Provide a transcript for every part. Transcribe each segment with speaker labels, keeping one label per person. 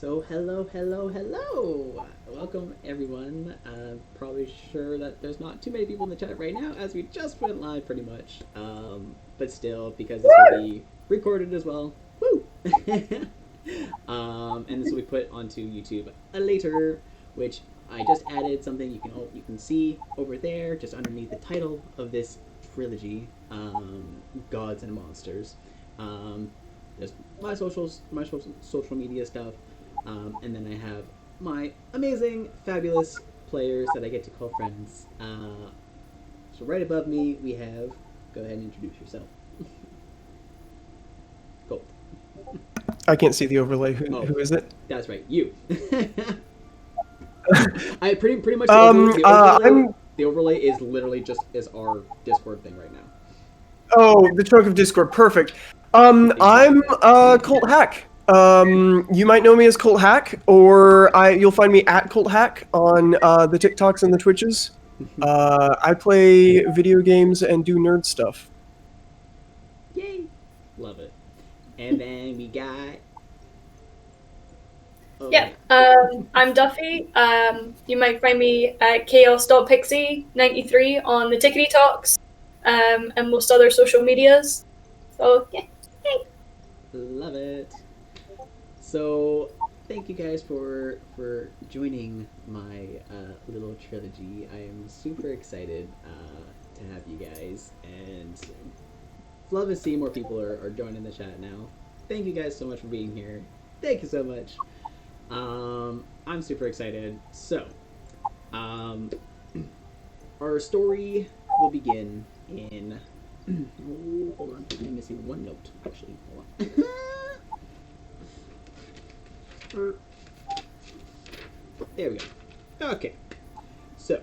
Speaker 1: So hello. Welcome everyone. Probably sure that there's not too many people in the chat right now as we just went live pretty much. But still, because this will be recorded as well. Woo! And this will be put onto YouTube later, which I just added something you can see over there, just underneath the title of this trilogy, Gods and Monsters. There's my social media stuff, and then I have my amazing, fabulous players that I get to call friends. So right above me we have. Go ahead and introduce yourself. Cool.
Speaker 2: I can't see the overlay. Who is it?
Speaker 1: That's right, you. I pretty much the overlay is literally just is our Discord thing right now.
Speaker 2: Oh, the chunk of Discord. Perfect. I'm Colt Hack. You might know me as Colt Hack, or you'll find me at Colt Hack on the TikToks and the Twitches. I play video games and do nerd stuff.
Speaker 1: Yay! Love it. And then we got.
Speaker 3: I'm Duffy. You might find me at chaos.pixie93 on the Tickety Talks, and most other social medias. So yeah.
Speaker 1: Love it. So thank you guys for joining my little trilogy. I am super excited to have you guys, and love to see more people are joining the chat now. Thank you guys so much for being here. Thank you so much. I'm super excited. So our story will begin in hold on, I'm missing one note actually. Hold on. There we go. Okay, so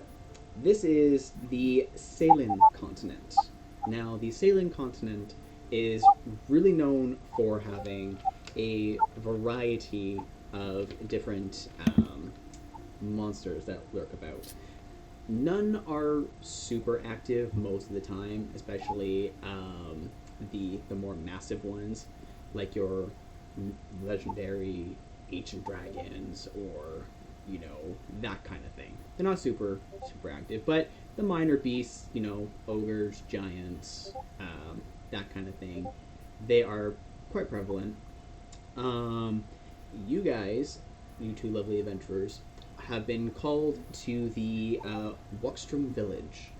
Speaker 1: this is the Salen continent. Now, the Salen continent is really known for having a variety of different monsters that lurk about. None are super active most of the time, especially the more massive ones, like your legendary ancient dragons or that kind of thing. They're not super active, but the minor beasts, ogres, giants, that kind of thing, they are quite prevalent. You guys, you two lovely adventurers, have been called to the Wuckstrom village,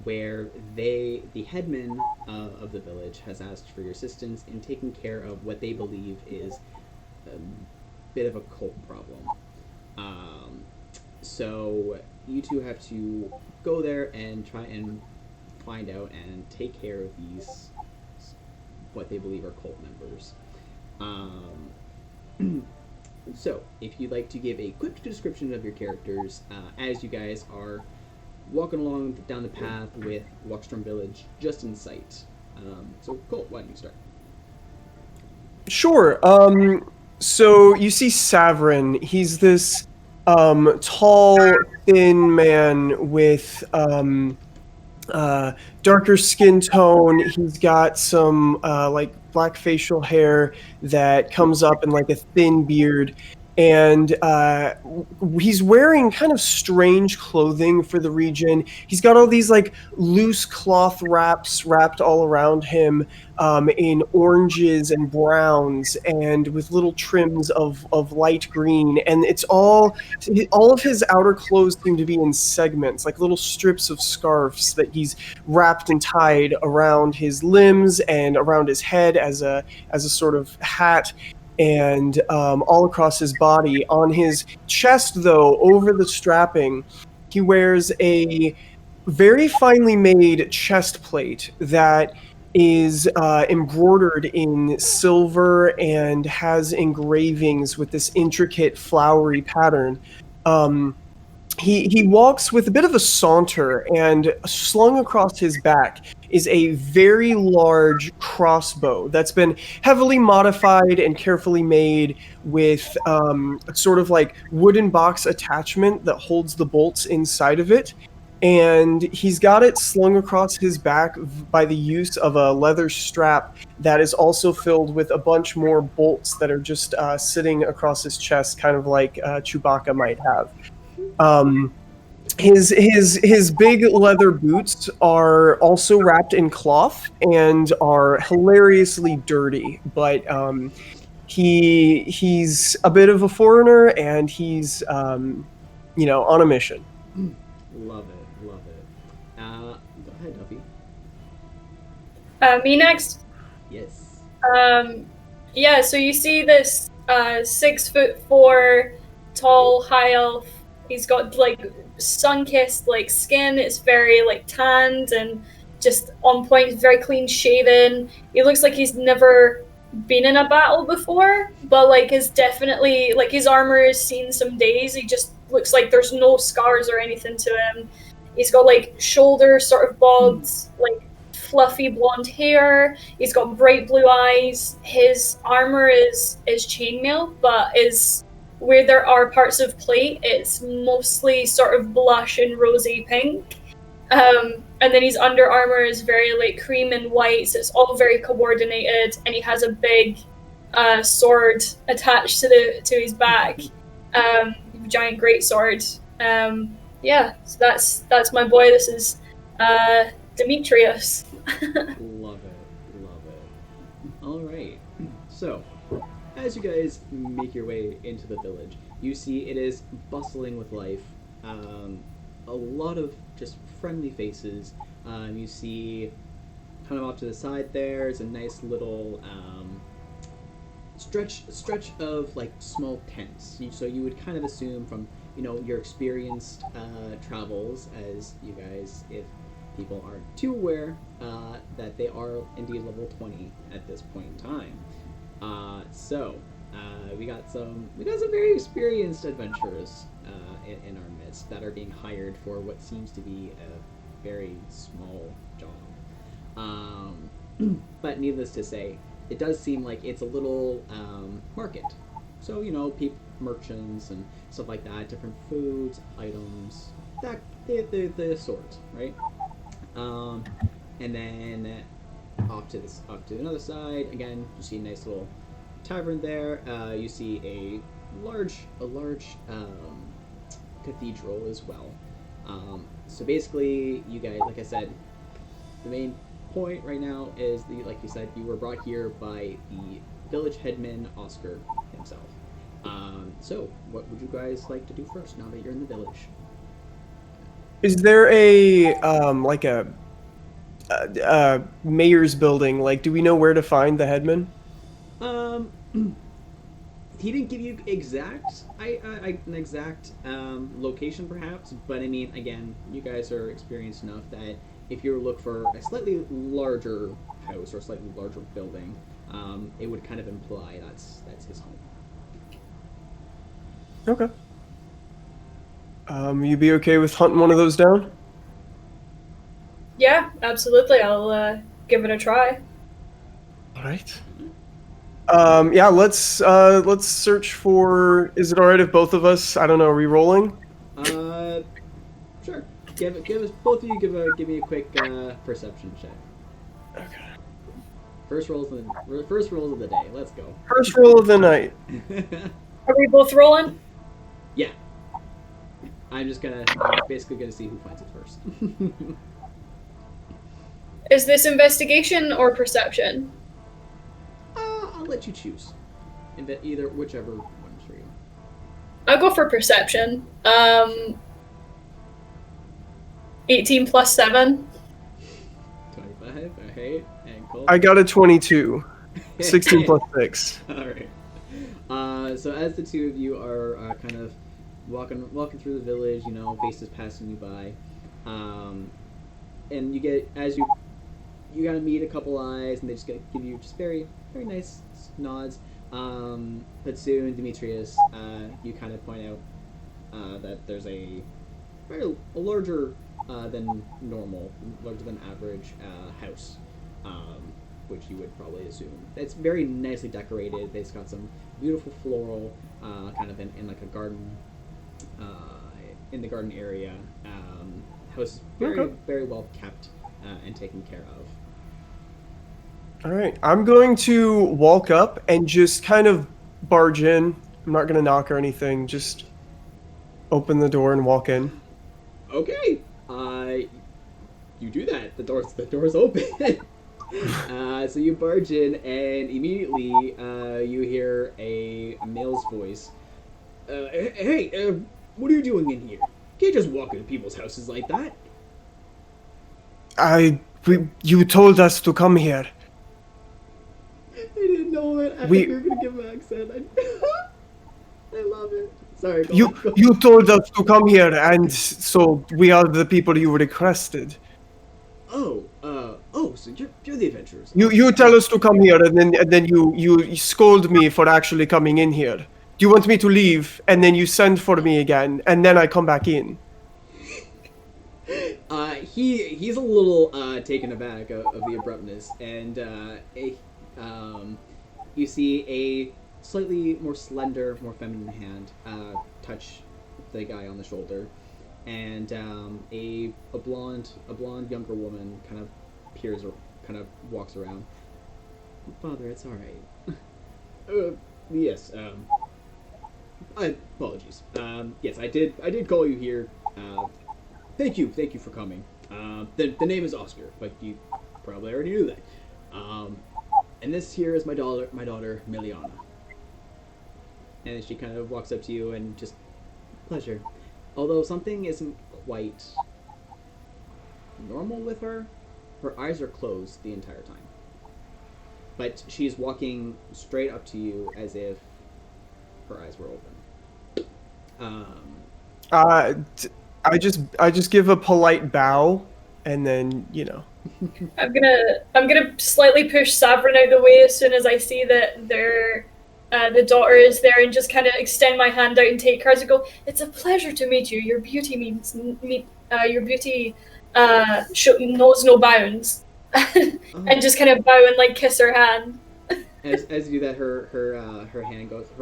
Speaker 1: where the headman of the village has asked for your assistance in taking care of what they believe is a bit of a cult problem. So you two have to go there and try and find out and take care of these, what they believe are cult members. So, if you'd like to give a quick description of your characters as you guys are walking along down the path with Wuckstrom Village just in sight. So, Colt, why don't you start?
Speaker 2: Sure. So you see Savrin. He's this tall, thin man with darker skin tone. He's got some like black facial hair that comes up in like a thin beard, and he's wearing kind of strange clothing for the region. He's got all these like loose cloth wraps wrapped all around him in oranges and browns, and with little trims of light green. And it's all of his outer clothes seem to be in segments, like little strips of scarves that he's wrapped and tied around his limbs and around his head as a sort of hat, and all across his body. On his chest, though, over the strapping, he wears a very finely made chest plate that is embroidered in silver and has engravings with this intricate flowery pattern. He walks with a bit of a saunter, and slung across his back is a very large crossbow that's been heavily modified and carefully made with a sort of like wooden box attachment that holds the bolts inside of it. and he's got it slung across his back by the use of a leather strap that is also filled with a bunch more bolts that are just sitting across his chest, kind of like Chewbacca might have. His big leather boots are also wrapped in cloth and are hilariously dirty, but he's a bit of a foreigner, and he's on a mission.
Speaker 1: Love it, love it. Go ahead, Duffy.
Speaker 3: Me next.
Speaker 1: Yes.
Speaker 3: Yeah, so you see this 6'4" tall high elf. He's got like sun-kissed like skin. It's very like tanned and just on point. He's very clean shaven. He looks like he's never been in a battle before, but like is definitely like his armor has seen some days. He just looks like there's no scars or anything to him. He's got like shoulder sort of bobs, like fluffy blonde hair. He's got bright blue eyes. His armor is chainmail, but is where there are parts of plate, it's mostly sort of blush and rosy pink. And then his under armor is very like cream and white, so it's all very coordinated. And he has a big sword attached to his back, giant great sword. Yeah, so that's my boy. This is Demetrius.
Speaker 1: Love it, love it. All right. So, as you guys make your way into the village, you see it is bustling with life. A lot of just friendly faces. You see, kind of off to the side there's a nice little stretch of like small tents. So you would kind of assume from your experienced travels, as you guys, if people aren't too aware, that they are indeed level 20 at this point in time. So we got some very experienced adventurers in our midst that are being hired for what seems to be a very small job. But needless to say, it does seem like it's a little market. So merchants and stuff like that, different foods, items, that the sort, right? And then off to another side, again, you see a nice little tavern there. You see a large cathedral as well. So basically, you guys, like I said, the main point right now is like you said, you were brought here by the village headman Oscar himself. So what would you guys like to do first now that you're in the village?
Speaker 2: Is there a like a mayor's building? Like, do we know where to find the headman?
Speaker 1: He didn't give you an exact location, perhaps, but I mean, again, you guys are experienced enough that if you look for a slightly larger house or a slightly larger building, it would kind of imply that's his home.
Speaker 2: Okay. You be okay with hunting one of those down?
Speaker 3: Yeah, absolutely. I'll give it a try.
Speaker 2: All right. Yeah, let's search for. Is it all right if both of us? I don't know. Are we rolling?
Speaker 1: Sure. Give us both of you give me a quick perception check.
Speaker 2: Okay.
Speaker 1: First rolls of the day. Let's go.
Speaker 2: First roll of the night.
Speaker 3: Are we both rolling?
Speaker 1: Yeah. I'm basically gonna see who finds it first.
Speaker 3: Is this investigation or perception?
Speaker 1: I'll let you choose. Whichever one's for you.
Speaker 3: I'll go for perception. 18 plus 7.
Speaker 1: 25, alright. And Cole?
Speaker 2: I got a 22. 16 plus 6.
Speaker 1: Alright. So as the two of you are kind of walking through the village, faces passing you by, and you gotta meet a couple eyes, and they just give you just very, very nice nods. But soon, Demetrius, you kind of point out that there's a larger than normal, larger than average house, which you would probably assume. It's very nicely decorated. It's got some beautiful floral, kind of in like a garden, in the garden area. house is very,
Speaker 2: Okay.
Speaker 1: very well kept and taken care of.
Speaker 2: All right. I'm going to walk up and just kind of barge in. I'm not going to knock or anything. Just open the door and walk in.
Speaker 1: Okay, you do that. The door's open. So you barge in, and immediately you hear a male's voice. Hey, what are you doing in here? You can't just walk into people's houses like that.
Speaker 2: You told us to come here.
Speaker 1: I didn't know it.
Speaker 2: We-
Speaker 1: You were gonna give an accent. I love it. Sorry. Go
Speaker 2: You
Speaker 1: on, go
Speaker 2: you told us to come here, and so we are the people you requested.
Speaker 1: So you're the adventurers.
Speaker 2: You tell us to come here, and then you scold me for actually coming in here. Do you want me to leave, and then you send for me again, and then I come back in?
Speaker 1: He's a little taken aback of the abruptness, and you see a slightly more slender, more feminine hand touch the guy on the shoulder, and a blonde younger woman kind of walks around. Father, it's all right. Yes. Apologies. Yes, I did call you here. Thank you for coming. The name is Oscar, but you probably already knew that. And this here is my daughter Miliana. And she kind of walks up to you and just, pleasure. Although something isn't quite normal with her, her eyes are closed the entire time. But she's walking straight up to you as if her eyes were open.
Speaker 2: I just give a polite bow, and then
Speaker 3: I'm gonna slightly push Savrin out the way as soon as I see that the daughter is there, and just kind of extend my hand out and take hers and go, "It's a pleasure to meet you. Your beauty knows no bounds," and just kind of bow and like kiss her hand.
Speaker 1: As you do that, her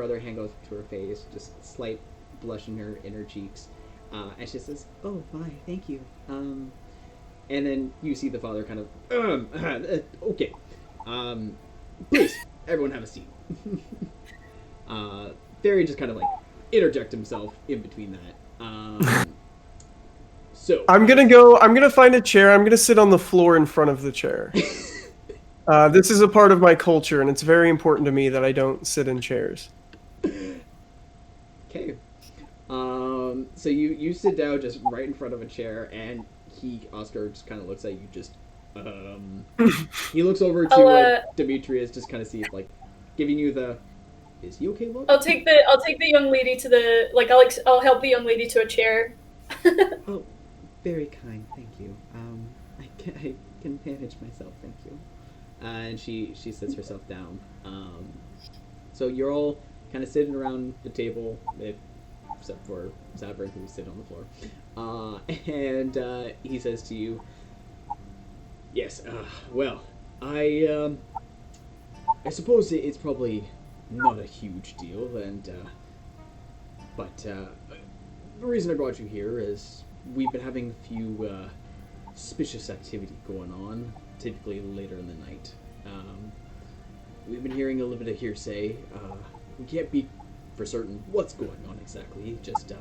Speaker 1: other hand goes to her face, just slight blush in her cheeks, and she says, "Oh, fine, thank you." And then you see the father kind of, okay, please, everyone have a seat. Barry just kind of like interject himself in between that. So
Speaker 2: I'm gonna find a chair. I'm gonna sit on the floor in front of the chair. This is a part of my culture, and it's very important to me that I don't sit in chairs.
Speaker 1: Okay. So you sit down just right in front of a chair, and Oscar just kind of looks at you. Just he looks over to Demetrius, just kind of see if like giving you the, is he okay look?
Speaker 3: I'll take the young lady to the I'll help the young lady to a chair.
Speaker 1: Oh, very kind, thank you. I can manage myself, thank you. And she sits herself down. So you're all kind of sitting around the table, except for Zabrin, who's sitting on the floor. And he says to you, "Yes, well, I suppose it's probably not a huge deal, and but the reason I brought you here is we've been having a few suspicious activity going on, typically later in the night. We've been hearing a little bit of hearsay. We can't be for certain what's going on exactly. Just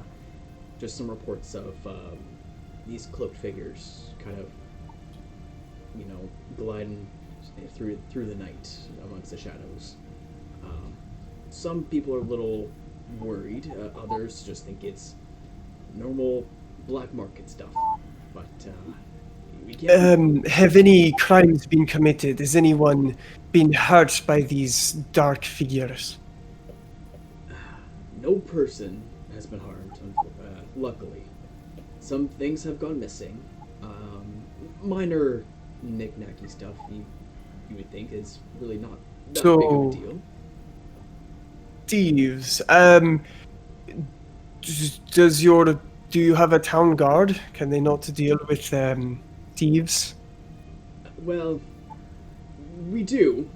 Speaker 1: some reports of these cloaked figures kind of, gliding through the night amongst the shadows. Some people are a little worried. Others just think it's normal black market stuff. But we can't.
Speaker 2: Have any crimes been committed? Has anyone been hurt by these dark figures?
Speaker 1: No person has been harmed, luckily. Some things have gone missing. Minor knick-knacky stuff you would think is really not that big of a deal.
Speaker 2: Thieves. Do you have a town guard? Can they not deal with thieves?
Speaker 1: Well, we do.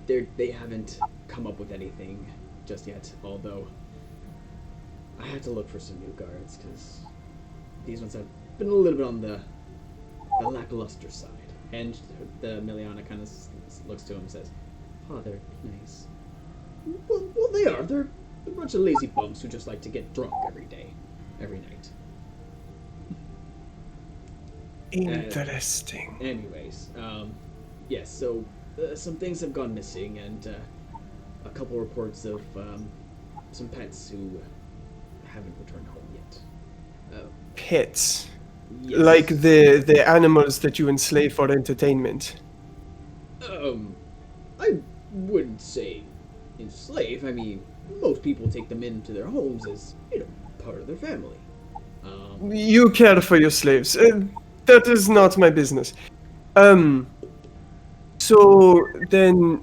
Speaker 1: They haven't come up with anything just yet, although I had to look for some new guards, because these ones have been a little bit on the lackluster side. And the Miliana kind of looks to him and says, "Father, nice." Well, they are. They're a bunch of lazy bums who just like to get drunk every night.
Speaker 2: Interesting.
Speaker 1: Anyways, yes. So some things have gone missing, and a couple reports of some pets who haven't returned home yet.
Speaker 2: Pets.
Speaker 1: Yes.
Speaker 2: Like the animals that you enslave for entertainment.
Speaker 1: I wouldn't say enslave. I mean, most people take them into their homes as, part of their family.
Speaker 2: You care for your slaves. That is not my business. So then,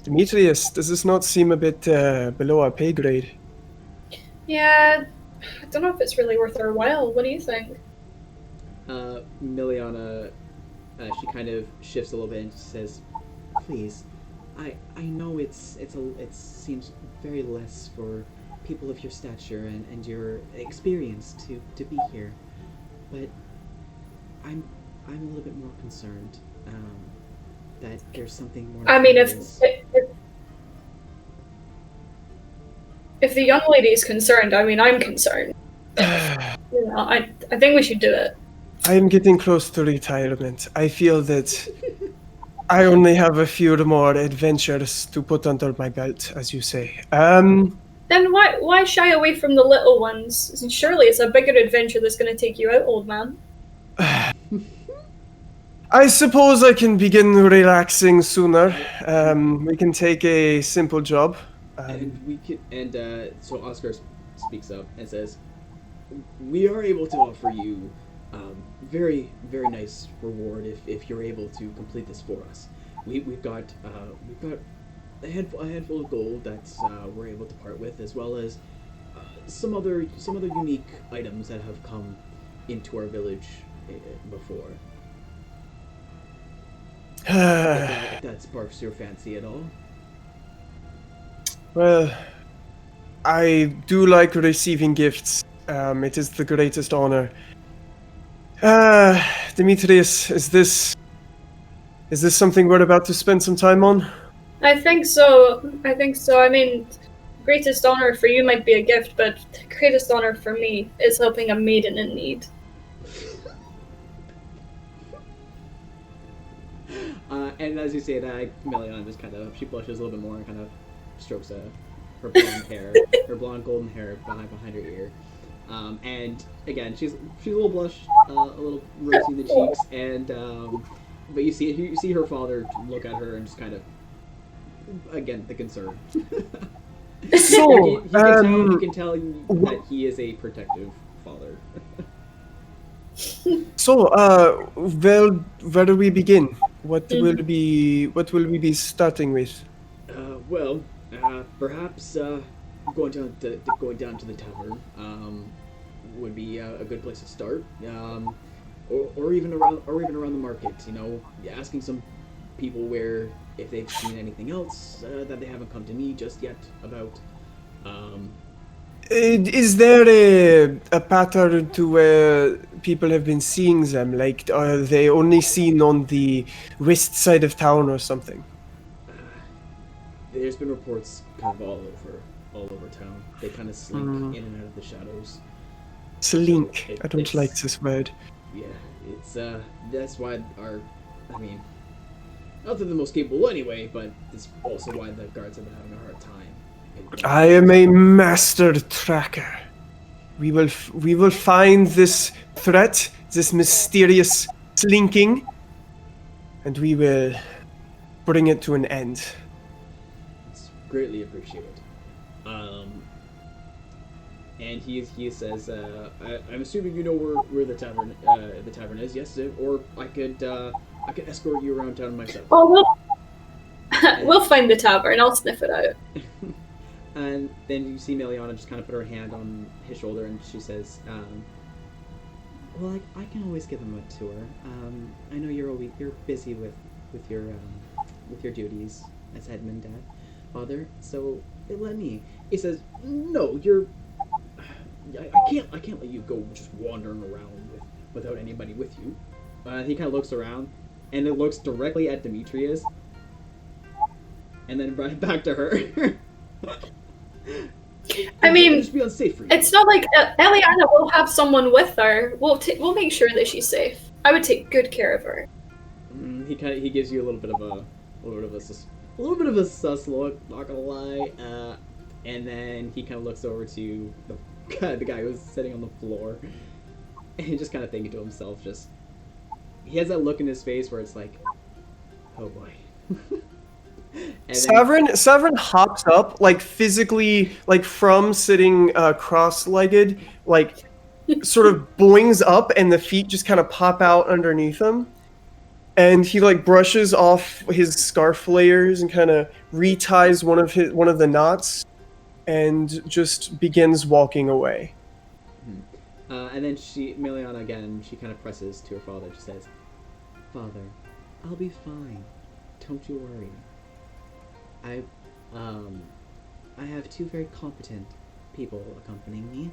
Speaker 2: Demetrius, does this not seem a bit below our pay grade?
Speaker 3: Yeah, I don't know if it's really worth our while. What do you think?
Speaker 1: Miliana, she kind of shifts a little bit and says, "Please, I know it seems very less for people of your stature and your experience to be here, but I'm a little bit more concerned that there's something more."
Speaker 3: I mean, if the young lady is concerned, I mean, I'm concerned. I think we should do it.
Speaker 2: I am getting close to retirement. I feel that I only have a few more adventures to put under my belt, as you say.
Speaker 3: Then why shy away from the little ones? Surely it's a bigger adventure that's going to take you out, old man.
Speaker 2: I suppose I can begin relaxing sooner. We can take a simple job.
Speaker 1: So Oscar speaks up and says, "We are able to offer you very, very nice reward if you're able to complete this for us. We've got a handful of gold that we're able to part with, as well as some other unique items that have come into our village before. If that sparks your fancy at all."
Speaker 2: Well, I do like receiving gifts. It is the greatest honor. Demetrius, is this something we're about to spend some time on?
Speaker 3: I think so. I mean, greatest honor for you might be a gift, but greatest honor for me is helping a maiden in need.
Speaker 1: And as you say that, Meliana just she blushes a little bit more and kind of strokes her blonde hair, her blonde golden hair behind her ear. And again, she's a little blush, a little rosy in the cheeks, and but you see her father look at her and just kind of, again, the concern.
Speaker 2: So,
Speaker 1: you can tell that he is a protective father.
Speaker 2: So, well, where do we begin? What will we be starting with?
Speaker 1: Perhaps going down to the tavern would be a good place to start. Or even around the market. Asking some people if they've seen anything else that they haven't come to me just yet about.
Speaker 2: Is there a pattern to where people have been seeing them? Like, are they only seen on the west side of town or something?
Speaker 1: There's been reports kind of all over town. They kind of slink in and out of the shadows.
Speaker 2: Slink. I don't like this word.
Speaker 1: Yeah, it's that's why not that the most capable anyway, but it's also why the guards have been having a hard time.
Speaker 2: I am a master tracker. We will find this threat, this mysterious slinking, and we will bring it to an end.
Speaker 1: It's greatly appreciated. And he says, "I'm assuming you know where the tavern is, yes? Or I could escort you around town myself."
Speaker 3: Oh, we'll find the tavern. I'll sniff it out.
Speaker 1: And then you see Meliana just kind of put her hand on his shoulder, and she says, "Well, I can always give him a tour. I know you're busy with your duties as headman, Dad, Father. So let me." He says, "No, I can't let you go just wandering around without anybody with you. He kind of looks around, and it looks directly at Demetrius, and then right back to her.
Speaker 3: I mean,
Speaker 1: just be unsafe for you.
Speaker 3: It's not like Eliana will have someone with her. We'll make sure that she's safe. I would take good care of her.
Speaker 1: He gives you a little bit of a sus look, not gonna lie. And then he kind of looks over to the guy who's sitting on the floor, and he just kind of thinking to himself, he has that look in his face where it's like, oh boy.
Speaker 2: Severin hops up, like physically, like from sitting cross-legged, like sort of boings up, and the feet just kind of pop out underneath him. And he like brushes off his scarf layers and kind of reties one of the knots, and just begins walking away.
Speaker 1: And then Miliana again, she kind of presses to her father. She says, "Father, I'll be fine. Don't you worry. I have two very competent people accompanying me.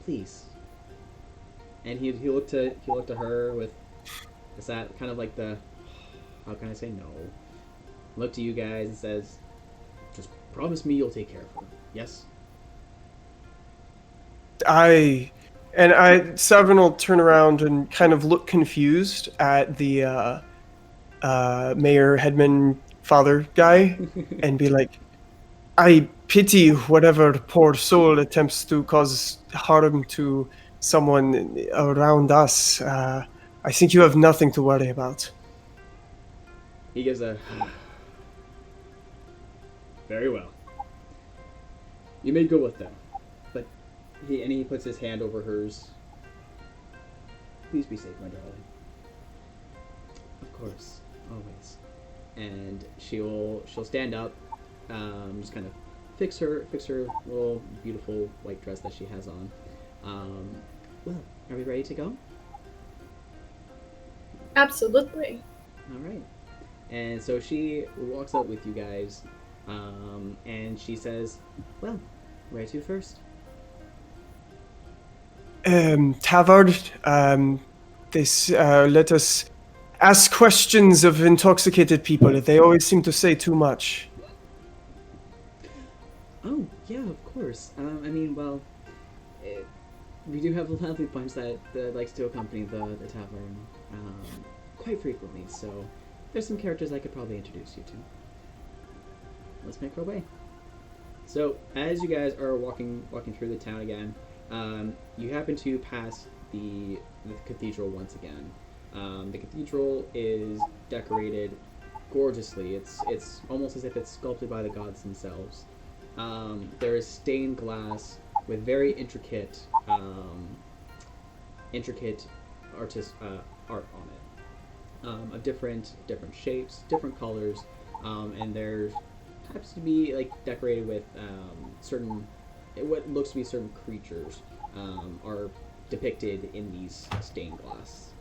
Speaker 1: Please." And he looked to her with, is that kind of like the, how can I say no? Look to you guys and says, "Just promise me you'll take care of her. Yes?"
Speaker 2: Severin will turn around and kind of look confused at the mayor, headman, father guy, and be like, "I pity whatever poor soul attempts to cause harm to someone around us. I think you have nothing to worry about."
Speaker 1: He gives a, "Very well. You may go with them." But he puts his hand over hers. "Please be safe, my darling." "Of course, always." And she'll stand up, just kind of fix her little beautiful white dress that she has on. Well, are we ready to go?
Speaker 3: Absolutely.
Speaker 1: All right. And so she walks up with you guys, and she says, "Well, where to first?"
Speaker 2: Tavard, let us ask questions of intoxicated people. They always seem to say too much.
Speaker 1: "Oh, yeah, of course. We do have a lovely bunch that likes to accompany the tavern quite frequently, so there's some characters I could probably introduce you to. Let's make our way." So, as you guys are walking through the town again, you happen to pass the cathedral once again. The cathedral is decorated gorgeously. It's almost as if it's sculpted by the gods themselves. There is stained glass with very intricate art on it, of different shapes, different colors, and there's happens to be like decorated with certain, what looks to be certain creatures are depicted in these stained glass.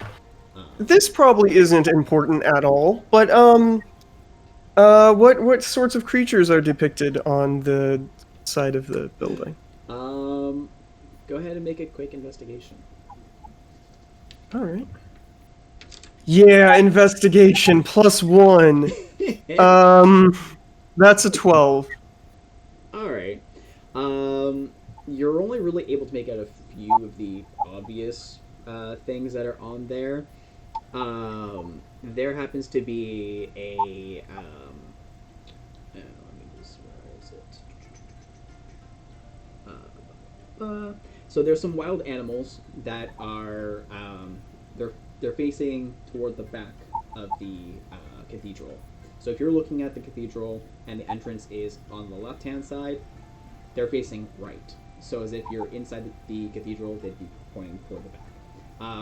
Speaker 2: This probably isn't important at all, but what sorts of creatures are depicted on the side of the building?
Speaker 1: Go ahead and make a quick investigation.
Speaker 2: All right. Yeah, investigation +1. That's a 12.
Speaker 1: All right. You're only really able to make out a few of the obvious things that are on there. There happens to be a let me just, where is it? So there's some wild animals that are they're facing toward the back of the cathedral. So if you're looking at the cathedral and the entrance is on the left-hand side, they're facing right. So as if you're inside the cathedral, they'd be pointing toward the back.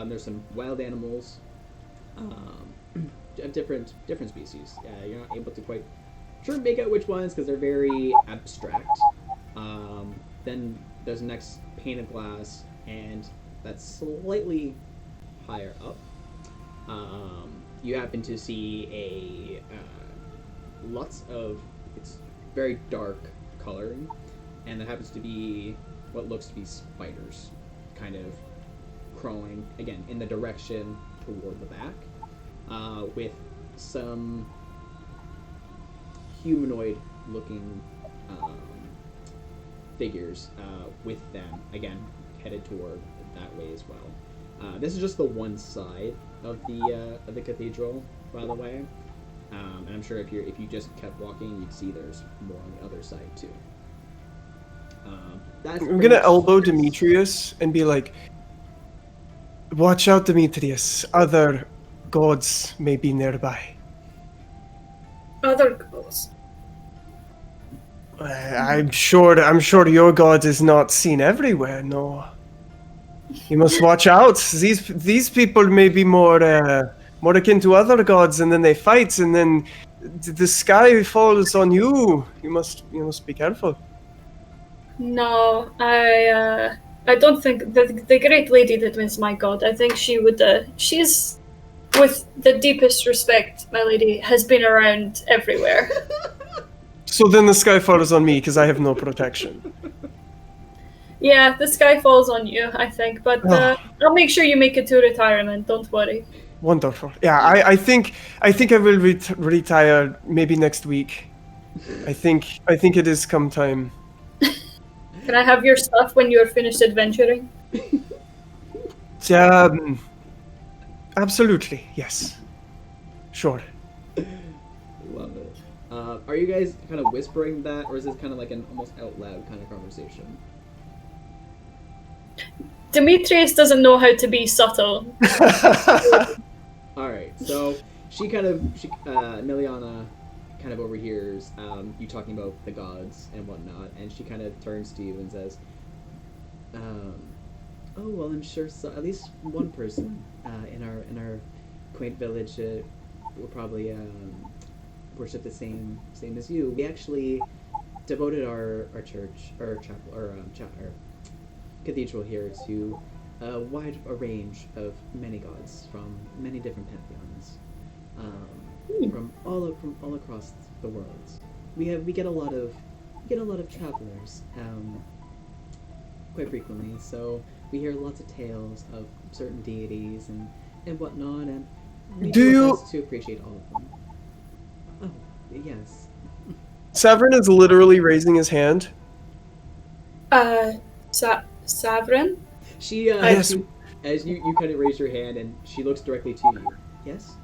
Speaker 1: There's some wild animals, different species. You're not able to quite sure make out which ones because they're very abstract. Then there's the next pane of glass, and that's slightly higher up. You happen to see lots of, it's very dark coloring, and there happens to be what looks to be spiders, kind of crawling again in the direction toward the back, with some humanoid-looking figures with them, again headed toward that way as well. This is just the one side of the cathedral, by the way, and I'm sure if you just kept walking, you'd see there's more on the other side too.
Speaker 2: I'm gonna elbow Demetrius and be like, "Watch out, Demetrius. Other gods may be nearby."
Speaker 3: Other gods.
Speaker 2: I'm sure your god is not seen everywhere. No, you must watch out. These people may be more akin to other gods, and then they fight, and then the sky falls on you. You must be careful.
Speaker 3: No, I don't think the great lady that was my god. I think she would. She's, with the deepest respect, my lady, has been around everywhere.
Speaker 2: So then the sky falls on me because I have no protection.
Speaker 3: Yeah, the sky falls on you, I think, but I'll make sure you make it to retirement. Don't worry.
Speaker 2: Wonderful. Yeah, I think I will retire maybe next week. I think it is come time.
Speaker 3: Can I have your stuff when you're finished adventuring?
Speaker 2: Absolutely, yes. Sure.
Speaker 1: Love it. Are you guys kind of whispering that, or is this kind of like an almost out loud kind of conversation?
Speaker 3: Demetrius doesn't know how to be subtle.
Speaker 1: Alright, so Miliana kind of overhears you talking about the gods and whatnot, and she kind of turns to you and says, "Oh well, I'm sure at least one person in our quaint village will probably worship the same as you. We actually devoted our church or chapel or cathedral here to a wide range of many gods from many different pantheons, from all across the world. We get a lot of travelers quite frequently. So we hear lots of tales of certain deities and whatnot, and we do our best to appreciate all of them." Oh, yes.
Speaker 2: Savrin is literally raising his hand.
Speaker 3: Savrin?
Speaker 1: She,
Speaker 2: Yes.
Speaker 1: as you kind of raise your hand, and she looks directly to you. Yes?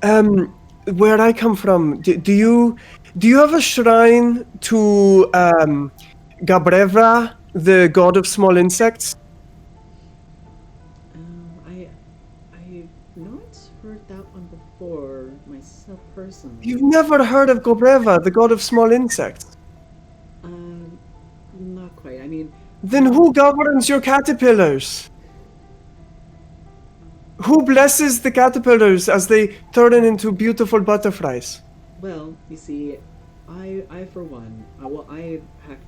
Speaker 2: Where I come from, do you have a shrine to Gabrevra, the god of small insects?
Speaker 1: I've not heard that one before myself personally.
Speaker 2: You've never heard of Gabrevra, the god of small insects?
Speaker 1: Not quite. I mean,
Speaker 2: Then who governs your caterpillars? Who blesses the caterpillars as they turn into beautiful butterflies?
Speaker 1: well, you see, I for one,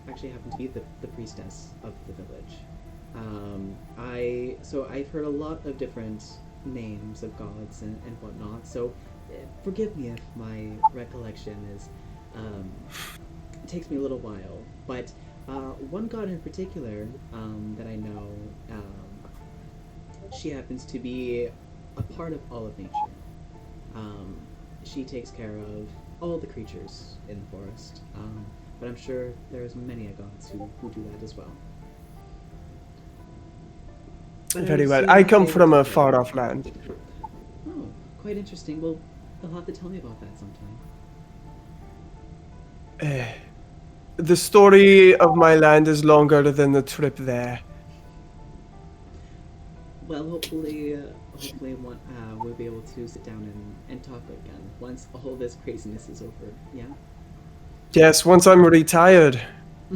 Speaker 1: actually happen to be the priestess of the village. I've heard a lot of different names of gods and whatnot. So, forgive me if my recollection is it takes me a little while. But one god in particular that I know, she happens to be a part of all of nature. She takes care of all the creatures in the forest, but I'm sure there's many gods who do that as well. But
Speaker 2: Very well.
Speaker 1: assume
Speaker 2: I come
Speaker 1: they
Speaker 2: from a
Speaker 1: would-
Speaker 2: far-off land.
Speaker 1: Oh, quite interesting. Well, you'll have to tell me about that sometime.
Speaker 2: The story of my land is longer than the trip there.
Speaker 1: Well, hopefully we'll be able to sit down and talk again once all this craziness is over. Yeah.
Speaker 2: Yes, once I'm retired.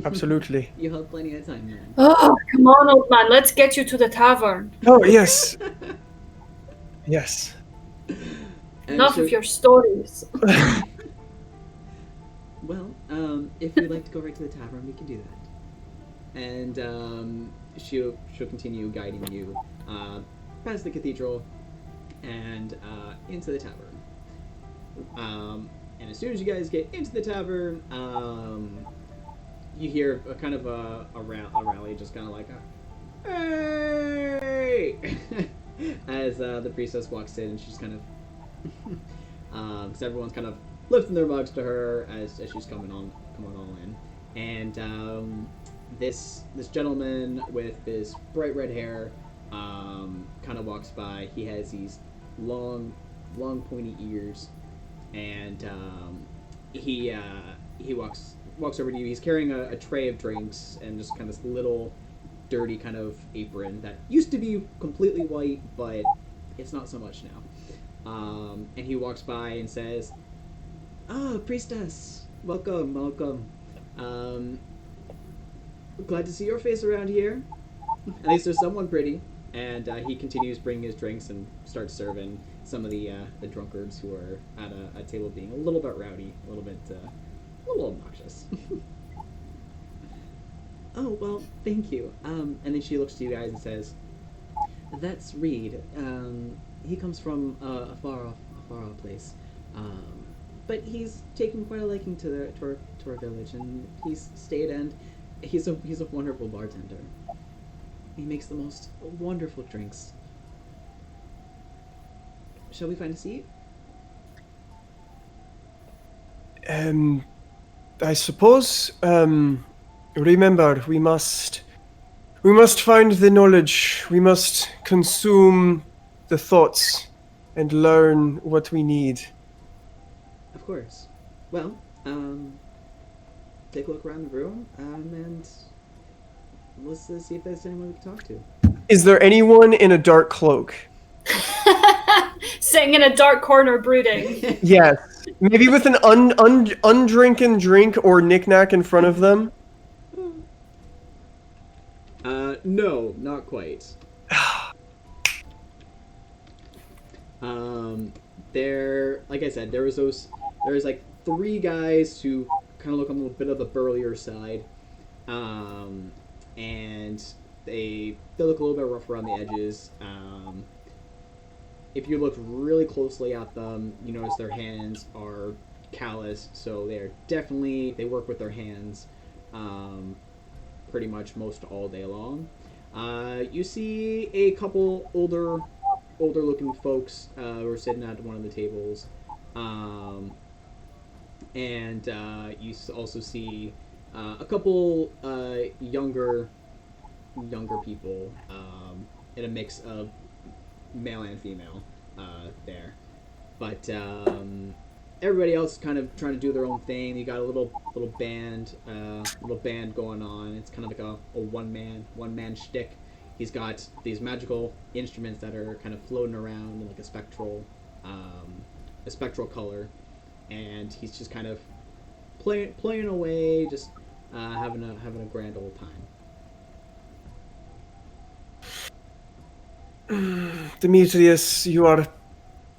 Speaker 2: Absolutely.
Speaker 1: You have plenty of time then.
Speaker 3: Oh, come on, old man. Let's get you to the tavern.
Speaker 2: Oh, yes. Yes.
Speaker 3: Enough
Speaker 1: so-
Speaker 3: of your stories.
Speaker 1: Well, if you'd like to go right to the tavern, we can do that. And she'll continue guiding you past the cathedral and into the tavern. And as soon as you guys get into the tavern, you hear a kind of a rally, just kind of like a, hey, as the priestess walks in, and she's kind of, because everyone's kind of lifting their mugs to her as she's coming all in, and this gentleman with his bright red hair kind of walks by. He has these long pointy ears, and he walks over to you. He's carrying a tray of drinks and just kind of this little dirty kind of apron that used to be completely white, but it's not so much now. And he walks by and says, "Oh, priestess, welcome. Glad to see your face around here. At least there's someone pretty." And he continues bringing his drinks and starts serving some of the drunkards who are at a table being a little bit rowdy, a little obnoxious. "Oh, well, thank you." And then she looks to you guys and says, "That's Reed. He comes from a far off place. But he's taken quite a liking to our village, and he's stayed, and he's a wonderful bartender. He makes the most wonderful drinks. Shall we find a seat?"
Speaker 2: I suppose, remember, we must find the knowledge. We must consume the thoughts and learn what we need.
Speaker 1: Of course. Well, take a look around the room, and let's see if there's anyone we can talk to.
Speaker 2: Is there anyone in a dark cloak?
Speaker 3: Sitting in a dark corner brooding.
Speaker 2: Yes. Maybe with an undrinking drink or knickknack in front of them?
Speaker 1: No, not quite. There, like I said, there's like three guys who kind of look on a little bit of the burlier side, and they look a little bit rough around the edges. If you look really closely at them, you notice their hands are calloused, so they work with their hands pretty much most all day long. You see a couple older looking folks who are sitting at one of the tables, and you also see a couple younger people in a mix of male and female there, but everybody else is kind of trying to do their own thing. You got a little band going on. It's kind of like a one man shtick. He's got these magical instruments that are kind of floating around in like a spectral color, and he's just kind of playing away, just having a grand old time.
Speaker 2: Demetrius, you are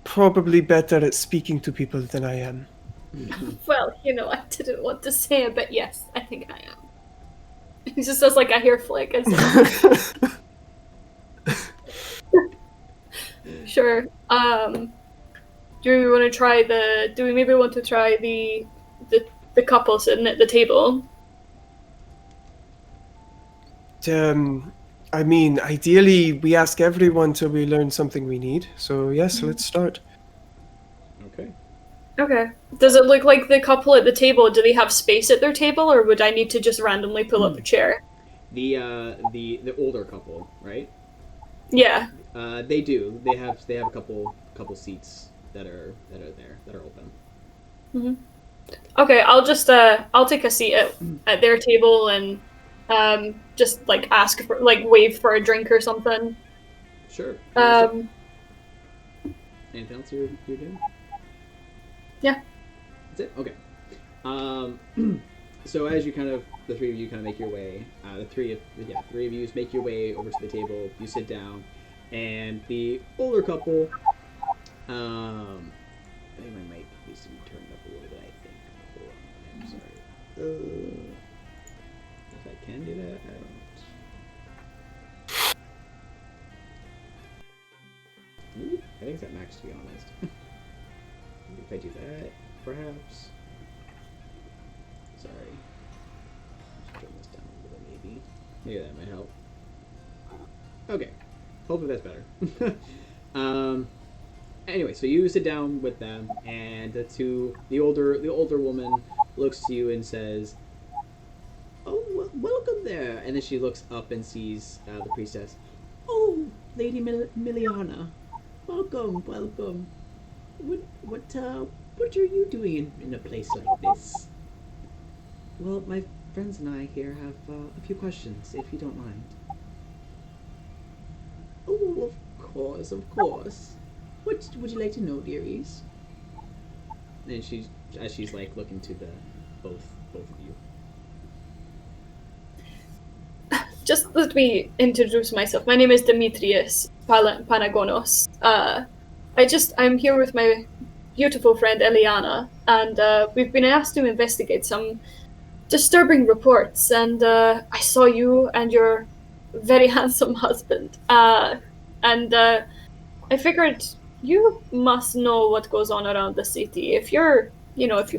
Speaker 2: probably better at speaking to people than I am.
Speaker 3: Well, I didn't want to say it, but yes, I think I am. He just does like a hair flick. Sure. Do we want to try do we maybe want to try the couple sitting at the table?
Speaker 2: I mean, ideally, we ask everyone till we learn something we need. So yes, let's start.
Speaker 1: Okay.
Speaker 3: Does it look like the couple at the table? Do they have space at their table, or would I need to just randomly pull up a chair?
Speaker 1: The older couple, right?
Speaker 3: Yeah.
Speaker 1: They do. They have a couple seats that are there that are open.
Speaker 3: Mm-hmm. Okay, I'll just I'll take a seat at their table and just like ask for wave for a drink or something.
Speaker 1: Sure. Anything else you're doing?
Speaker 3: Yeah.
Speaker 1: That's it. Okay. So as the three of you kind of make your way, the three of you make your way over to the table. You sit down, and the older couple, I think my mic needs to be turned up a little bit. I think. Hold on. I'm sorry. If I can do that, I don't. I think it's at max, to be honest. If I do that, perhaps. Sorry. Maybe that might help. Okay. Hopefully that's better. um, anyway, so you sit down with them, and the older woman looks to you and says, "Oh, welcome there." And then she looks up and sees the priestess. "Oh, Lady Miliana, welcome, welcome. What are you doing in a place like this?" "Well, my friends and I here have a few questions, if you don't mind." "Oh, of course, of course. What would you like to know, dearies?" And she's like looking to the both of you.
Speaker 3: Just let me introduce myself. My name is Demetrius Panagonos. I'm here with my beautiful friend Eliana, and we've been asked to investigate some disturbing reports. And I saw you and your very handsome husband. And I figured you must know what goes on around the city. If you've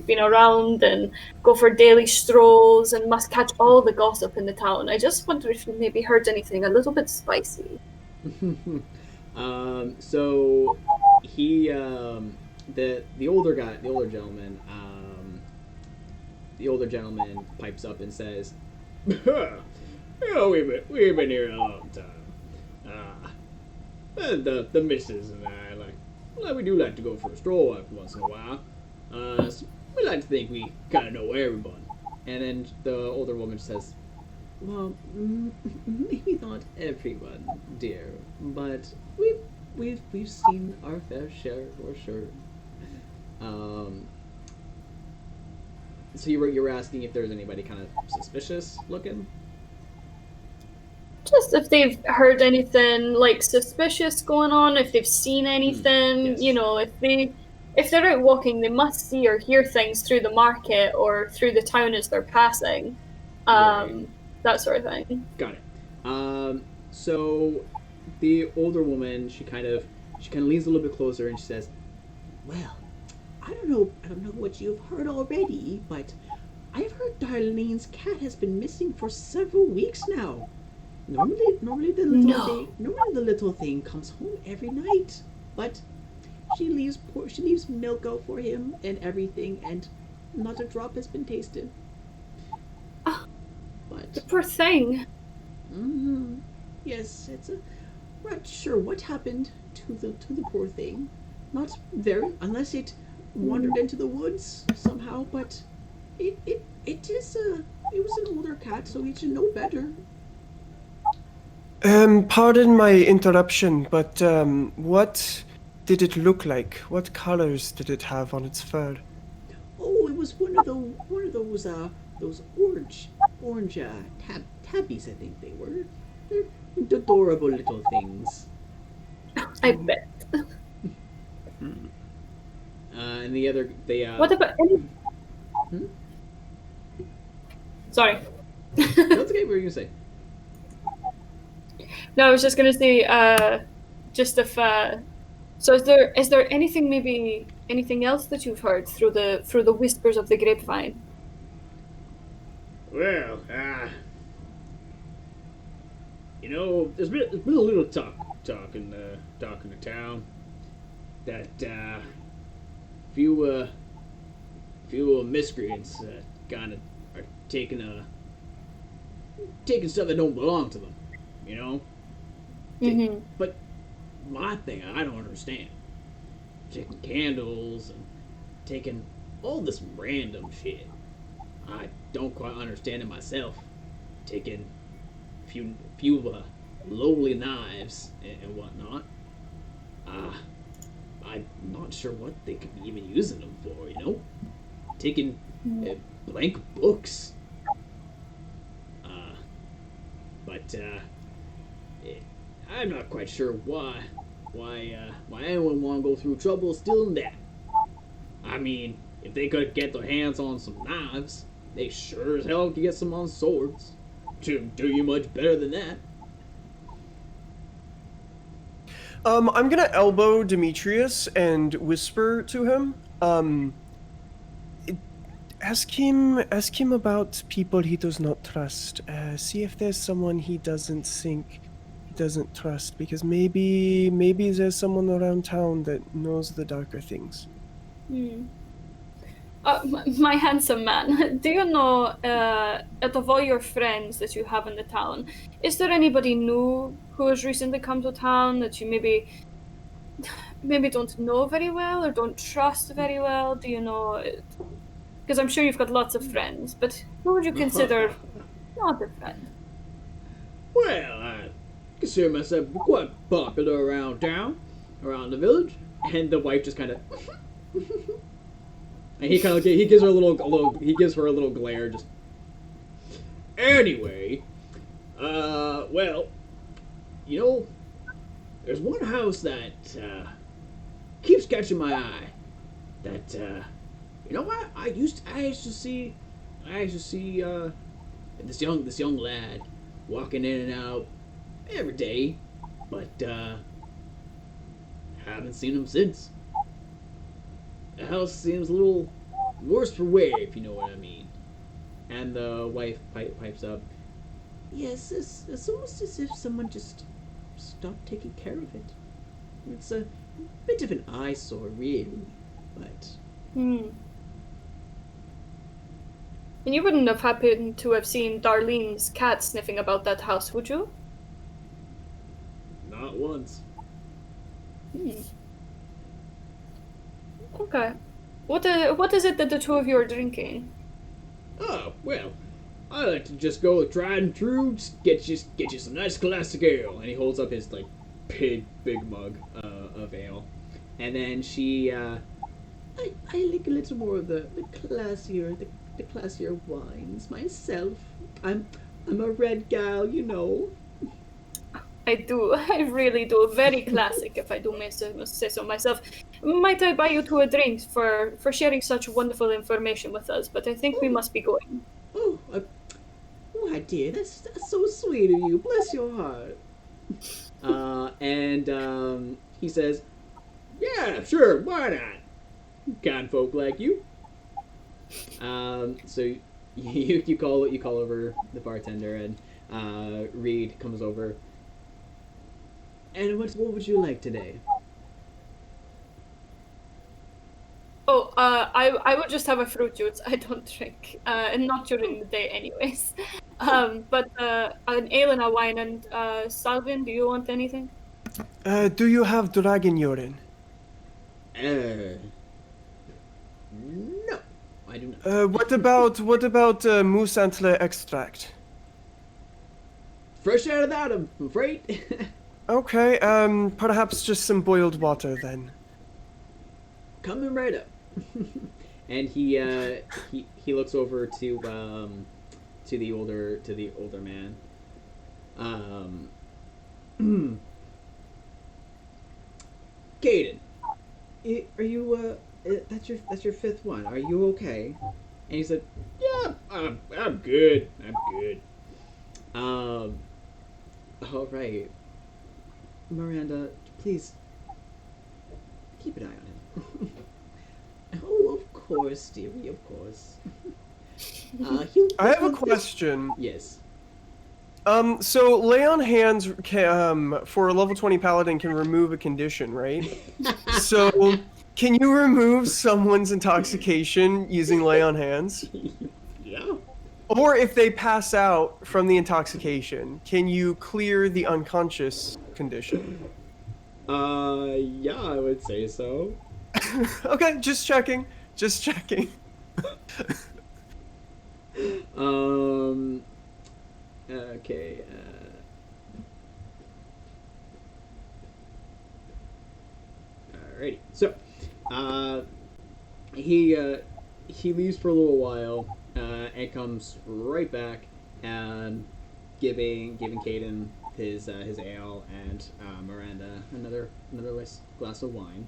Speaker 3: been around and go for daily strolls and must catch all the gossip in the town. I just wonder if you maybe heard anything a little bit spicy.
Speaker 1: So he the older guy, the older gentleman pipes up and says, "Yeah, we've been here a long time. And the missus and I we do like to go for a stroll every once in a while. So we like to think we kind of know everyone." And then the older woman says, "Well, maybe not everyone, dear, but we've seen our fair share for sure." So you were asking if there's anybody kind of suspicious looking?
Speaker 3: Just if they've heard anything like suspicious going on, if they've seen anything,
Speaker 1: yes.
Speaker 3: if they're out walking, they must see or hear things through the market or through the town as they're passing.
Speaker 1: Right.
Speaker 3: That sort of thing.
Speaker 1: Got it. So the older woman, she kind of leans a little bit closer and she says, "Well, I don't know what you've heard already, but I've heard Darlene's cat has been missing for several weeks now. Normally the little thing comes home every night, but she leaves milk out for him and everything, and not a drop has been tasted." But
Speaker 3: The poor thing.
Speaker 1: yes, not sure what happened to the poor thing. Not very, unless it wandered into the woods somehow. But it was an older cat, so he should know better.
Speaker 2: Pardon my interruption, but what did it look like? What colors did it have on its fur?
Speaker 1: Oh, it was one of those orange tabbies, I think they were. They're adorable little things.
Speaker 3: I bet.
Speaker 1: And they
Speaker 3: What about any? Sorry.
Speaker 1: That's okay. What were you gonna say?
Speaker 3: No, I was just gonna say, just if. So is there anything else that you've heard through the whispers of the grapevine?
Speaker 1: Well, there's been a little talk in the town that few miscreants kind of are taking stuff that don't belong to them, you know. But my thing, I don't understand. Taking candles and taking all this random shit. I don't quite understand it myself. Taking a few lowly knives and whatnot. I'm not sure what they could be even using them for, you know? Taking blank books. But I'm not quite sure why anyone want to go through trouble stealing that. I mean, if they could get their hands on some knives, they sure as hell could get some on swords. To do you much better than that.
Speaker 2: I'm gonna elbow Demetrius and whisper to him. Ask him about people he does not trust. See if there's someone he doesn't think he doesn't trust, because maybe there's someone around town that knows the darker things.
Speaker 3: Hmm. My handsome man, do you know, out of all your friends that you have in the town, is there anybody new who has recently come to town that you maybe don't know very well or don't trust very well? Do you know? Because I'm sure you've got lots of friends, but who would you consider not a friend?
Speaker 1: Well, I consider myself quite popular around town, around the village. And the wife just kind of, and he gives her he gives her a little glare. Just anyway, well, there's one house that keeps catching my eye. That what I used to see this young lad walking in and out every day, but haven't seen him since. The house seems a little worse for wear, if you know what I mean. And the wife pipes up. Yes, it's almost as if someone just stopped taking care of it. It's a bit of an eyesore, really, but.
Speaker 3: Hmm. And you wouldn't have happened to have seen Darlene's cat sniffing about that house, would you?
Speaker 1: Not once.
Speaker 3: Hmm. Okay. What is it that the two of you are drinking?
Speaker 1: Oh, well, I like to just go tried and true, just get you some nice classic ale. And he holds up his, big mug of ale. And then she, I like a little more of the classier wines myself. I'm a red gal, you know.
Speaker 3: I do. I really do. Very classic, if I do must say so myself. Might I buy you two a drink for sharing such wonderful information with us? But I think we must be going.
Speaker 1: Oh, my dear, that's so sweet of you. Bless your heart. And he says, "Yeah, sure, why not? Kind folk like you." So you call over the bartender, and Reed comes over. And what would you like today?
Speaker 3: Oh, I would just have a fruit juice. I don't drink, and not during the day, anyways. But an ale and a wine. And Salvin, do you want anything?
Speaker 2: Do you have dragon urine?
Speaker 1: No, I do not.
Speaker 2: What about moose antler extract?
Speaker 1: Fresh out of that, I'm afraid.
Speaker 2: Okay, perhaps just some boiled water then.
Speaker 1: Coming right up. And he looks over to the older man. Caden, are you that's your fifth one? Are you okay? And he said, "Yeah, I'm good. I'm good." All right, Miranda, please keep an eye on him. Oh, of course, dearie, of course.
Speaker 2: I have a question.
Speaker 1: Yes.
Speaker 2: So lay on hands for a level 20 paladin can remove a condition, right? So can you remove someone's intoxication using lay on hands?
Speaker 1: Yeah.
Speaker 2: Or if they pass out from the intoxication, can you clear the unconscious condition?
Speaker 1: Yeah, I would say so.
Speaker 2: Okay, just checking. Just checking.
Speaker 1: Okay. Alrighty. So, he leaves for a little while, and comes right back, giving Caden his ale, and Miranda another glass of wine.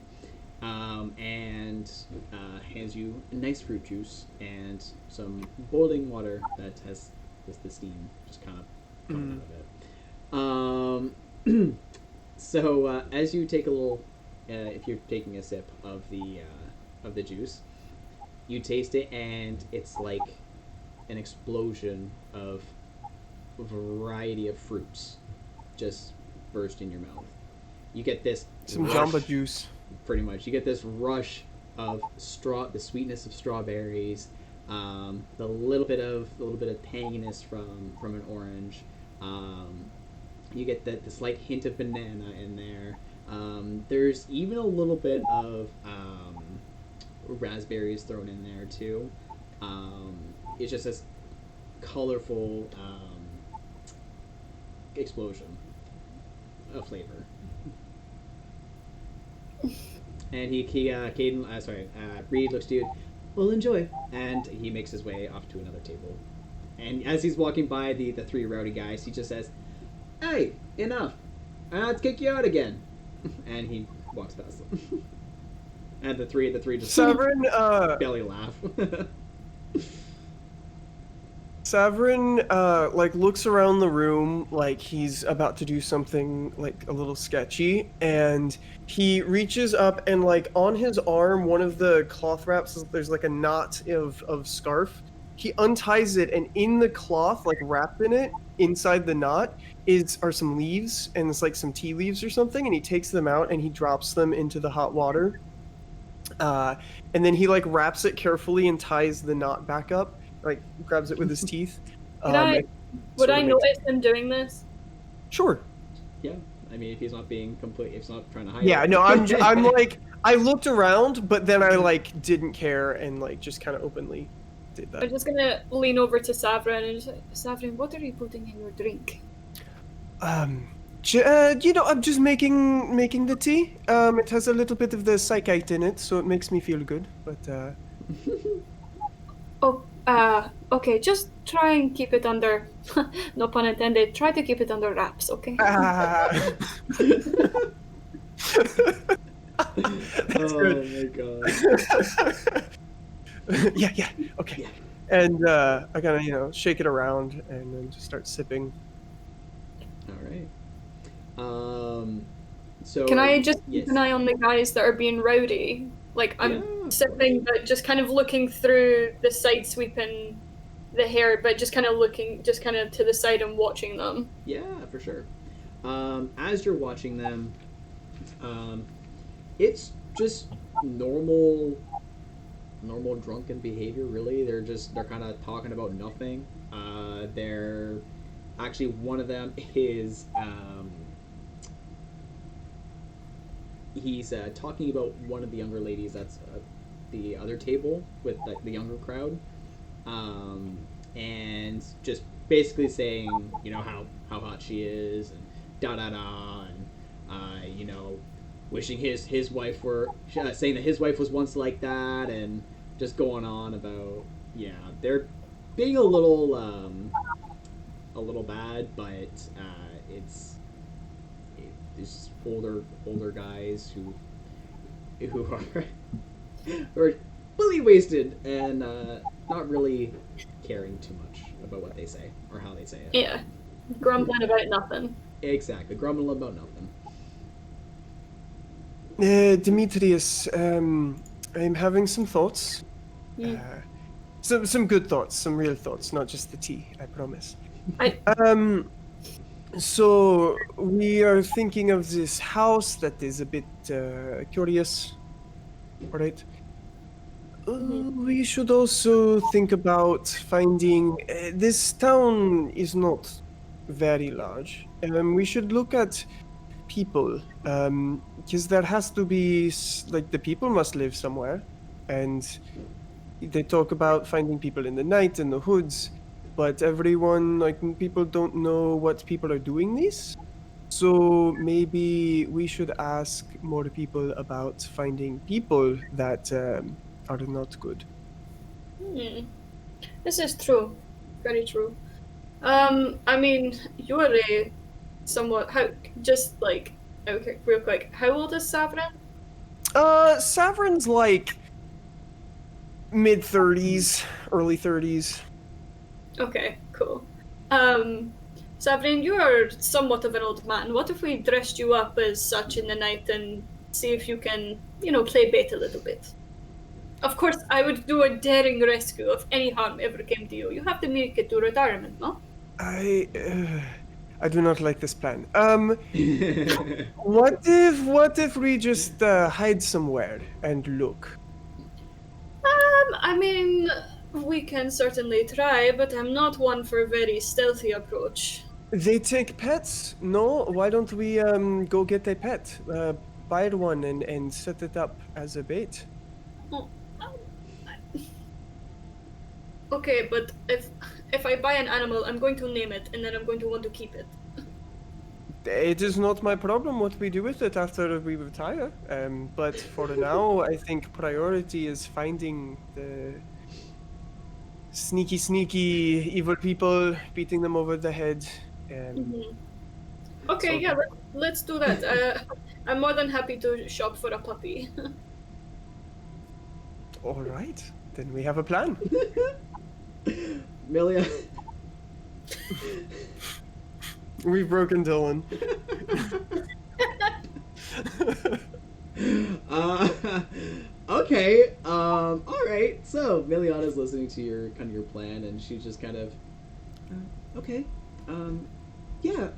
Speaker 1: And hands you a nice fruit juice and some boiling water that has the steam just kind of coming out of it. So as you take a little, if you're taking a sip of the juice, You taste it, and it's like an explosion of a variety of fruits just burst in your mouth. You get this
Speaker 2: Some
Speaker 1: rush,
Speaker 2: Jamba Juice.
Speaker 1: pretty much. You get this rush of the sweetness of strawberries, the little bit of tanginess from an orange. You get the slight hint of banana in there. There's even a little bit of raspberries thrown in there too. It's just this colorful explosion of flavor. And Reed looks to you. Well, enjoy. And he makes his way off to another table. And as he's walking by the three rowdy guys, he just says, "Hey, enough! Let's kick you out again." And he walks past them. And the three just
Speaker 2: Severin,
Speaker 1: belly laugh.
Speaker 2: Severin, like, looks around the room like he's about to do something, like, a little sketchy, and he reaches up and, like, on his arm, one of the cloth wraps, there's, like, a knot of scarf. He unties it, and in the cloth, like, wrapped in it, inside the knot, are some leaves, and it's, like, some tea leaves or something, and he takes them out, and he drops them into the hot water. And then he, like, wraps it carefully and ties the knot back up. Like, grabs it with his teeth.
Speaker 3: Would I notice him doing this?
Speaker 2: Sure.
Speaker 1: Yeah, I mean, if he's not being complete, if he's not trying to hide.
Speaker 2: Yeah,
Speaker 1: it.
Speaker 2: no, I'm like, I looked around, but then I, like, didn't care and, like, just kind of openly did that.
Speaker 3: I'm just gonna lean over to Savrin and just say, Savrin, what are you putting in your drink?
Speaker 2: You know, I'm just making the tea. It has a little bit of the psychite in it, so it makes me feel good, but,
Speaker 3: Okay, just try and keep it under, no pun intended, try to keep it under wraps, okay?
Speaker 2: That's good.
Speaker 1: Oh my god.
Speaker 2: Yeah, okay.
Speaker 1: Yeah.
Speaker 2: And I kind of, you know, shake it around and then just start sipping.
Speaker 1: All right. So
Speaker 3: Can I just
Speaker 1: yes.
Speaker 3: keep an eye on the guys that are being rowdy? Like, I'm sitting, but just kind of looking through the side sweeping the hair, but just kind of looking, just kind of to the side and watching them.
Speaker 1: Yeah, for sure. As you're watching them, it's just normal drunken behavior. Really, they're kind of talking about nothing. They're actually, one of them is he's talking about one of the younger ladies that's the other table with the younger crowd, and just basically saying, you know, how hot she is and and you know, wishing his wife were saying that his wife was once like that, and just going on about, yeah, they're being a little bad, but it's older guys who are fully wasted and not really caring too much about what they say or how they say it.
Speaker 3: Yeah, grumbling about nothing.
Speaker 1: Exactly, grumbling about nothing.
Speaker 2: Demetrius, I'm having some thoughts. Some good thoughts, some real thoughts, not just the tea, I promise. So we are thinking of this house that is a bit curious, alright? We should also think about finding... this town is not very large. We should look at people, because there has to be, like, the people must live somewhere, and they talk about finding people in the night in the hoods, but everyone, like, people don't know what people are doing this, so maybe we should ask more people about finding people that are not good.
Speaker 3: This is true, very true. I mean, you are a somewhat, okay, real quick, how old is Savrin?
Speaker 2: Savrin's like mid-30s, early 30s.
Speaker 3: Okay, cool. Savrin, you are somewhat of an old man. What if we dressed you up as such in the night and see if you can, you know, play bait a little bit? Of course, I would do a daring rescue if any harm ever came to you. You have to make it to retirement, no?
Speaker 2: I do not like this plan. What if we just hide somewhere and look?
Speaker 3: I mean, we can certainly try, but I'm not one for a very stealthy approach.
Speaker 2: They take pets? No? Why don't we go get a pet? Buy one and set it up as a bait.
Speaker 3: Oh, okay, but if I buy an animal, I'm going to name it, and then I'm going to want to keep it.
Speaker 2: It is not my problem what we do with it after we retire. But for now, I think priority is finding the sneaky evil people, beating them over the head.
Speaker 3: Okay,
Speaker 2: So-
Speaker 3: yeah, let's do that. I'm more than happy to shop for a puppy.
Speaker 2: All right, then we have a plan.
Speaker 1: Milia.
Speaker 2: We've broken Dylan.
Speaker 1: Okay. All right. So Miliana's listening to your plan, and she's just kind of, okay. Yeah.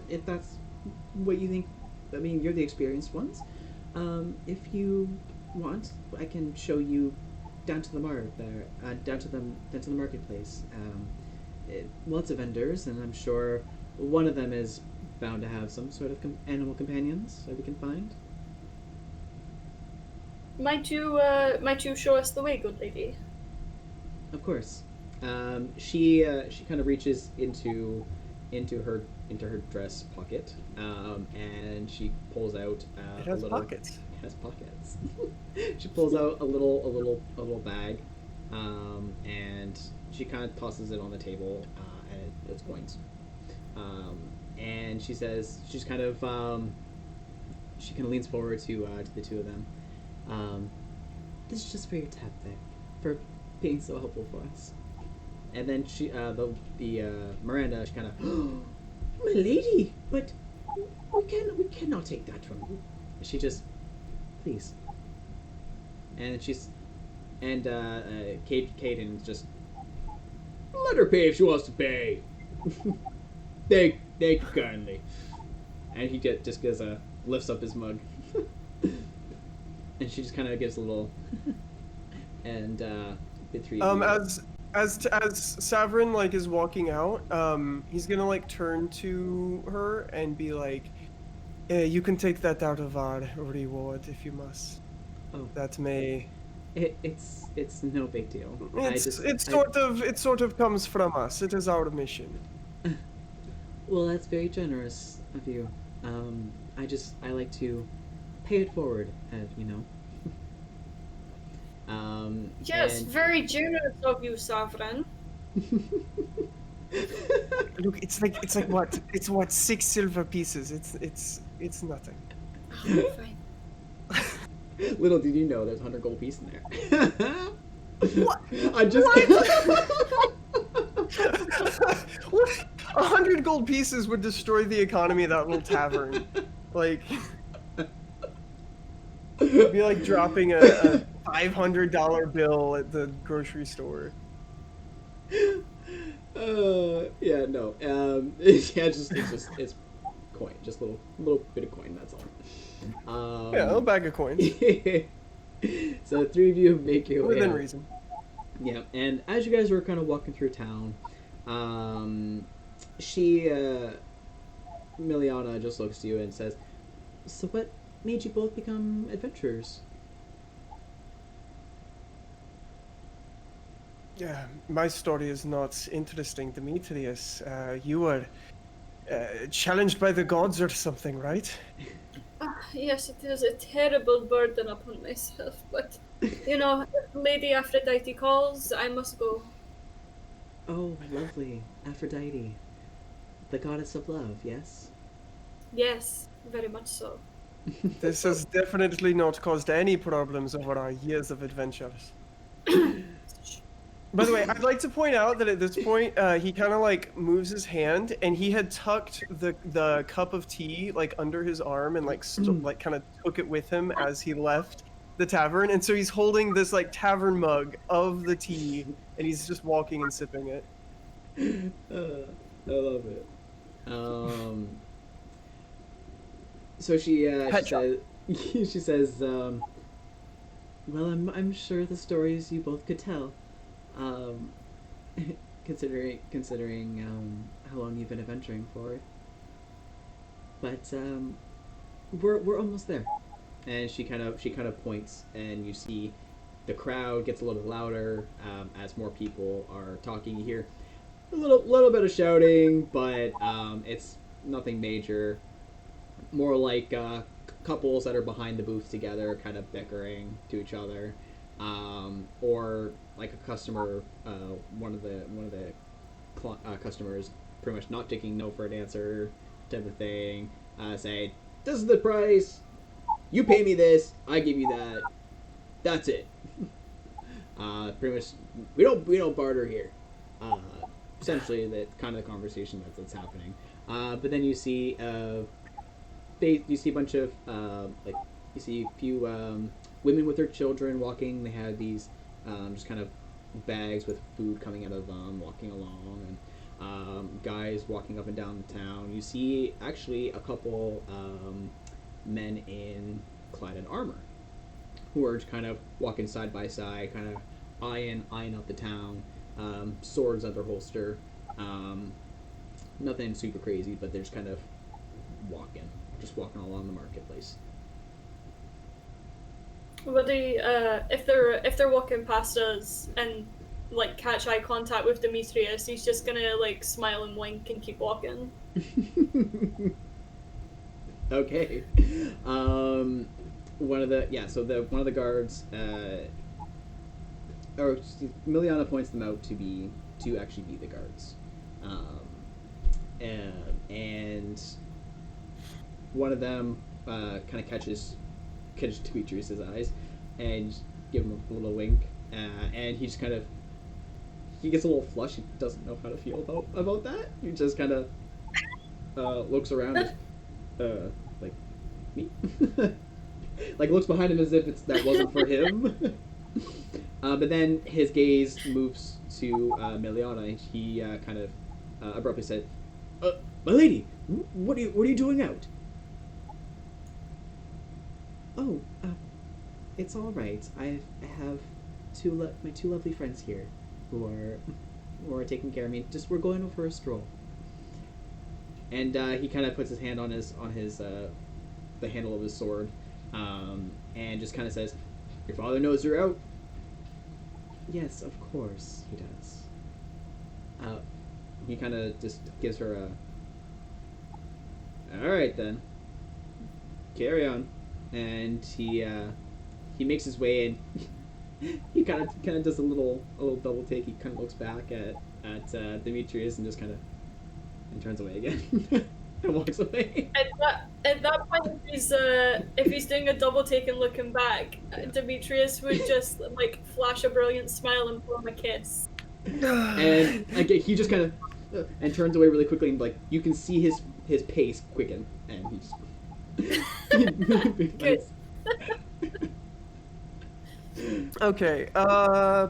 Speaker 1: If that's what you think, I mean, you're the experienced ones. If you want, I can show you down to the down to the marketplace. Lots of vendors, and I'm sure one of them is bound to have some sort of animal companions that we can find.
Speaker 3: Might you show us the way, good lady?
Speaker 1: Of course. She kind of reaches into her dress pocket, and she pulls out
Speaker 2: It has
Speaker 1: a little.
Speaker 2: pockets.
Speaker 1: It has pockets. She pulls out a little bag, and she kind of tosses it on the table, and it's coins. And she says, she kind of leans forward to the two of them. This is just for your tab there, for being so helpful for us. And then she, Miranda, she kind of, my lady, but we cannot take that from you. She just, please. And Caden just, let her pay if she wants to pay. Thank you kindly. And he just gives lifts up his mug. And she just kind of gives a little, and the three.
Speaker 2: As Savrin like is walking out, he's gonna like turn to her and be like, "You can take that out of our reward if you must.
Speaker 1: Oh,
Speaker 2: That may.
Speaker 1: it's no big deal.
Speaker 2: It sort of comes from us. It is our mission."
Speaker 1: Well, that's very generous of you. I like to pay it forward, you know.
Speaker 3: Yes,
Speaker 1: and-
Speaker 3: very generous of you, Savran.
Speaker 2: Look, it's like what? It's what, 6 silver pieces. It's nothing.
Speaker 3: Oh, fine.
Speaker 1: Little did you know there's 100 gold piece in there.
Speaker 2: What?
Speaker 1: I'm just
Speaker 2: What? 100 gold pieces would destroy the economy of that little tavern. Like, it'd be like dropping a $500 bill at the grocery store.
Speaker 1: Yeah, no. It's coin, just a little bit of coin. That's all.
Speaker 2: Yeah, a little bag of coins.
Speaker 1: So the three of you make your way
Speaker 2: Within
Speaker 1: out.
Speaker 2: reason.
Speaker 1: Yeah, and as you guys were kind of walking through town, Miliana just looks to you and says, "So what made you both become adventurers?"
Speaker 2: Yeah, my story is not interesting, Demetrius. You were challenged by the gods or something, right?
Speaker 3: Yes, it is a terrible burden upon myself, but you know, if Lady Aphrodite calls, I must go.
Speaker 1: Oh, lovely. Aphrodite. The goddess of love, yes?
Speaker 3: Yes, very much so.
Speaker 2: This has definitely not caused any problems over our years of adventures. By the way, I'd like to point out that at this point, he kind of like moves his hand, and he had tucked the cup of tea like under his arm and like kind of took it with him as he left. the tavern, and so he's holding this like tavern mug of the tea, and he's just walking and sipping it.
Speaker 1: I love it. So she
Speaker 2: Pet shop.
Speaker 1: says she says, well, I'm sure the stories you both could tell, um, considering how long you've been adventuring for. But we're almost there. And she kind of points, and you see the crowd gets a little bit louder as more people are talking. You hear a little bit of shouting, but it's nothing major. More like couples that are behind the booth together, kind of bickering to each other, or like a customer, one of the customers, pretty much not taking no for an answer, type of thing. Say, "This is the price. You pay me this. I give you that. That's it." Pretty much, we don't barter here. Essentially, the kind of the conversation that's happening. But then you see you see a bunch of you see a few women with their children walking. They have these just kind of bags with food coming out of them, walking along, and guys walking up and down the town. You see actually a couple men clad in armor who are just kind of walking side by side, kind of eyeing up the town, swords at their holster. Nothing super crazy, but they're just kind of walking along the marketplace.
Speaker 3: But they, if they're walking past us and like catch eye contact with Demetrius, he's just gonna like smile and wink and keep walking.
Speaker 1: Okay. One of the guards, or Miliana points them out to actually be the guards, and one of them kind of catches Demetrius's eyes and give him a little wink, and he just kind of gets a little flush. He doesn't know how to feel about that. He just kind of looks around, like me, like looks behind him as if that wasn't for him. But then his gaze moves to Miliana, and he kind of abruptly said, "My lady, what are you doing out?" "Oh, it's all right. I have my two lovely friends here, who are taking care of me. Just we're going over a stroll." And he kind of puts his hand on the handle of his sword, and just kind of says, "Your father knows you're out." "Yes, of course he does." He kind of just gives her a, "All right then, carry on." And he makes his way, and he kind of does a little double take. He kind of looks back at Demetrius and just kind of turns away again and walks away.
Speaker 3: At that point, if he's doing a double take and looking back, Demetrius would just like flash a brilliant smile and blow him a kiss.
Speaker 1: And again, he just kind of and turns away really quickly, and like you can see his pace quicken, and he just.
Speaker 3: Good.
Speaker 2: Okay,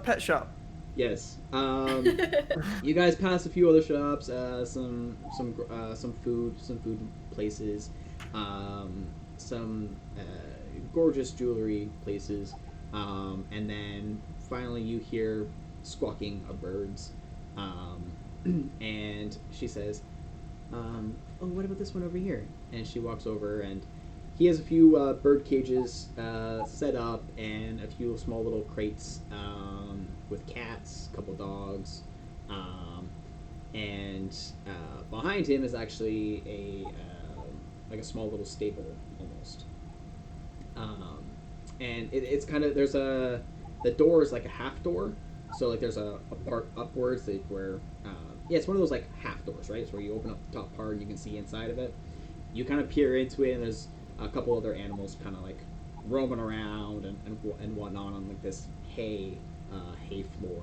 Speaker 2: pet shop.
Speaker 1: Yes. You guys pass a few other shops, some food places, some gorgeous jewelry places, and then finally you hear squawking of birds, and she says, "Oh, what about this one over here?" And she walks over, and he has a few bird cages set up, and a few small little crates with cats, a couple dogs, and behind him is actually like a small little stable almost. And it's kind of the door is like a half door, so like there's a part upwards where it's one of those like half doors, right? It's where you open up the top part and you can see inside of it. You kind of peer into it, and there's a couple other animals kind of like roaming around and whatnot on like this hay floor,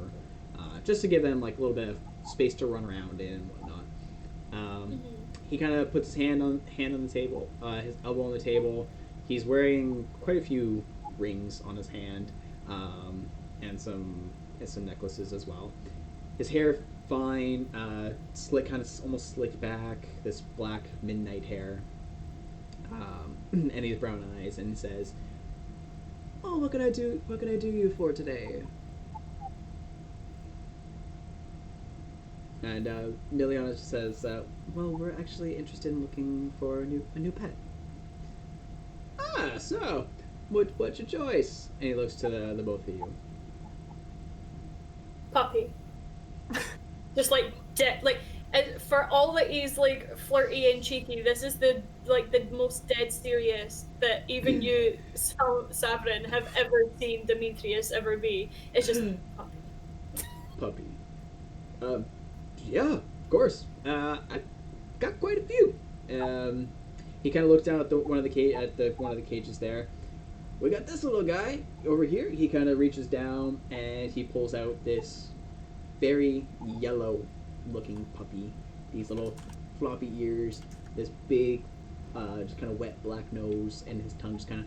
Speaker 1: just to give them like a little bit of space to run around in and whatnot. He kind of puts his hand on the table, his elbow on the table. He's wearing quite a few rings on his hand, and some necklaces as well. His hair fine, slick, kind of almost slicked back. This black midnight hair, and he has brown eyes. And he says, "Oh, what can I do? What can I do you for today?" And Miliana says, "Well, we're actually interested in looking for a new pet." "Ah, so what's your choice?" And he looks to the both of you.
Speaker 3: Puppy. Just like for all that he's like flirty and cheeky, this is the most dead serious that even you, Savrin, have ever seen Demetrius ever be. It's just puppy.
Speaker 1: Puppy. Yeah, of course. I got quite a few. He kind of looks down at one of the cages there. We got this little guy over here. He kind of reaches down and he pulls out this very yellow-looking puppy. These little floppy ears, this big, just kind of wet black nose, and his tongue just kind of.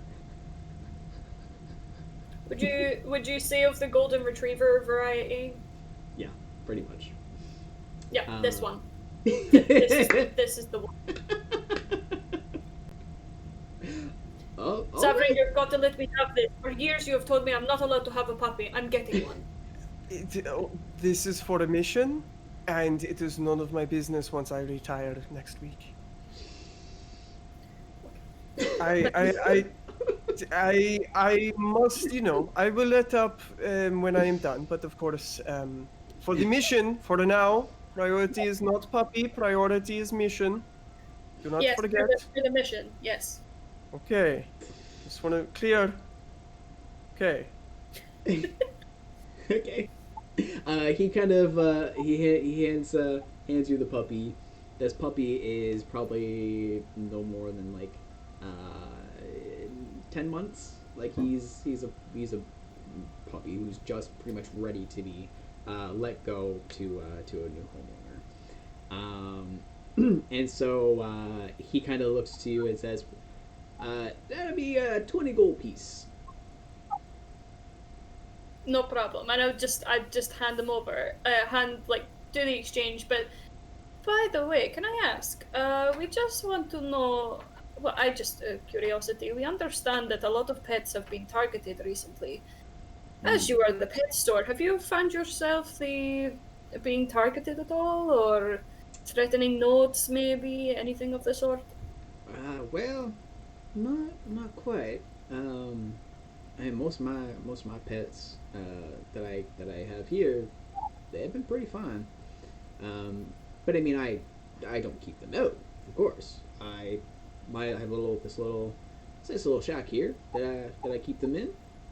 Speaker 3: Would you say of the golden retriever variety?
Speaker 1: Yeah, pretty much.
Speaker 3: Yeah, this one. This is the one.
Speaker 1: Oh,
Speaker 3: Savrin,
Speaker 1: right.
Speaker 3: you've got to let me have this. For years you have told me I'm not allowed to have a puppy. I'm getting one.
Speaker 2: This is for a mission, and it is none of my business once I retire next week. I must, I will let up when I am done. But of course, for the mission, for now, priority is not puppy. Priority is mission. Do not
Speaker 3: Yes,
Speaker 2: forget.
Speaker 3: for the mission. Yes.
Speaker 2: Okay, just want to clear. Okay.
Speaker 1: Okay. He kind of he hands you the puppy. This puppy is probably no more than like 10 months. Like he's a puppy who's just pretty much ready to be let go to a new homeowner. And so he kind of looks to you and says, "That'll be a 20 gold piece."
Speaker 3: No problem. And I'd just hand them over. Do the exchange. But by the way, can I ask? We just want to know. Well, curiosity. We understand that a lot of pets have been targeted recently. As you are the pet store, have you found yourself being targeted at all, or threatening notes, maybe anything of the sort?
Speaker 1: Well, not quite. I mean, most of my pets that I have here, they've been pretty fine. But I mean, I don't keep them out, of course. I have this little shack here that I keep them in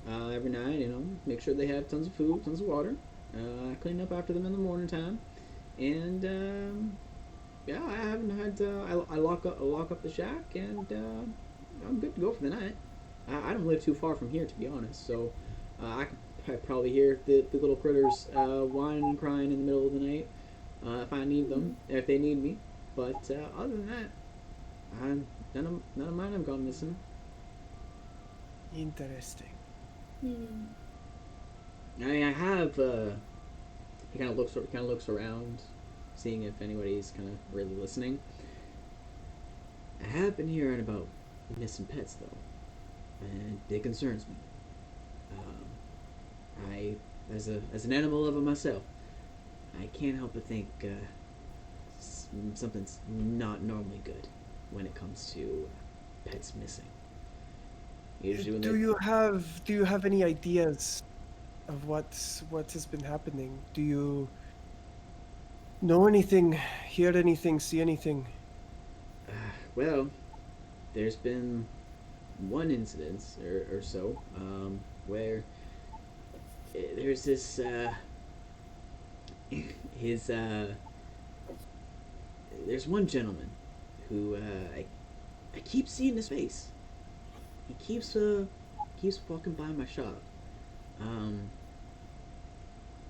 Speaker 1: every night. Make sure they have tons of food, tons of water. I clean up after them in the morning time, and yeah, I haven't had. I lock up the shack, and I'm good to go for the night. I don't live too far from here, to be honest, so I could probably hear the little critters whining and crying in the middle of the night if I need them, if they need me. But other than that, none of mine have gone missing.
Speaker 2: Interesting.
Speaker 1: I mean, I have. He kind of looks around, seeing if anybody's kind of really listening. I have been hearing about missing pets, though, and it concerns me. I, as an animal lover myself, I can't help but think something's not normally good when it comes to pets missing. Usually,
Speaker 2: Do you have any ideas of what has been happening? Do you know anything, hear anything, see anything?
Speaker 1: Well, there's been one incident or so where there's this there's one gentleman who I keep seeing his face. He keeps walking by my shop.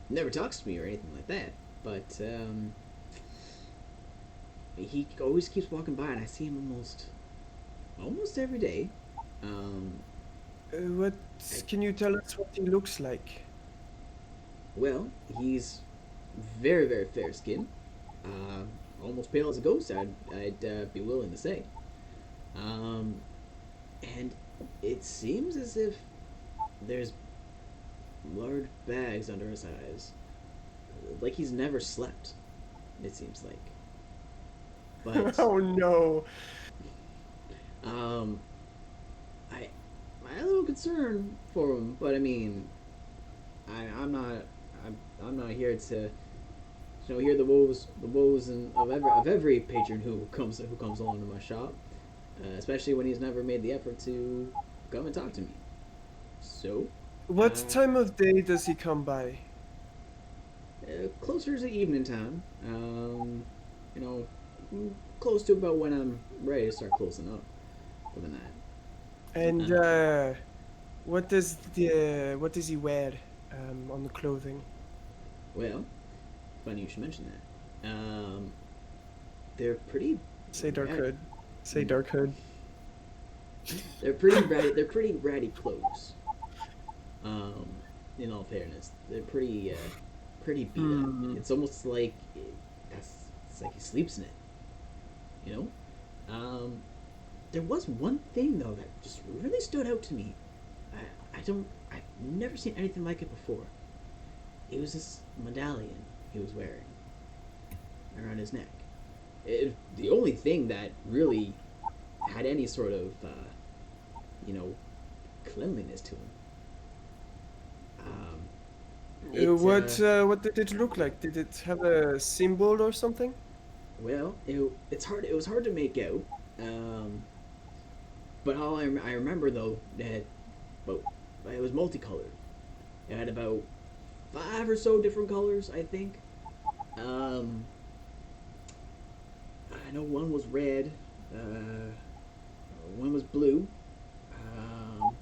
Speaker 1: Never talks to me or anything like that, but he always keeps walking by, and I see him almost every day.
Speaker 2: What can you tell us what he looks like?
Speaker 1: Well, he's very, very fair skinned. Uh, Almost pale as a ghost, I'd be willing to say. Um, and it seems as if there's large bags under his eyes. Like he's never slept, it seems like. But,
Speaker 2: Oh no.
Speaker 1: um, I'm a little concerned for him, but I mean, I'm not here to hear the woes of every patron who comes along to my shop, especially when he's never made the effort to come and talk to me. So,
Speaker 2: What
Speaker 1: uh,
Speaker 2: time of day does he come by?
Speaker 1: closer to evening time, you know, close to about when I'm ready to start closing up for the night.
Speaker 2: And
Speaker 1: Uh,
Speaker 2: what does he wear on the clothing?
Speaker 1: well, funny you should mention that. They're pretty
Speaker 2: Say dark
Speaker 1: rad-
Speaker 2: hood. Say dark hood.
Speaker 1: They're pretty ratty. They're pretty ratty clothes. In all fairness, they're pretty beat
Speaker 2: Hmm.
Speaker 1: up. It's almost like it's like he sleeps in it. You know. There was one thing though that just really stood out to me. I've never seen anything like it before. It was this medallion he was wearing around his neck. The only thing that really had any sort of, you know, cleanliness to him.
Speaker 2: What did it look like? Did it have a symbol or something?
Speaker 1: Well, it's hard. It was hard to make out. But all I remember though that, but it was multicolored. It had about 5 or so different colors, I think. Um, I know one was red. One was blue. Um,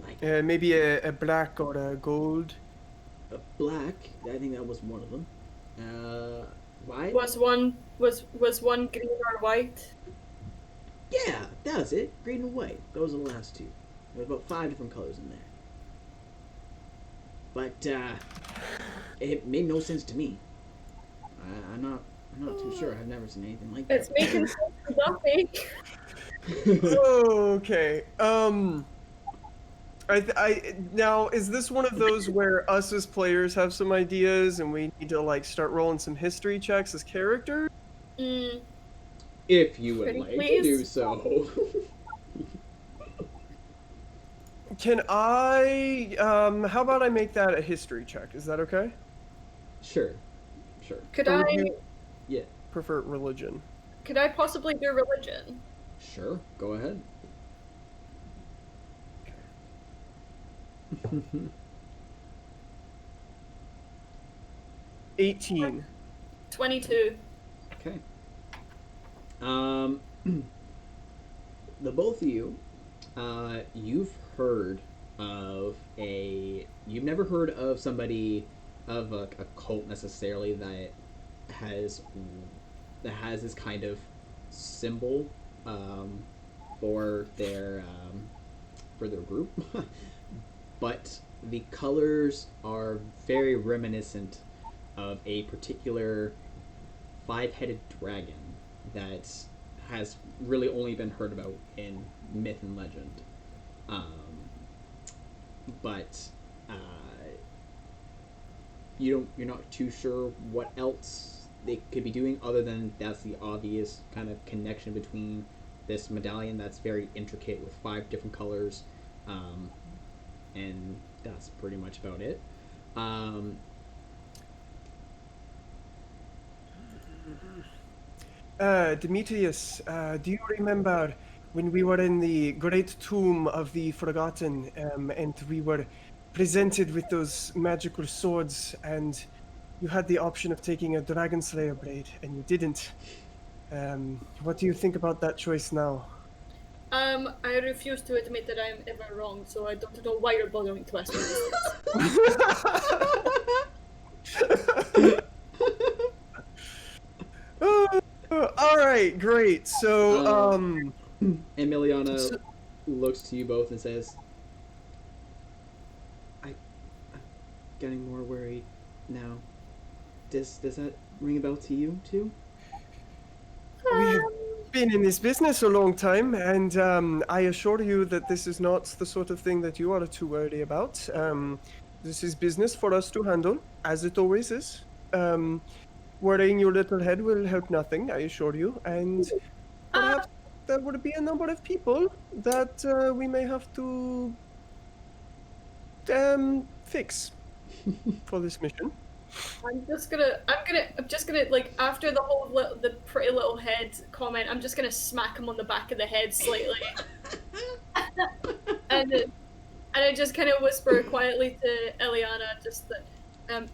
Speaker 1: like
Speaker 2: Maybe a black or a gold.
Speaker 1: a black. I think that was one of them. White.
Speaker 3: Was one green or white?
Speaker 1: Yeah, that was it. Green and white. Those are the last two. There was about 5 different colors in there. But it made no sense to me. I'm not too sure. I've never seen anything like
Speaker 3: It's
Speaker 1: that.
Speaker 3: making sense to Duffy.
Speaker 2: Okay. Now is this one of those where us as players have some ideas and we need to like start rolling some history checks as characters?
Speaker 3: Mm,
Speaker 1: If you would
Speaker 3: Pretty
Speaker 1: like
Speaker 3: please?
Speaker 1: to do so.
Speaker 2: Can I? How about I make that a history check? Is that okay?
Speaker 1: Sure.
Speaker 3: could
Speaker 2: Or
Speaker 3: I
Speaker 2: would you
Speaker 1: Yeah.
Speaker 2: prefer religion?
Speaker 3: possibly do religion?
Speaker 1: Sure. Go ahead.
Speaker 2: 18.
Speaker 3: 22.
Speaker 1: Okay. Um, the both of you, you've heard of you've never heard of somebody of a cult necessarily has that has this kind of symbol for their group, but the colors are very reminiscent of a particular 5-headed dragon that has really only been heard about in myth and legend. But you're not too sure what else they could be doing other than that's the obvious kind of connection between this medallion that's very intricate with 5 different colors, and that's pretty much about it.
Speaker 2: Demetrius, do you remember when we were in the great tomb of the Forgotten, and we were presented with those magical swords, and you had the option of taking a Dragon Slayer blade, and you didn't? What do you think about that choice now?
Speaker 3: I refuse to admit that I'm ever wrong, so I don't know why you're bothering to ask me these things.
Speaker 2: All right, great. So,
Speaker 1: Emiliana
Speaker 2: So-
Speaker 1: looks to you both and says, I'm getting more worried now. Does that ring a bell to you too?
Speaker 2: We have been in this business a long time, and I assure you that this is not the sort of thing that you are too worried about. This is business for us to handle, as it always is. Worrying your little head will help nothing, I assure you, and perhaps there would be a number of people that we may have to fix for this mission.
Speaker 3: I'm just gonna like after the whole the pretty little head comment, I'm just gonna smack him on the back of the head slightly, and I just kind of whisper quietly to Eliana, just that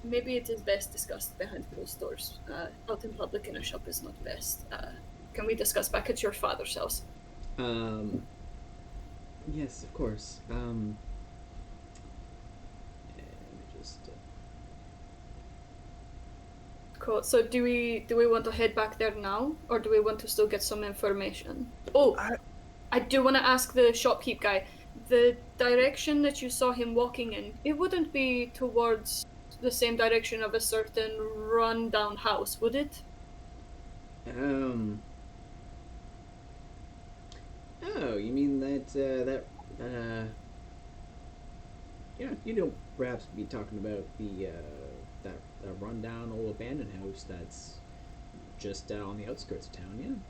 Speaker 3: maybe it is best discussed behind closed doors. Out in public in a shop is not best. Can we discuss back at your father's house?
Speaker 1: Yes, of course. Let me just.
Speaker 3: Cool. So do we want to head back there now, or do we want to still get some information? Oh, I do want to ask the shopkeep guy. The direction that you saw him walking in, it wouldn't be towards the same direction of a certain run-down house, would it?
Speaker 1: Oh, you mean you don't perhaps be talking about the that rundown old abandoned house that's just on the outskirts of town,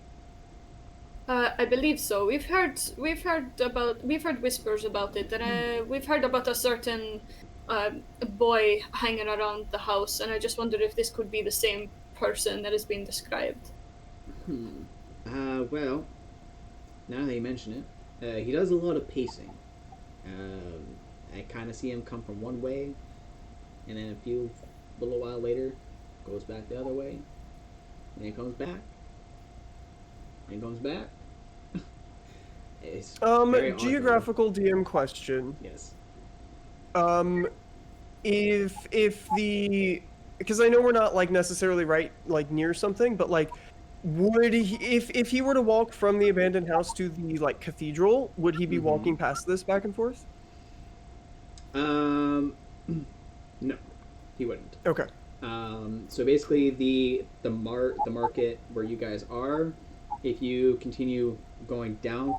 Speaker 1: yeah?
Speaker 3: I believe so. We've heard whispers about it, and we've heard about a certain boy hanging around the house, and I just wondered if this could be the same person that is being described.
Speaker 1: Well, now that you mention it, he does a lot of pacing. I kind of see him come from one way, and then a little while later, goes back the other way, and then comes back, and comes back. It's very odd,
Speaker 2: Geographical DM question.
Speaker 1: yes.
Speaker 2: If the, because I know we're not like necessarily right like near something, but like would he, if he were to walk from the abandoned house to the like cathedral, would he be walking past this back and forth?
Speaker 1: No, he wouldn't.
Speaker 2: Okay.
Speaker 1: So basically, the market where you guys are, if you continue going down,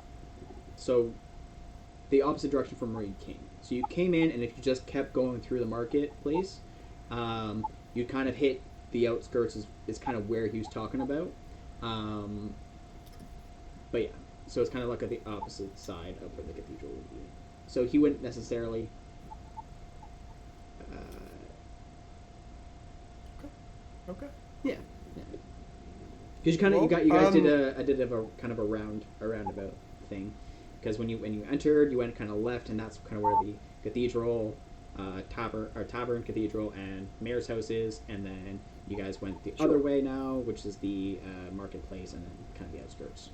Speaker 1: so the opposite direction from where you came. So you came in, and if you just kept going through the marketplace, you'd kind of hit the outskirts. Is kind of where he was talking about. But yeah, so it's kind of like at the opposite side of where the cathedral would be. So he wouldn't necessarily.
Speaker 2: Okay.
Speaker 1: Yeah. Because you guys did a kind of a roundabout thing. Because when you entered, you went kind of left, and that's kind of where the cathedral, tavern, cathedral, and mayor's house is, and then you guys went the other way now, which is the marketplace, and then kind of the outskirts.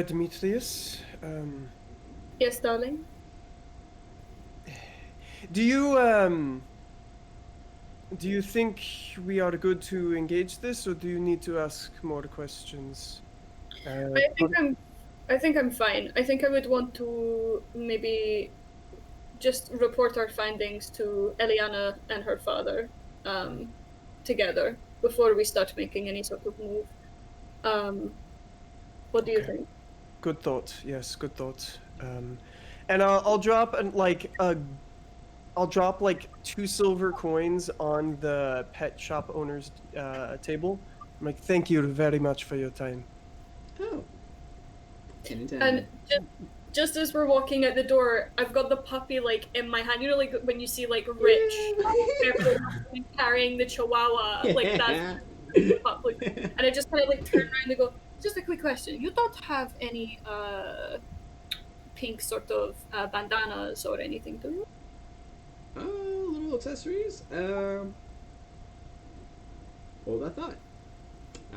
Speaker 2: Demetrius,
Speaker 3: Yes, darling.
Speaker 2: do you think we are good to engage this, or do you need to ask more questions?
Speaker 3: I think I'm fine. I think I would want to maybe just report our findings to Eliana and her father together before we start making any sort of move. What do you think?
Speaker 2: Good thought. Yes, good thought. And I'll drop I'll drop like 2 silver coins on the pet shop owner's table. I'm like, thank you very much for your time.
Speaker 1: Oh. Anytime.
Speaker 3: And just as we're walking out the door, I've got the puppy like in my hand. You know, like when you see like Rich carrying the Chihuahua, like that's the pup. And I just kind of like turn around and go, just a quick question. You don't have any pink sort of bandanas or anything, do you?
Speaker 1: Little accessories. Hold that thought.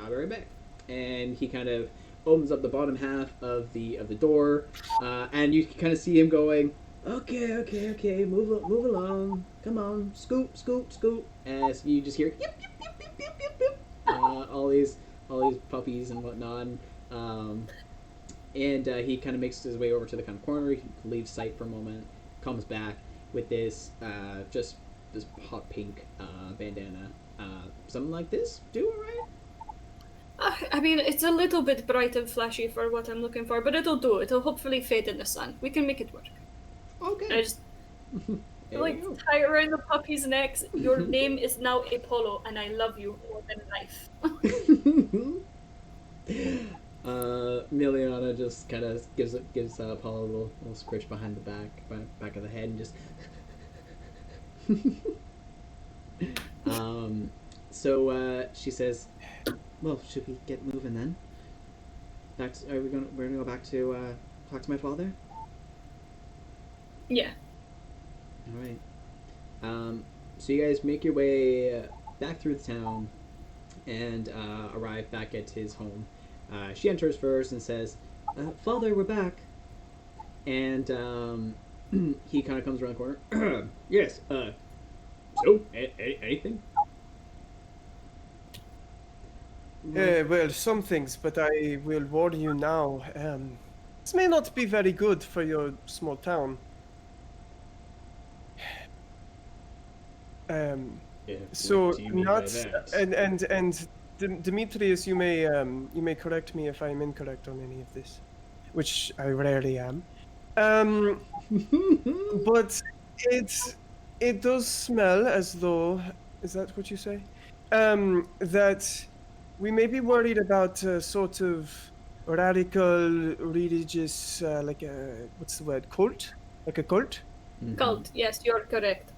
Speaker 1: I'll be right back. And he kind of opens up the bottom half of the door, and you can kind of see him going, okay, move along, come on, scoop. As you just hear, yip, yip, yip, yip, yip, yip, yip. All these all these puppies and whatnot. And he kind of makes his way over to the kind of corner. He leaves sight for a moment, comes back with this just this hot pink bandana. Something like this, do it right?
Speaker 3: I mean, it's a little bit bright and flashy for what I'm looking for, but it'll do. It'll hopefully fade in the sun. We can make it work.
Speaker 1: Okay.
Speaker 3: I just like tie it around the puppy's necks. Your name is now Apollo, and I love you more than life.
Speaker 1: Miliana just kind of gives Apollo a little scritch behind the back of the head, and just. So she says, "Well, should we get moving then? We're gonna go back to talk to my father."
Speaker 3: Yeah.
Speaker 1: All right. So you guys make your way back through the town and arrive back at his home. She enters first and says, "Father, we're back." And he kind of comes around the corner. Yes. So, anything?
Speaker 2: Well, some things, but I will warn you now. This may not be very good for your small town. So
Speaker 1: What do you mean by
Speaker 2: not
Speaker 1: that?
Speaker 2: and Demetrius, you may correct me if I'm incorrect on any of this, which I rarely am. But it does smell as though, is that what you say? That we may be worried about a sort of radical religious, like a, what's the word, cult? Like a cult?
Speaker 3: Cult. Yes, you're correct.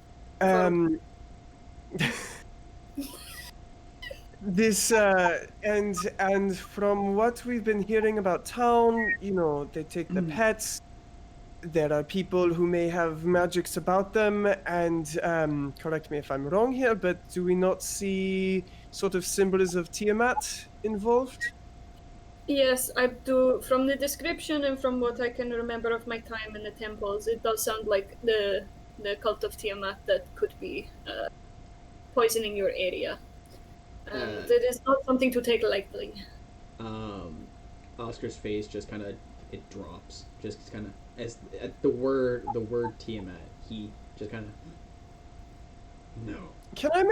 Speaker 2: This and from what we've been hearing about town, you know, they take the pets. There are people who may have magics about them, and correct me if I'm wrong here, but do we not see sort of symbols of Tiamat involved?
Speaker 3: Yes, I do. From the description and from what I can remember of my time in the temples, it does sound like the cult of Tiamat that could be poisoning your area. That is not something to take lightly.
Speaker 1: Oscar's face just kind of it drops, just kind of as at the word Tiamat. He just kind of no.
Speaker 2: Can I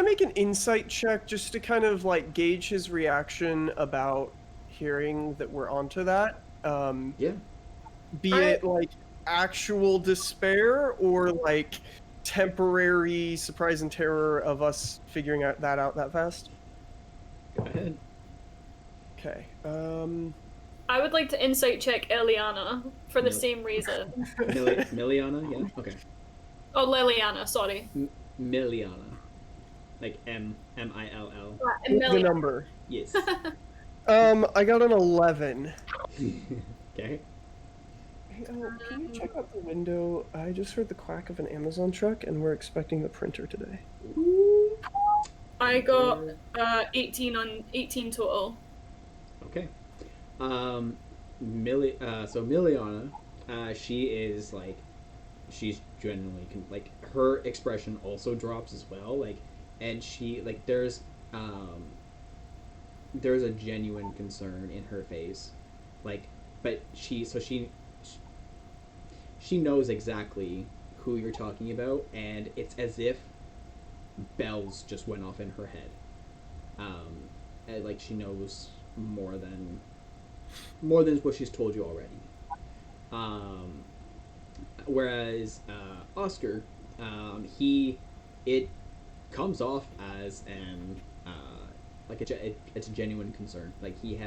Speaker 2: make an insight check just to kind of like gauge his reaction about hearing that we're onto that?
Speaker 1: Yeah.
Speaker 2: Be it like actual despair or like temporary surprise and terror of us figuring out that fast?
Speaker 1: Go ahead.
Speaker 2: Okay.
Speaker 3: I would like to insight check Eliana for the same reason.
Speaker 1: Miliana, yeah, okay.
Speaker 3: Oh, Liliana, sorry.
Speaker 1: Miliana, like Mill.
Speaker 2: The number.
Speaker 1: Yes.
Speaker 2: I got an 11.
Speaker 1: Okay.
Speaker 2: Hey, can you check out the window? I just heard the quack of an Amazon truck, and we're expecting the printer today.
Speaker 3: I got 18 total.
Speaker 1: Okay. So Miliana, she is like, she's genuinely like her expression also drops as well. Like, and she like there's a genuine concern in her face, like, but she knows exactly who you're talking about, and it's as if bells just went off in her head. And like she knows more than what she's told you already. Whereas Oscar, it comes off as an like it's a genuine concern. Like he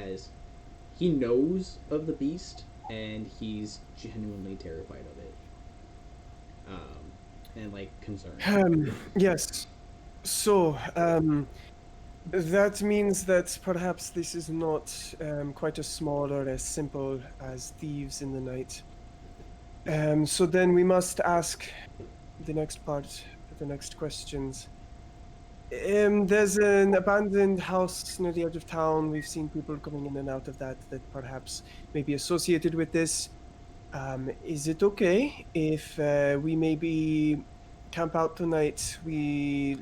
Speaker 1: knows of the beast, and he's genuinely terrified of it. And like concerned.
Speaker 2: Yes. So, that means that perhaps this is not quite as small or as simple as thieves in the night. So then we must ask the next part, the next questions. There's an abandoned house near the edge of town. We've seen people coming in and out of that perhaps may be associated with this. Is it okay if we maybe camp out tonight? We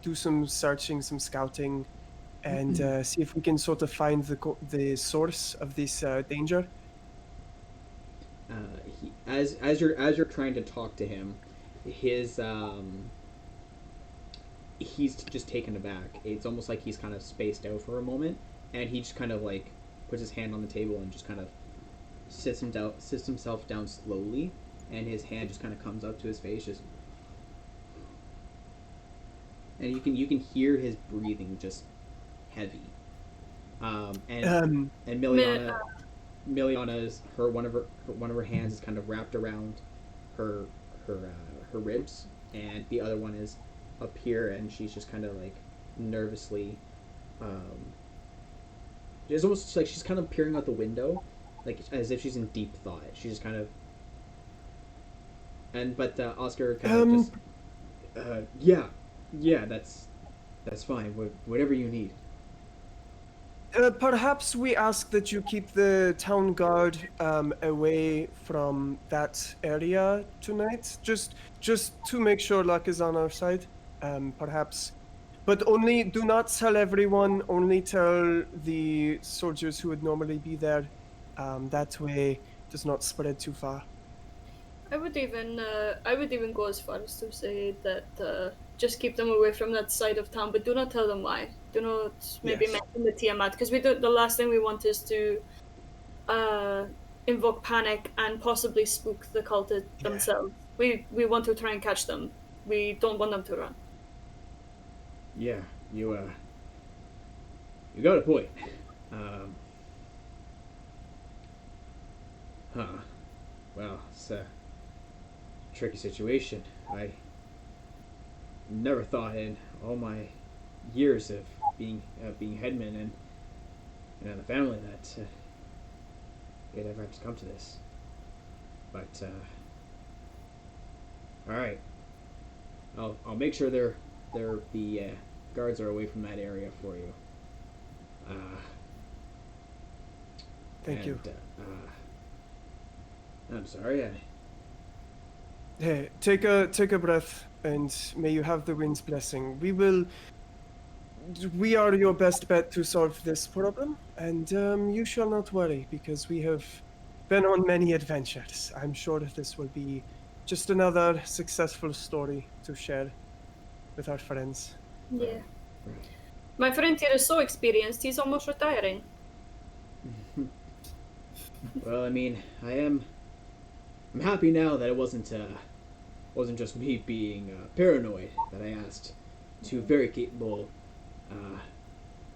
Speaker 2: do some searching, some scouting, and see if we can sort of find the source of this danger.
Speaker 1: As you're trying to talk to him, his he's just taken aback. It's almost like he's kind of spaced out for a moment, and he just kind of like puts his hand on the table and just kind of sits himself down slowly, and his hand just kind of comes up to his face, just, and you can hear his breathing just heavy. And Miliana's one of her hands is kind of wrapped around her her ribs, and the other one is up here, and she's just kind of like nervously. It's almost like she's kind of peering out the window, like as if she's in deep thought. She's just kind of. But Oscar kind of just. Yeah, that's fine. Whatever you need.
Speaker 2: Perhaps we ask that you keep the town guard away from that area tonight, just to make sure luck is on our side. Perhaps, but only do not tell everyone. Only tell the soldiers who would normally be there. That way, it does not spread too far.
Speaker 3: I would even go as far as to say that just keep them away from that side of town, but do not tell them why. Do not maybe mention the Tiamat, because the last thing we want is to invoke panic and possibly spook the cultists themselves. We want to try and catch them. We don't want them to run.
Speaker 1: Yeah, you got a point. Well, it's a tricky situation. I never thought in all my years of being headman and the family that it ever have to come to this. But all right, I'll make sure the guards are away from that area for you.
Speaker 2: Thank you.
Speaker 1: I'm sorry.
Speaker 2: Hey, take a breath, and may you have the wind's blessing. We are your best bet to solve this problem, and you shall not worry, because we have been on many adventures. I'm sure that this will be just another successful story to share with our friends.
Speaker 3: Yeah. My friend here is so experienced, he's almost retiring.
Speaker 1: Well, I mean, I'm happy now that it wasn't just me being paranoid, that I asked two very capable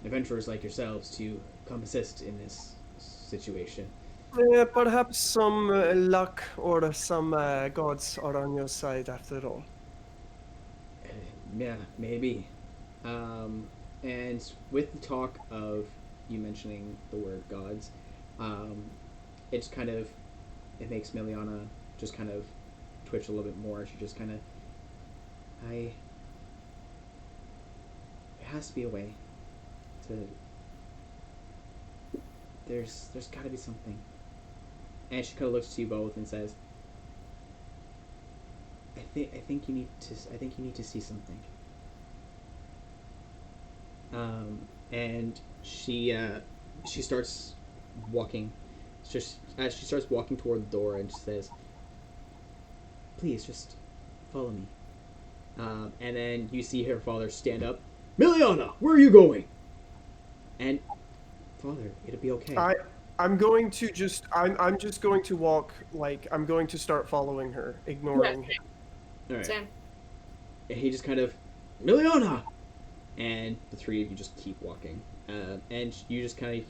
Speaker 1: adventurers like yourselves to come assist in this situation.
Speaker 2: Perhaps some luck or some gods are on your side after all.
Speaker 1: Yeah, maybe. And with the talk of you mentioning the word gods, it makes Miliana just kind of twitch a little bit more. She just kind of, there has to be a way to. There's got to be something. And she kind of looks to you both and says, I think you need to see something. And she starts walking. Just as she starts walking toward the door, and she says, "Please, just follow me." And then you see her father stand up. Miliana, where are you going? And father, it'll be okay.
Speaker 2: I'm just going to walk, like I'm going to start following her, ignoring.
Speaker 3: Yeah.
Speaker 1: All right.
Speaker 3: Same.
Speaker 1: And he just kind of, Miliana, and the three of you just keep walking, and you just kind of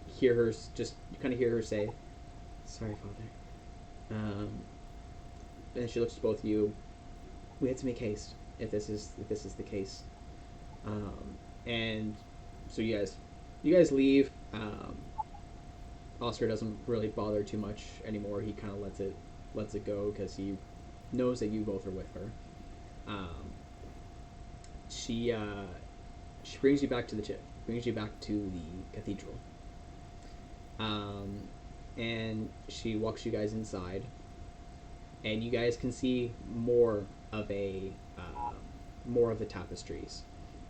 Speaker 1: hear her say, "Sorry, father." And she looks at both of you. We had to make haste if this is the case. And so you guys leave. Oscar doesn't really bother too much anymore. He kind of lets it go because he knows that you both are with her. She brings you back to the cathedral. And she walks you guys inside, and you guys can see more of the tapestries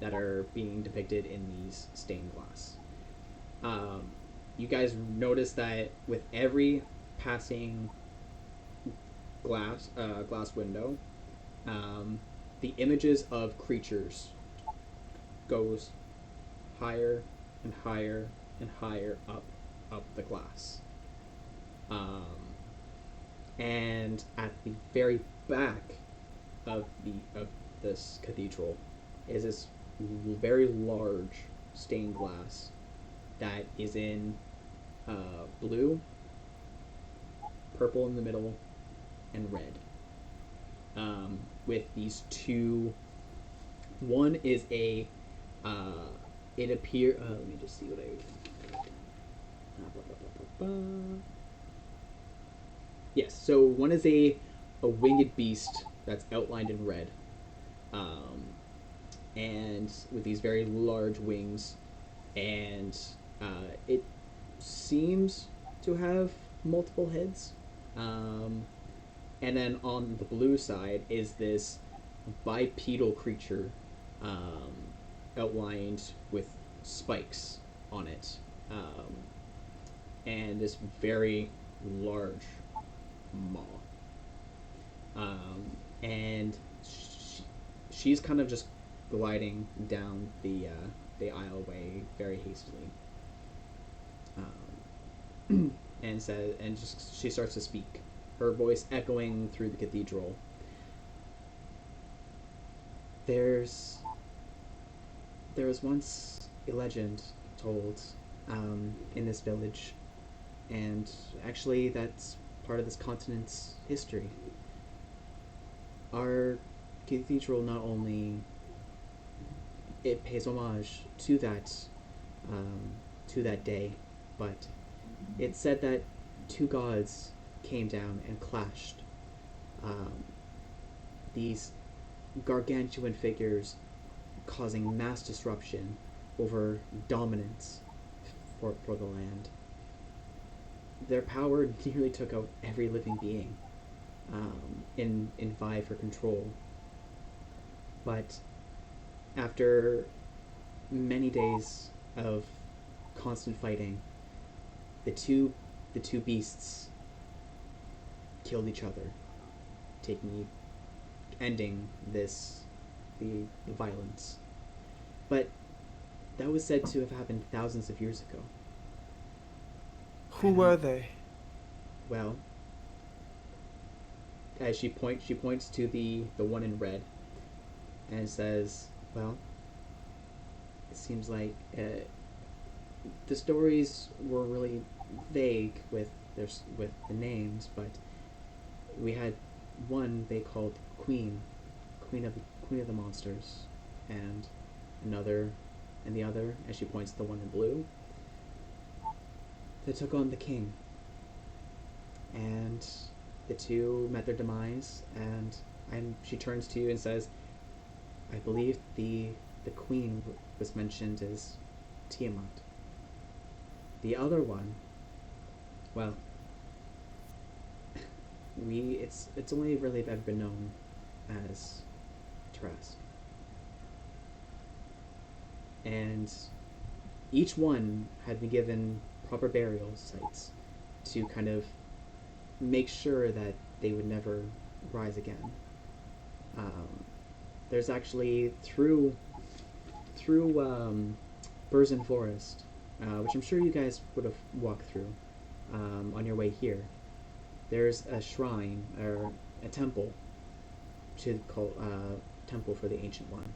Speaker 1: that are being depicted in these stained glass. You guys notice that with every passing glass window, the images of creatures goes higher and higher and higher up the glass. And at the very back of this cathedral is this very large stained glass that is in blue, purple in the middle, and red. With these two, one is a it appear. Let me just see what I. Yes, so one is a winged beast that's outlined in red, and with these very large wings, and it seems to have multiple heads. And then on the blue side is this bipedal creature, outlined with spikes on it, and this very large maw. And she's kind of just gliding down the aisleway very hastily, and says, and just she starts to speak, her voice echoing through the cathedral. There was once a legend told in this village, and actually that's part of this continent's history. Our cathedral not only it pays homage to that day, but it's said that two gods came down and clashed. These gargantuan figures causing mass disruption over dominance for the land. Their power nearly took out every living being in vie for control. But after many days of constant fighting, the two beasts killed each other, ending the violence. But that was said to have happened thousands of years ago.
Speaker 2: Who were they?
Speaker 1: Well, as she points to the one in red, and says, "Well, it seems like the stories were really vague with the names, but we had one they called Queen of the Monsters, and the other, as she points to the one in blue, that took on the king. And the two met their demise, and she turns to you and says, I believe the queen was mentioned as Tiamat. The other one, well, it's only really ever been known as Trask. And each one had been given proper burial sites to kind of make sure that they would never rise again. There's actually through Burzin Forest, which I'm sure you guys would have walked through on your way here. There's a shrine or a temple, temple for the Ancient One,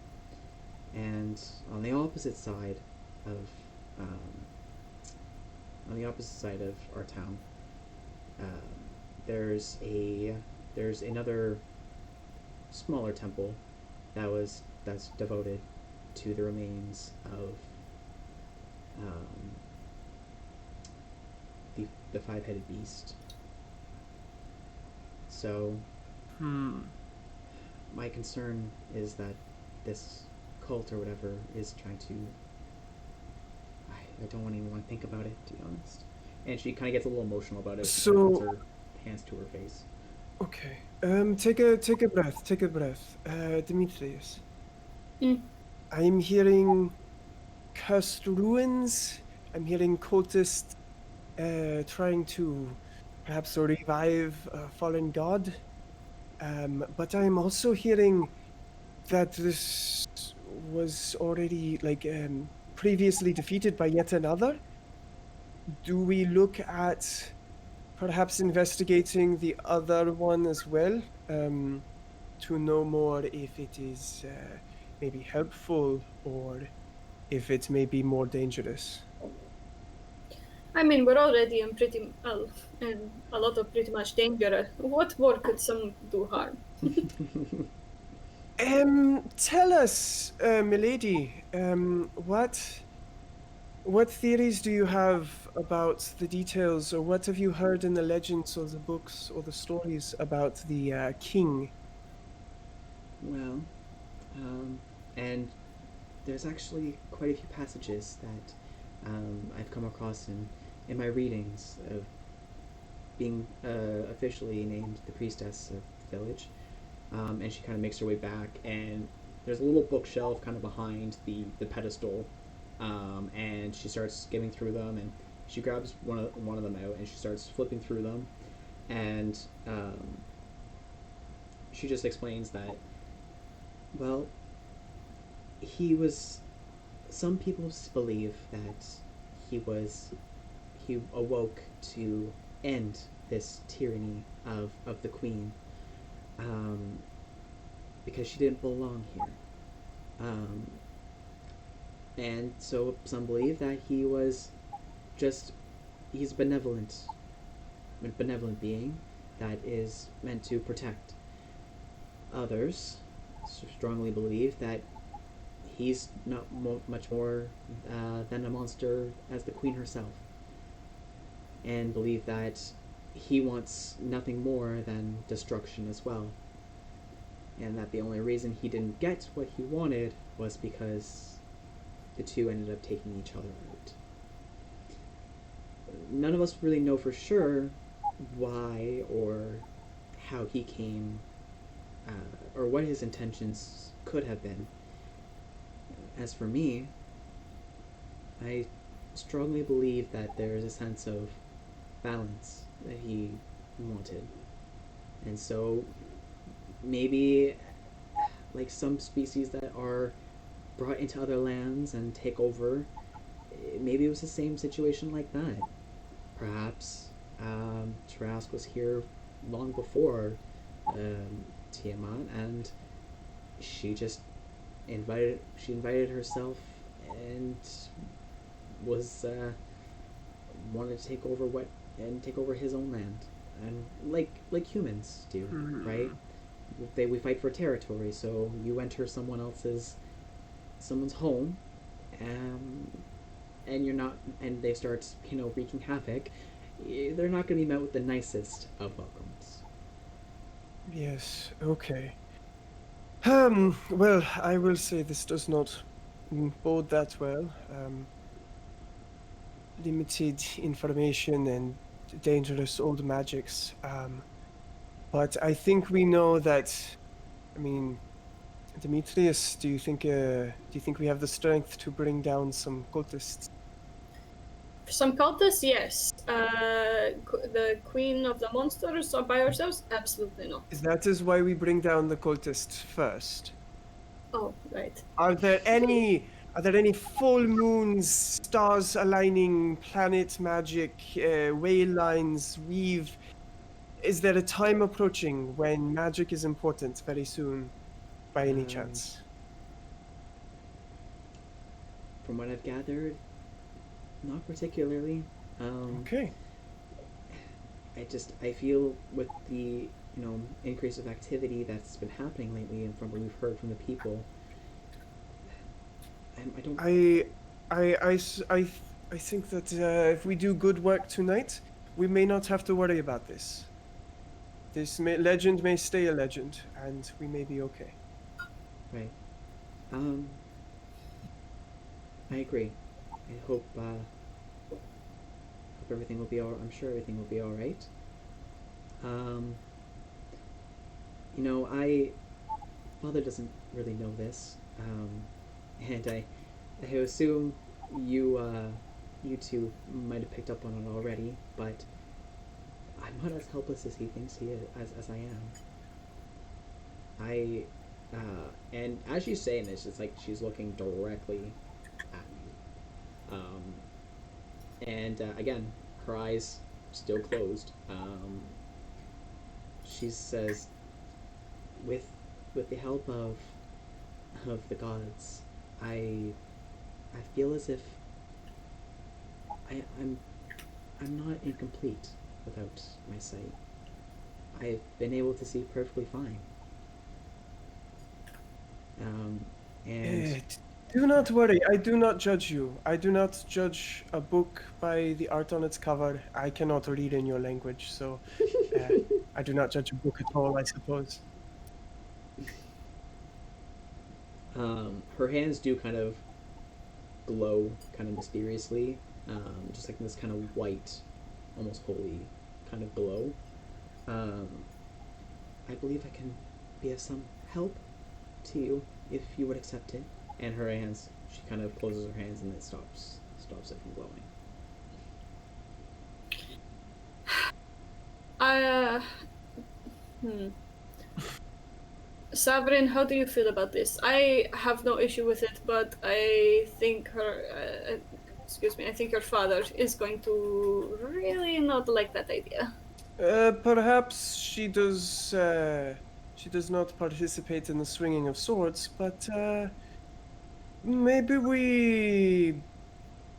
Speaker 1: and on the opposite side of our town, there's another smaller temple that's devoted to the remains of the five-headed beast. So, my concern is that this cult or whatever is trying to. I don't even want to think about it, to be honest. And she kind of gets a little emotional about it.
Speaker 2: So,
Speaker 1: and puts her hands to her face.
Speaker 2: Okay. Take a breath. Take a breath. Demetrius. I'm hearing cursed ruins. I'm hearing cultists trying to perhaps revive a fallen god. But I'm also hearing that this was already previously defeated by yet another. Do we look at perhaps investigating the other one as well, to know more if it is maybe helpful or if it may be more dangerous?
Speaker 3: I mean, we're already in in a lot of pretty much danger. What more could some do harm?
Speaker 2: Tell us, milady, what theories do you have about the details, or what have you heard in the legends or the books or the stories about the king?
Speaker 1: Well, um, and there's actually quite a few passages that I've come across in my readings of being officially named the priestess of the village. And she kind of makes her way back, and there's a little bookshelf kind of behind the pedestal, and she starts skimming through them, and she grabs one of them out, and she starts flipping through them, and she just explains that, well, he was. Some people believe that he was he awoke to end this tyranny of the queen, um, because she didn't belong here. Um, and so some believe that he was just he's benevolent being that is meant to protect. Others strongly believe that he's not much more than a monster as the queen herself, and believe that he wants nothing more than destruction as well, and that the only reason he didn't get what he wanted was because the two ended up taking each other out. None of us really know for sure why or how he came, or what his intentions could have been. As for me, I strongly believe that there is a sense of balance that he wanted. And so maybe like some species that are brought into other lands and take over, maybe it was the same situation like that. Perhaps Trask was here long before Tiamat, and she just invited herself and was wanted to take over his own land, and like humans do, right? We fight for territory, so you enter someone's home, and you're not, and they start wreaking havoc. They're not going to be met with the nicest of welcomes.
Speaker 2: Yes, okay. Well, I will say this does not bode that well. Limited information and dangerous old magics. But I think we know that. I mean, Demetrius, do you think we have the strength to bring down some cultists?
Speaker 3: For some cultists, yes. The queen of the monsters are by ourselves? Absolutely not.
Speaker 2: That is why we bring down the cultists first.
Speaker 3: Oh, right.
Speaker 2: Are there any full moons, stars aligning, planet magic, whale lines weave? Is there a time approaching when magic is important very soon, by any chance?
Speaker 1: From what I've gathered, not particularly.
Speaker 2: Okay.
Speaker 1: I feel with the increase of activity that's been happening lately, and from what we've heard from the people, I don't.
Speaker 2: I think that if we do good work tonight, we may not have to worry about this. Legend may stay a legend, and we may be okay.
Speaker 1: Right. I agree. I hope everything will be all. I'm sure everything will be all right. I Father doesn't really know this, And I assume you two might have picked up on it already, but I'm not as helpless as he thinks he is, as I am. And as she's saying this, it's like she's looking directly at you. And again, her eyes still closed. She says, with the help of the gods, I feel as if I'm not incomplete without my sight. I've been able to see perfectly fine. And
Speaker 2: Do not worry, I do not judge you. I do not judge a book by the art on its cover. I cannot read in your language, so I do not judge a book at all, I suppose.
Speaker 1: her hands do kind of glow, kind of mysteriously, just like this kind of white, almost holy kind of glow. Um, I believe I can be of some help to you if you would accept it. And her hands, she kind of closes her hands and it stops it from glowing.
Speaker 3: Sabrin, how do you feel about this? I have no issue with it, but I think I think your father is going to really not like that idea.
Speaker 2: Perhaps she does not participate in the swinging of swords, but maybe we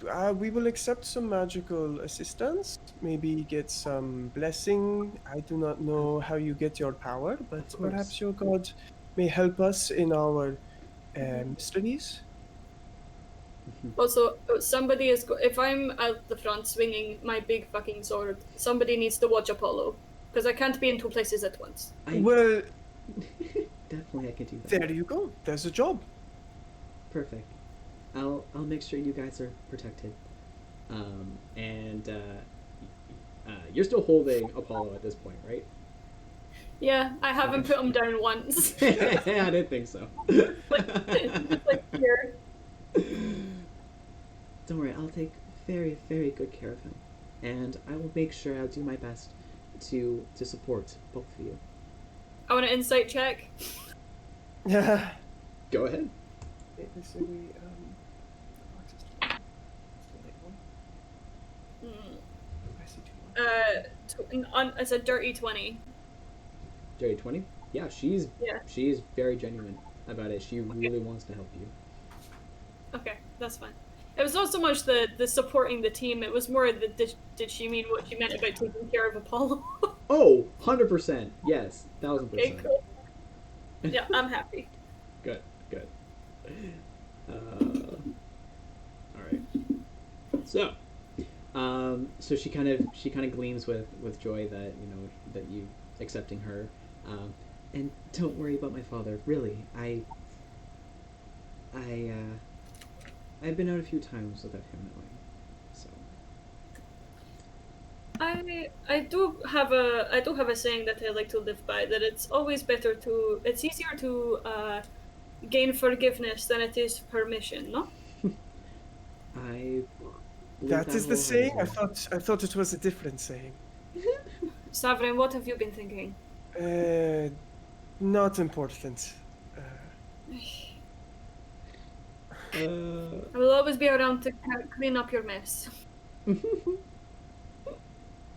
Speaker 2: will accept some magical assistance. Maybe get some blessing. I do not know how you get your power, but
Speaker 1: course.
Speaker 2: perhaps your god may help us in our mysteries.
Speaker 3: Also, somebody is. If I'm at the front swinging my big fucking sword, somebody needs to watch Apollo, because I can't be in two places at once.
Speaker 2: Well,
Speaker 1: definitely I can do that.
Speaker 2: there you go. There's a job.
Speaker 1: Perfect. I'll make sure you guys are protected. You're still holding Apollo at this point, right?
Speaker 3: Yeah, I haven't put him down once.
Speaker 1: I didn't think so.
Speaker 3: like here.
Speaker 1: Don't worry, I'll take very, very good care of him. And I will make sure I'll do my best to support both of you.
Speaker 3: I want an insight check.
Speaker 2: Yeah.
Speaker 1: Go ahead.
Speaker 3: It's a dirty 20.
Speaker 1: Jerry 20? Yeah, she's very genuine about it. She really wants to help you.
Speaker 3: Okay, that's fine. It was not so much the supporting the team, it was more the did she mean what she meant about taking care of Apollo?
Speaker 1: Oh, 100%. Yes, 1000%.
Speaker 3: Okay, cool. Yeah, I'm happy.
Speaker 1: Good. Alright. So she kind of gleams with joy that that you accepting her, and don't worry about my father. Really, I've been out a few times without him knowing. So
Speaker 3: I do have a saying that I like to live by, that it's easier to gain forgiveness than it is permission, no?
Speaker 2: That is the saying? I thought it was a different saying.
Speaker 3: Savrin, what have you been thinking?
Speaker 2: Not important.
Speaker 3: I will always be around to clean up your mess.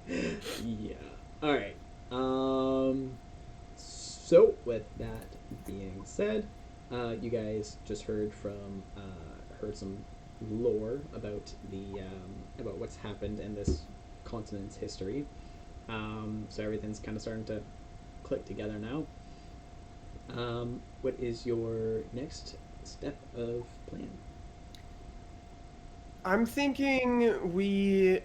Speaker 1: Yeah. All right. So with that being said, you guys just heard some lore about about what's happened in this continent's history. So everything's kind of starting to click together now. What is your next step of plan?
Speaker 2: I'm thinking we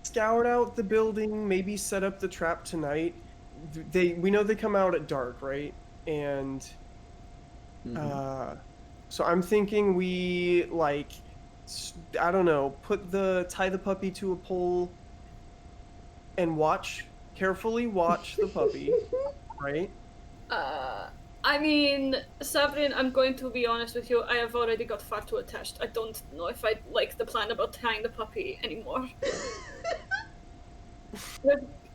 Speaker 2: scout out the building, maybe set up the trap tonight. We know they come out at dark, right? And so I'm thinking we I don't know, tie the puppy to a pole and carefully watch the puppy, right?
Speaker 3: I mean, Sabrin, I'm going to be honest with you. I have already got far too attached. I don't know if I like the plan about tying the puppy anymore.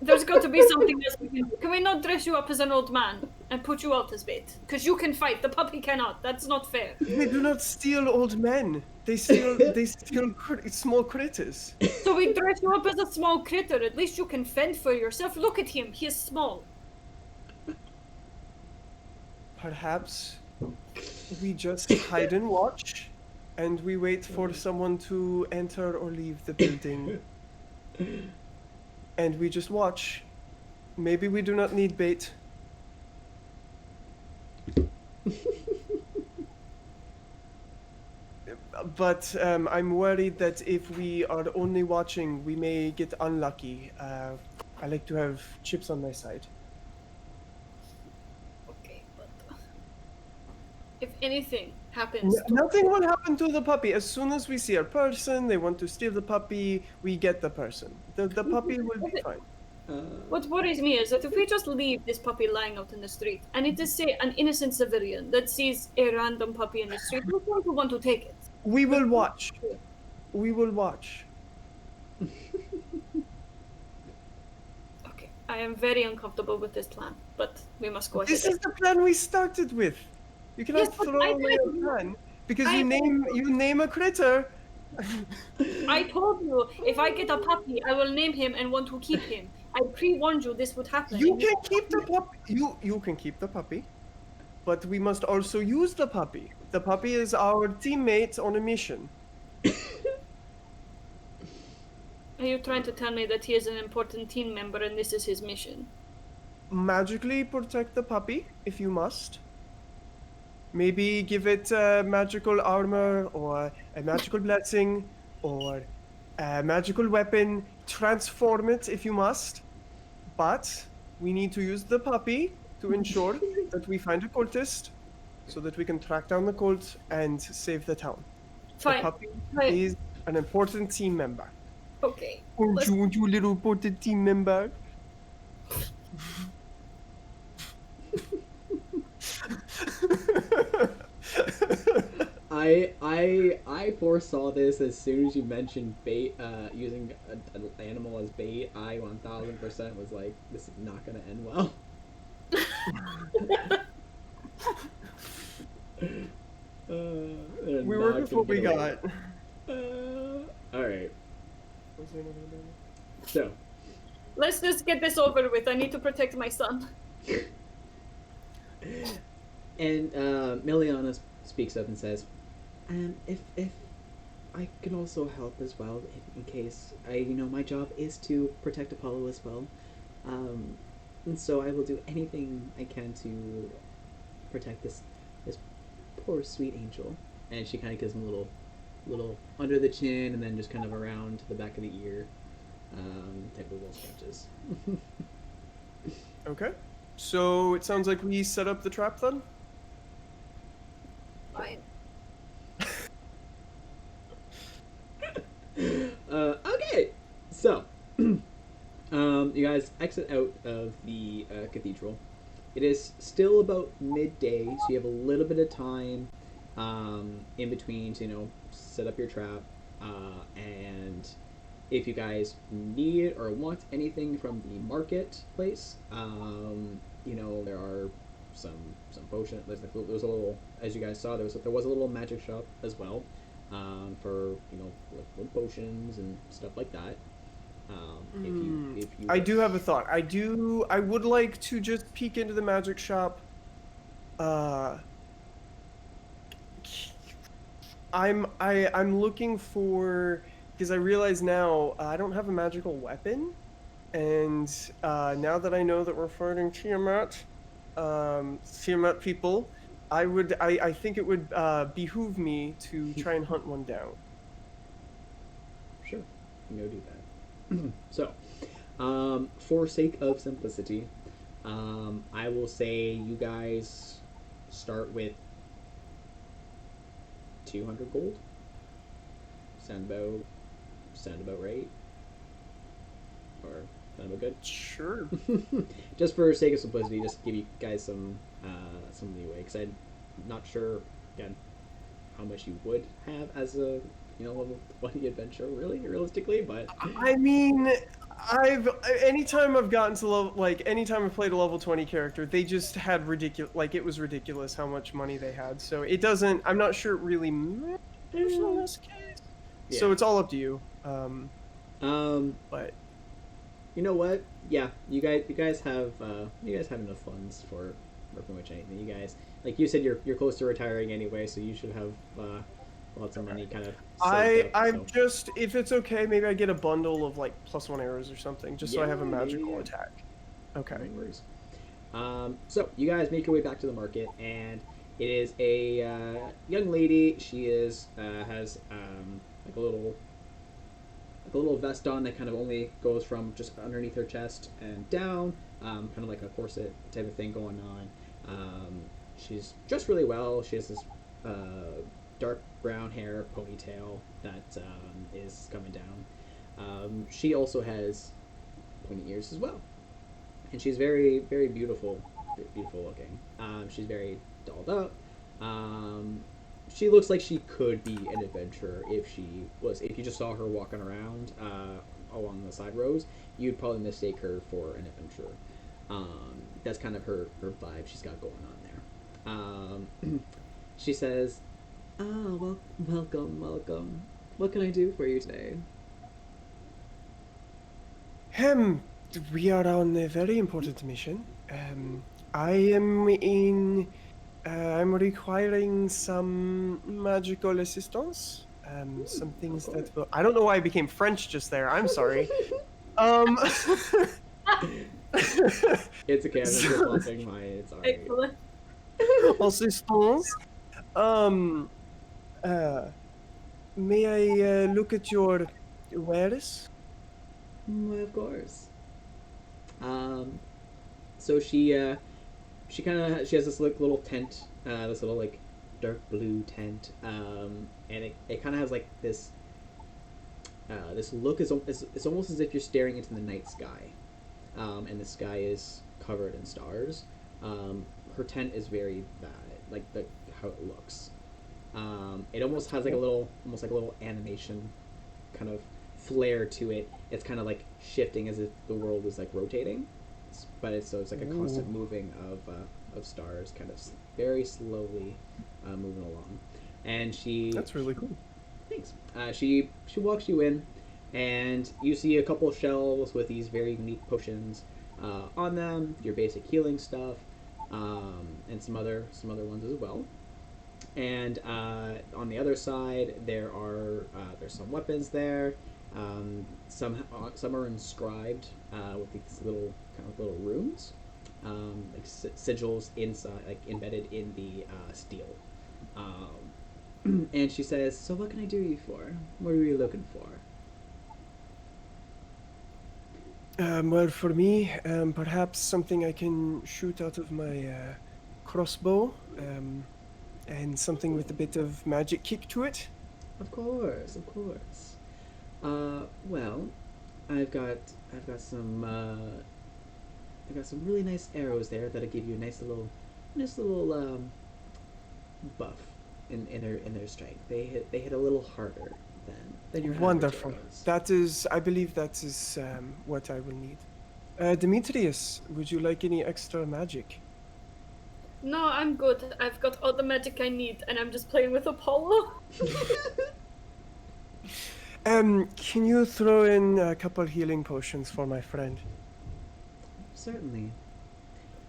Speaker 3: There's got to be something else we can do. Can we not dress you up as an old man and put you out as bait? Because you can fight, the puppy cannot. That's not fair.
Speaker 2: They do not steal old men. They steal small critters.
Speaker 3: So we dress you up as a small critter. At least you can fend for yourself. Look at him. He is small.
Speaker 2: Perhaps we just hide and watch, and we wait for someone to enter or leave the building. And we just watch. Maybe we do not need bait. But I'm worried that if we are only watching, we may get unlucky. I like to have chips on my side.
Speaker 3: Okay, but if anything happens,
Speaker 2: Nothing will happen to the puppy. As soon as we see a person, they want to steal the puppy, we get the person. The puppy will be fine.
Speaker 3: what worries me is that if we just leave this puppy lying out in the street, and it is, say, an innocent civilian that sees a random puppy in the street, who's going to want to take it?
Speaker 2: We will watch. We will watch.
Speaker 3: Okay, I am very uncomfortable with this plan, but we must go ahead.
Speaker 2: This is the plan we started with. You cannot
Speaker 3: Yes, but
Speaker 2: throw
Speaker 3: I
Speaker 2: away a
Speaker 3: didn't-
Speaker 2: plan because
Speaker 3: I
Speaker 2: you name a critter.
Speaker 3: I told you, if I get a puppy, I will name him and want to keep him. I pre-warned you this would happen.
Speaker 2: You can keep the puppy. You can keep the puppy, but we must also use the puppy. The puppy is our teammate on a mission.
Speaker 3: Are you trying to tell me that he is an important team member and this is his mission?
Speaker 2: Magically protect the puppy if you must. Maybe give it magical armor or a magical blessing or a magical weapon. Transform it if you must. But we need to use the puppy to ensure that we find a cultist so that we can track down the cult and save the town.
Speaker 3: Fine.
Speaker 2: The puppy
Speaker 3: Fine.
Speaker 2: is an important team member.
Speaker 3: Okay.
Speaker 2: Aren't you a little important team member?
Speaker 1: I foresaw this as soon as you mentioned bait, using an animal as bait. I 1000% was like, this is not gonna end well.
Speaker 2: We were with what we got.
Speaker 1: All right. So,
Speaker 3: Let's just get this over with. I need to protect my son.
Speaker 1: and Miliana speaks up and says, if I can also help as well, in case my job is to protect Apollo as well, and so I will do anything I can to protect this poor sweet angel. And she kind of gives him a little under the chin, and then just kind of around the back of the ear, type of little scratches.
Speaker 2: Okay. So it sounds like we set up the trap then?
Speaker 3: Fine.
Speaker 1: Okay, so you guys exit out of the cathedral. It is still about midday, so you have a little bit of time in between to set up your trap, and if you guys need or want anything from the marketplace, there are some potion. There's a little, as you guys saw, there was a little magic shop as well, for like potions and stuff like that. If you
Speaker 2: I do have a thought. I would like to just peek into the magic shop. I'm looking for, because I realize now I don't have a magical weapon, and now that I know that we're fighting Tiamat people, I think it would behoove me to try and hunt one down.
Speaker 1: Sure, you can go do that. So, for sake of simplicity, I will say you guys start with 200 gold. Sound about right? Or Sound good?
Speaker 2: Sure.
Speaker 1: Just for sake of simplicity, just give you guys some leeway, because I'm not sure again how much you would have as a level 20 adventure, really, realistically, but
Speaker 2: I mean, anytime I've gotten to level, like anytime I've played a level 20 character, they just had ridiculous, like it was ridiculous how much money they had. So it doesn't. I'm not sure it really matters in this case. So
Speaker 1: Yeah.
Speaker 2: it's all up to you.
Speaker 1: Um,
Speaker 2: But
Speaker 1: you know what? Yeah, you guys have enough funds for pretty much anything. You guys, like you said, you're close to retiring anyway, so you should have lots of money kind of saved up.
Speaker 2: I'm
Speaker 1: So.
Speaker 2: just, if it's okay, maybe I get a bundle of like +1 arrows or something, just so I have a magical
Speaker 1: yeah.
Speaker 2: attack. Okay.
Speaker 1: No worries. So you guys make your way back to the market, and it is a young lady. She has like a little vest on that kind of only goes from just underneath her chest and down, kind of like a corset type of thing going on. She's dressed really well. She has this dark brown hair ponytail that is coming down. She also has pointy ears as well, and she's very very beautiful looking. She's very dolled up. She looks like she could be an adventurer if you just saw her walking around along the side rows, you'd probably mistake her for an adventurer. That's kind of her vibe she's got going on there. She says, well, welcome. What can I do for you today?
Speaker 2: We are on a very important mission. I am in. I'm requiring some magical assistance. Some things that will. I don't know why I became French just there. I'm sorry.
Speaker 1: It's okay. I'm just bumping my. It's alright.
Speaker 3: Excellent.
Speaker 2: Assistance. May I look at your wares?
Speaker 1: Why, of course. So she has this little tent, this little like dark blue tent, and it kind of has like this this look is it's almost as if you're staring into the night sky, and the sky is covered in stars. Her tent is very like how it looks. It almost has like a little animation kind of flair to it. It's kind of like shifting as if the world is like rotating, but it's like a constant moving of stars, kind of very slowly moving along. And
Speaker 2: That's really cool.
Speaker 1: Thanks. She walks you in, and you see a couple of shelves with these very unique potions on them, your basic healing stuff, and some other ones as well. And on the other side, there's some weapons there. Some are inscribed with these little runes, like sigils inside, like embedded in the steel. And she says, "So what can I do you for? What are you looking for?"
Speaker 2: Well, for me, perhaps something I can shoot out of my crossbow, and something with a bit of magic kick to it.
Speaker 1: Of course. Well, I've got some really nice arrows there that'll give you a nice little buff in their strength. They hit a little harder than your average
Speaker 2: Wonderful.
Speaker 1: arrows.
Speaker 2: I believe that is what I will need. Demetrius, would you like any extra magic?
Speaker 3: No, I'm good. I've got all the magic I need, and I'm just playing with Apollo.
Speaker 2: Can you throw in a couple healing potions for my friend?
Speaker 1: Certainly.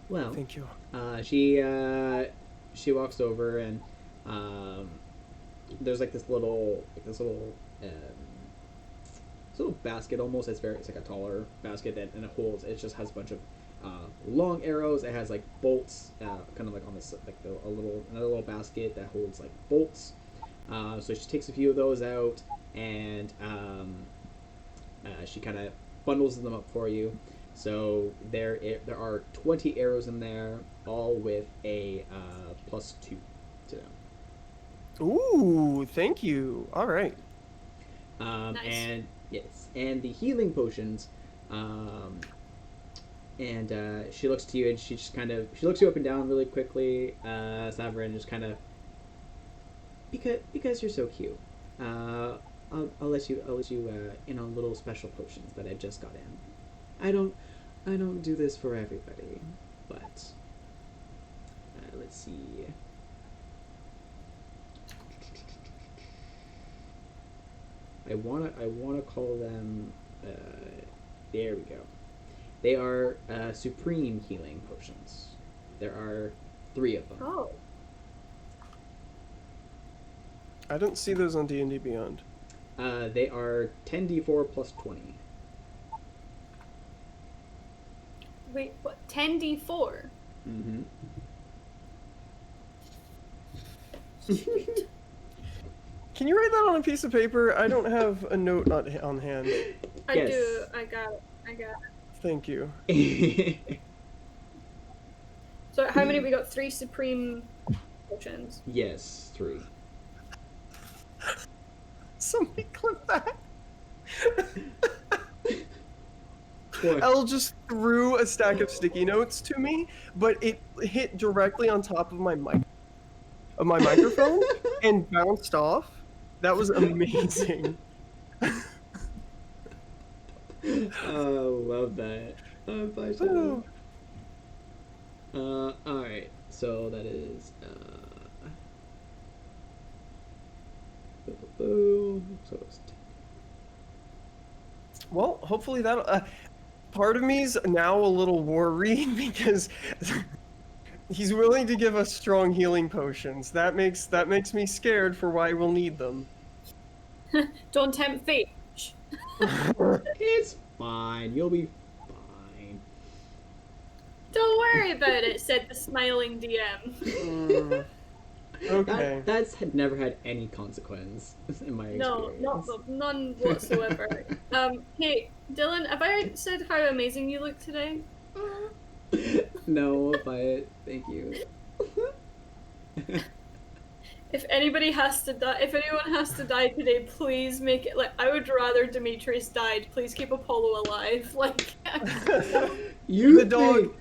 Speaker 1: Well,
Speaker 2: Thank you.
Speaker 1: She walks over, and there's like this little basket almost. It's like a taller basket and it holds. It just has a bunch of long arrows. It has like bolts, kind of like on this like another little basket that holds like bolts. So she takes a few of those out, and she kind of bundles them up for you. So there are 20 arrows in there, all with a +2 to them.
Speaker 2: Ooh, thank you. All right.
Speaker 3: Nice.
Speaker 1: And yes, and the healing potions And she looks to you, and she looks you up and down really quickly, Saverin, just kind of because you're so cute. I'll let you in on little special potions that I just got in. I don't do this for everybody, but let's see. I wanna call them. There we go. They are supreme healing potions. There are 3 of them.
Speaker 3: Oh.
Speaker 2: I don't see those on D&D Beyond.
Speaker 1: They are 10d4 plus 20.
Speaker 3: Wait, what? 10d4?
Speaker 1: Mm-hmm.
Speaker 2: Can you write that on a piece of paper? I don't have a note on hand.
Speaker 3: I
Speaker 1: Yes.
Speaker 3: do. I got it.
Speaker 2: Thank you.
Speaker 3: So how many? We got 3 supreme potions.
Speaker 1: Yes, 3.
Speaker 2: Somebody clip that.
Speaker 1: What?
Speaker 2: Elle just threw a stack of sticky notes to me, but it hit directly on top of my microphone and bounced off. That was amazing.
Speaker 1: Oh, love that. Bye, Shadow. Alright, so that is, so it's
Speaker 2: Well, hopefully that'll. Part of me's now a little worried because he's willing to give us strong healing potions. That makes me scared for why we'll need them.
Speaker 3: Don't tempt fate.
Speaker 1: It's fine. You'll be fine.
Speaker 3: Don't worry about it," said the smiling DM.
Speaker 2: Okay.
Speaker 1: That's had never had any consequence in my
Speaker 3: No,
Speaker 1: experience.
Speaker 3: none whatsoever. Hey, Dylan, have I said how amazing you look today?
Speaker 1: No, but thank you.
Speaker 3: If anyone has to die today, please make it like I would rather Demetrius died. Please keep Apollo alive. Like
Speaker 1: You
Speaker 2: The dog.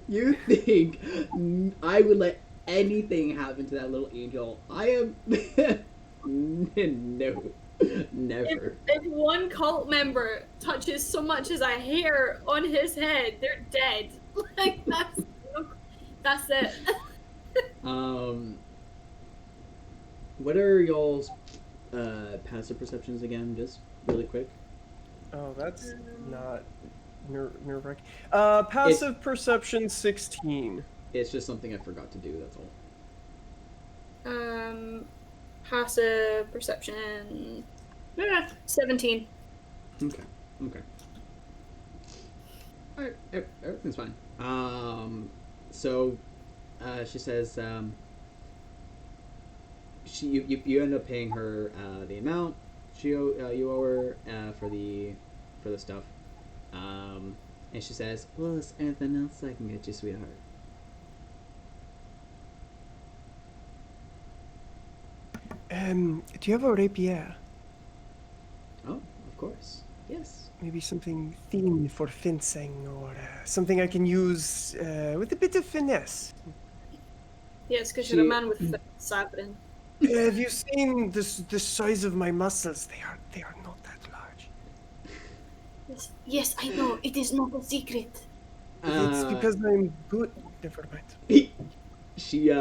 Speaker 1: You think I would let anything happen to that little angel? I am no, never.
Speaker 3: if one cult member touches so much as a hair on his head, they're dead. Like that's it.
Speaker 1: What are y'all's passive perceptions again? Just really quick.
Speaker 2: Oh, that's not nerve-wracking. Passive perception 16.
Speaker 1: It's just something I forgot to do. That's all.
Speaker 3: Passive perception. 17.
Speaker 1: Okay. Alright, everything's fine. So, she says, you end up paying her the amount you owe her for the stuff, and she says, "Well, is anything else I can get you, sweetheart?"
Speaker 2: Do you have a rapier?
Speaker 1: Oh, of course, yes.
Speaker 2: Maybe something thin for fencing, or something I can use with a bit of finesse.
Speaker 3: Yes, because you're a man with Saverin.
Speaker 2: Have you seen the size of my muscles? They are not that large.
Speaker 3: Yes, I know. It is not a secret.
Speaker 2: It's because I'm good. Never mind.
Speaker 1: She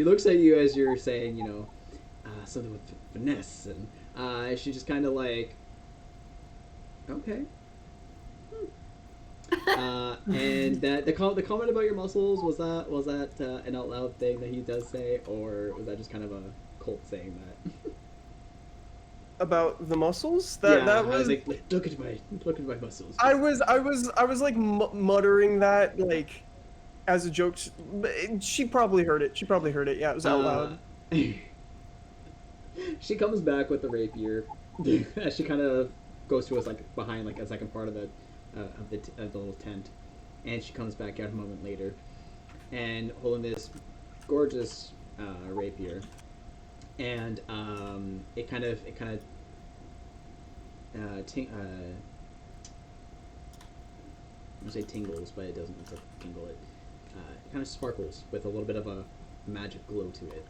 Speaker 1: looks at you as you're saying, something with finesse, and she just kind of like, okay. And that the comment about your muscles, was that an out loud thing that he does say, or was that just kind of a cult saying that?
Speaker 2: About the muscles?
Speaker 1: That
Speaker 2: That
Speaker 1: I
Speaker 2: was
Speaker 1: was like, look at my muscles.
Speaker 2: I was like muttering that like as a joke. She probably heard it. Yeah, it was out loud.
Speaker 1: She comes back with the rapier. As she kind of goes to us like behind like a second part of the little tent, and she comes back out a moment later, and holding this gorgeous rapier, and it kind of I would say tingles, but it doesn't tingle. It kind of sparkles with a little bit of a magic glow to it.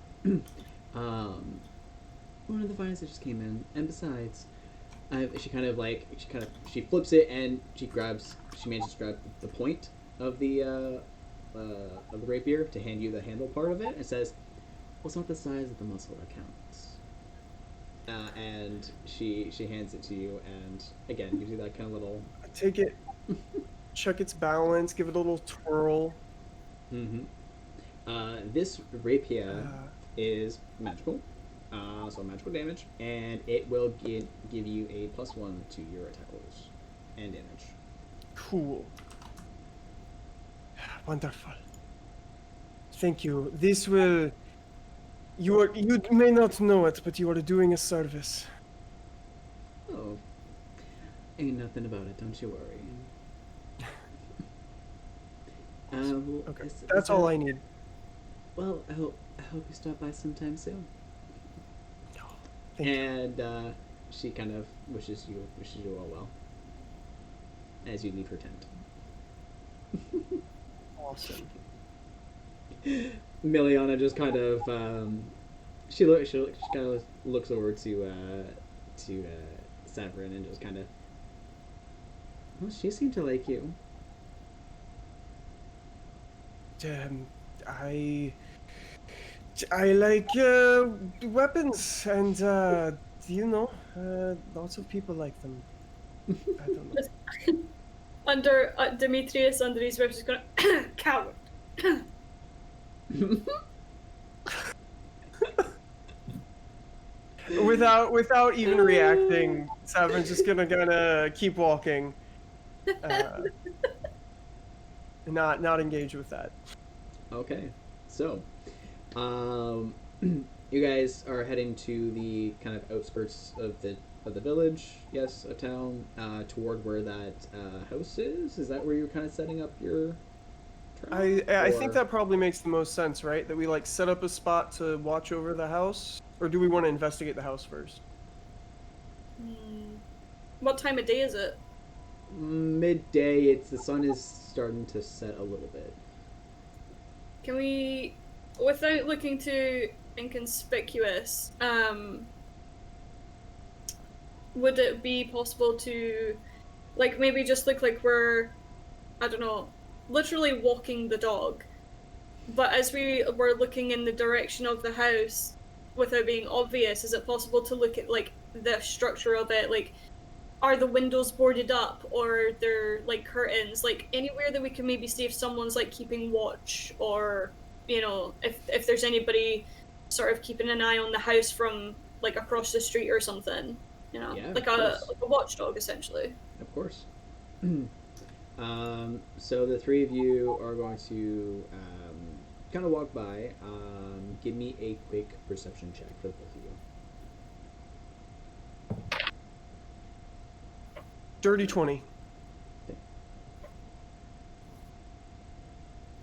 Speaker 1: One of the vines that just came in, and besides, she flips it and she manages to grab the point of the rapier to hand you the handle part of it, and says, "Well, it's not the size of the muscle that counts." And she hands it to you, and again gives you that kind of little.
Speaker 2: I take it, check its balance, give it a little twirl.
Speaker 1: Mm-hmm. This rapier is magical, so magical damage, and it will give you a +1 to your attack rolls and damage.
Speaker 2: Cool. Wonderful. Thank you. This will. You may not know it, but you are doing a service.
Speaker 1: Oh, ain't nothing about it. Don't you worry.
Speaker 2: Okay, that's all I need.
Speaker 1: Well, I hope you stop by sometime soon.
Speaker 2: Thank you.
Speaker 1: And she kind of wishes you all well as you leave her tent.
Speaker 2: Awesome.
Speaker 1: Miliana just kind of she kind of looks over to Severin and just kind of, well, she seemed to like you.
Speaker 2: I like weapons, and lots of people like them. I don't know.
Speaker 3: Under Demetrius, under his breath, is going, coward.
Speaker 2: Without even reacting, Severin's just gonna keep walking, not engage with that.
Speaker 1: Okay, so you guys are heading to the kind of outskirts of the village, yes, of town, toward where that house is. Is that where you're kind of setting up your trap?
Speaker 2: I think that probably makes the most sense, right? That we like set up a spot to watch over the house, or do we want to investigate the house first?
Speaker 3: What time of day is it?
Speaker 1: Midday. The sun is starting to set a little bit.
Speaker 3: Can we, without looking too inconspicuous, would it be possible to, like, maybe just look like we're, I don't know, literally walking the dog, but as we were looking in the direction of the house, without being obvious, is it possible to look at, like, the structure of it, like, are the windows boarded up, or are there, like, curtains, like, anywhere that we can maybe see if someone's, like, keeping watch, or, you know, if there's anybody sort of keeping an eye on the house from, like, across the street or something, you know,
Speaker 1: Yeah,
Speaker 3: like a watchdog, essentially.
Speaker 1: Of course. So the three of you are going to kind of walk by. Give me a quick perception check for the both of you.
Speaker 2: Dirty 20.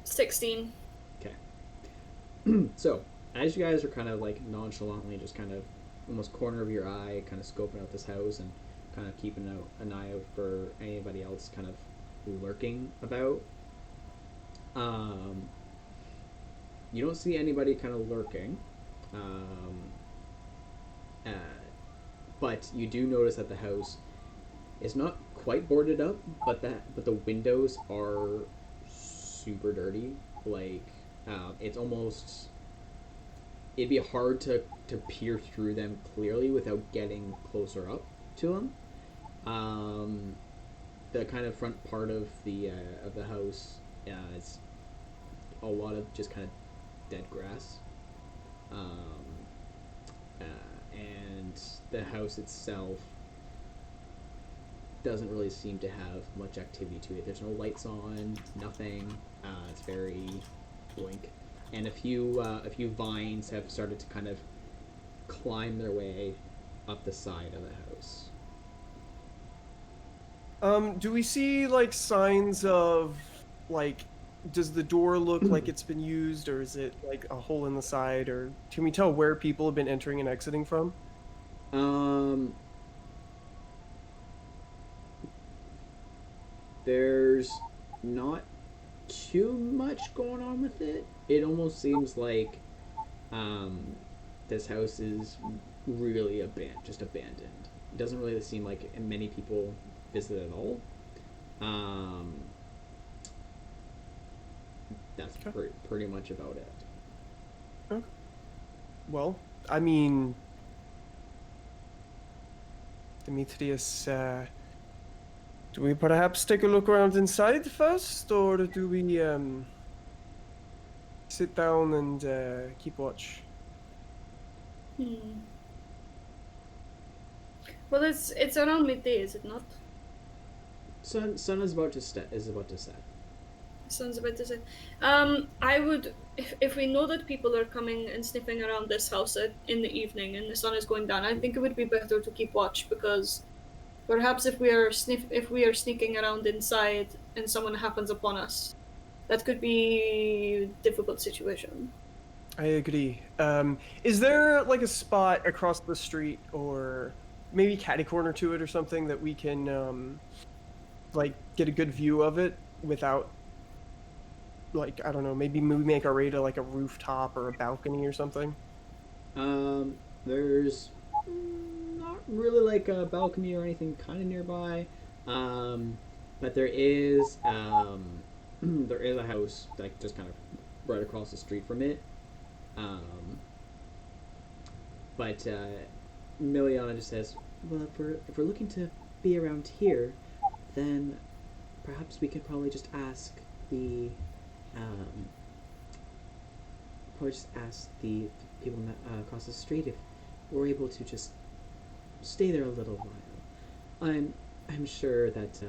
Speaker 3: 16.
Speaker 1: Okay. So, as you guys are kind of like nonchalantly just kind of almost corner of your eye, kind of scoping out this house and kind of keeping an eye out for anybody else kind of lurking about, you don't see anybody kind of lurking, but you do notice that the house is not quite boarded up, but the windows are super dirty. Like, it's almost, it'd be hard to peer through them clearly without getting closer up to them. The kind of front part of the house is a lot of just kind of dead grass, and the house itself doesn't really seem to have much activity to it. There's no lights on, nothing. It's very blank, and a few vines have started to kind of climb their way up the side of the house.
Speaker 2: Do we see like signs of like, does the door look like it's been used, or is it like a hole in the side, or can we tell where people have been entering and exiting from?
Speaker 1: there's not too much going on with it. It almost seems like this house is really just abandoned. It doesn't really seem like many people visit at all. Um, that's pretty much about it.
Speaker 2: Okay. Well, I mean, Demetrius, do we perhaps take a look around inside first, or do we sit down and keep watch?
Speaker 3: Well, it's around midday, is it not?
Speaker 1: Sun is about to set.
Speaker 3: Sounds about to say. I would, if we know that people are coming and sniffing around this house in the evening and the sun is going down, I think it would be better to keep watch, because perhaps if we are sneaking around inside and someone happens upon us, that could be a difficult situation.
Speaker 2: I agree. Is there like a spot across the street, or maybe catty corner to it or something, that we can like get a good view of it without, like, I don't know, maybe we make our way to like a rooftop or a balcony or something?
Speaker 1: There's not really like a balcony or anything kind of nearby, but there is there is a house like just kind of right across the street from it. But Miliana just says, "Well, if we're looking to be around here, then perhaps we could probably just ask the people across the street if we're able to just stay there a little while. I'm sure that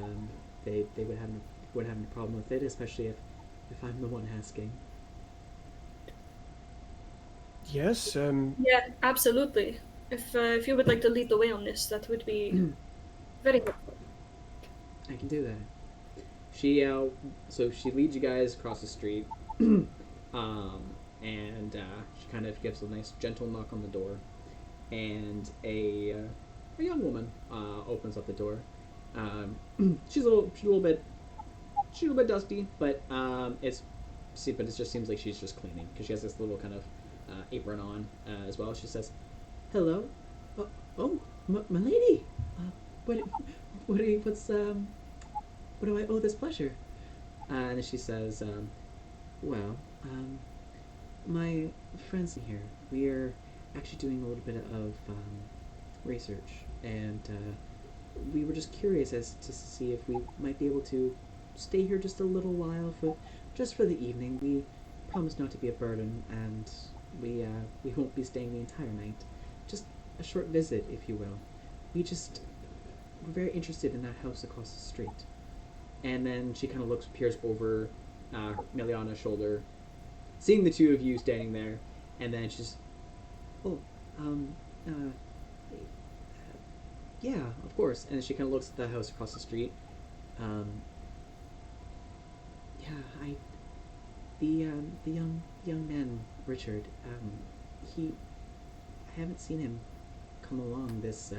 Speaker 1: they would have no problem with it, especially if I'm the one asking."
Speaker 2: Yes.
Speaker 3: Yeah, absolutely. If you would like to lead the way on this, that would be very helpful.
Speaker 1: I can do that. She she leads you guys across the street, and she kind of gives a nice gentle knock on the door, and a young woman opens up the door. She's a little bit dusty, but it just seems like she's just cleaning, because she has this little kind of apron on as well. She says, "Hello, my lady. What do I owe this pleasure?" And she says, "Well, my friends here, we're actually doing a little bit of research, and we were just curious as to see if we might be able to stay here just a little while for the evening. We promise not to be a burden, and we won't be staying the entire night. Just a short visit, if you will. We're very interested in that house across the street." And then she kind of peers over Miliana's shoulder, seeing the two of you standing there, and then she's, yeah, of course. And then she kind of looks at the house across the street. The young man, Richard. I haven't seen him come along this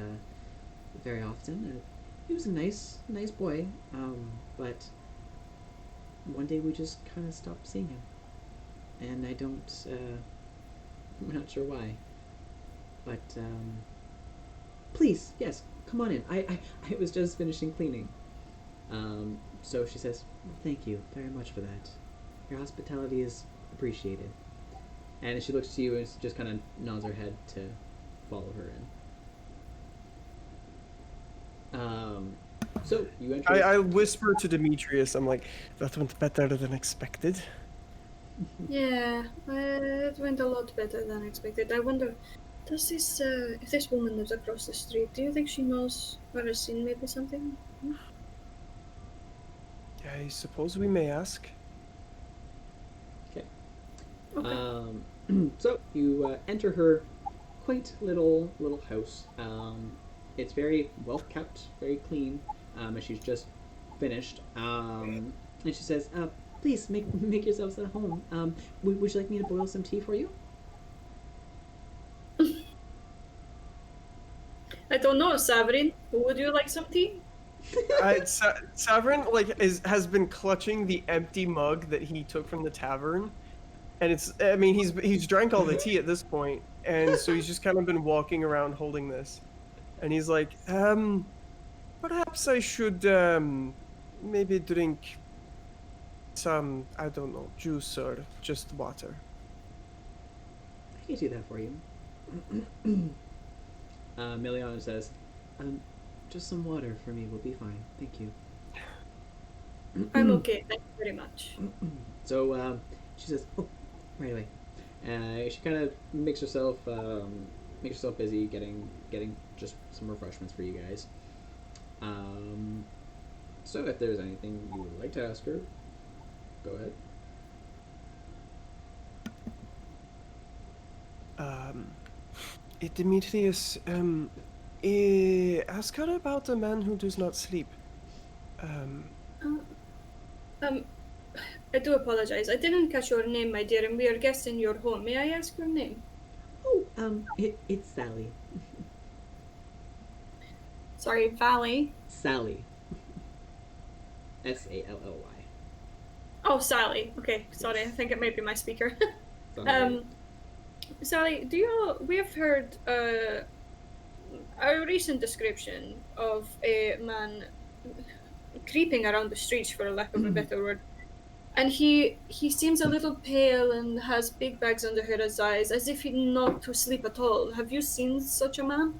Speaker 1: very often. He was a nice boy, but one day we just kind of stopped seeing him, and I'm not sure why. But please, yes, come on in. I was just finishing cleaning. So she says, "Well, thank you very much for that. Your hospitality is appreciated." And she looks to you and just kind of nods her head to follow her in. So you enter.
Speaker 2: I whisper to Demetrius, I'm like, "That went better than expected."
Speaker 3: Yeah, it went a lot better than expected. I wonder, if this woman lives across the street, do you think she knows or has seen maybe something?
Speaker 2: I suppose we may ask.
Speaker 1: Okay.
Speaker 3: Okay.
Speaker 1: So you enter her quaint little house. It's very well kept, very clean, and she's just finished. And she says, "Please make yourselves at home. Would you like me to boil some tea for you?"
Speaker 3: I don't know, Sabrine. Would you like some tea?
Speaker 2: Savrin has been clutching the empty mug that he took from the tavern, and he's drank all the tea at this point, and so he's just kind of been walking around holding this, and he's like, perhaps I should maybe drink some, I don't know, juice or just water.
Speaker 1: I can do that for you. Miliana says, just some water for me will be fine. Thank you.
Speaker 3: I'm okay, thank you very much.
Speaker 1: So she says, "Oh, right away." She kind of makes herself busy getting just some refreshments for you guys. So if there's anything you would like to ask her, go ahead.
Speaker 2: Demetrius, ask her about a man who does not sleep.
Speaker 3: I do apologize. I didn't catch your name, my dear, and we are guests in your home. May I ask your name?
Speaker 1: Oh, it's Sally.
Speaker 3: Sorry, Valley.
Speaker 1: Sally. Sally.
Speaker 3: Oh, Sally. Okay, sorry. I think it might be my speaker. Sally, we have heard a recent description of a man creeping around the streets, for lack of a better word. And he seems a little pale and has big bags under his eyes, as if he'd not to sleep at all. Have you seen such a man?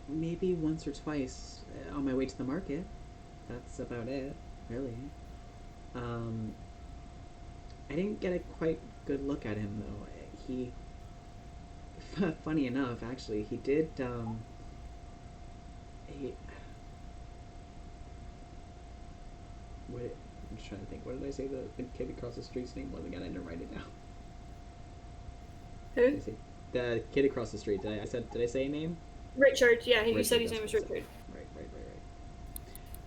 Speaker 1: Maybe once or twice on my way to the market. That's about it, really. I didn't get a quite good look at him though. He, funny enough, actually, he did. I'm just trying to think. What did I say the kid across the street's name was again? I didn't write it down.
Speaker 3: Who?
Speaker 1: The kid across the street. Did I say a name?
Speaker 3: Richard. Yeah, you
Speaker 1: Richard,
Speaker 3: said his name was Richard.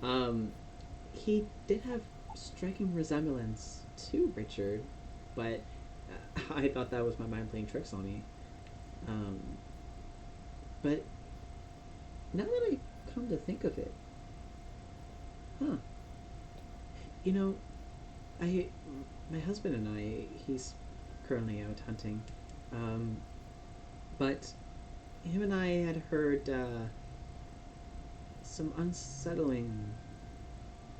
Speaker 1: Right. He did have striking resemblance to Richard, but I thought that was my mind playing tricks on me. But now that I come to think of it, you know, my husband and I, he's currently out hunting, but him and I had heard some unsettling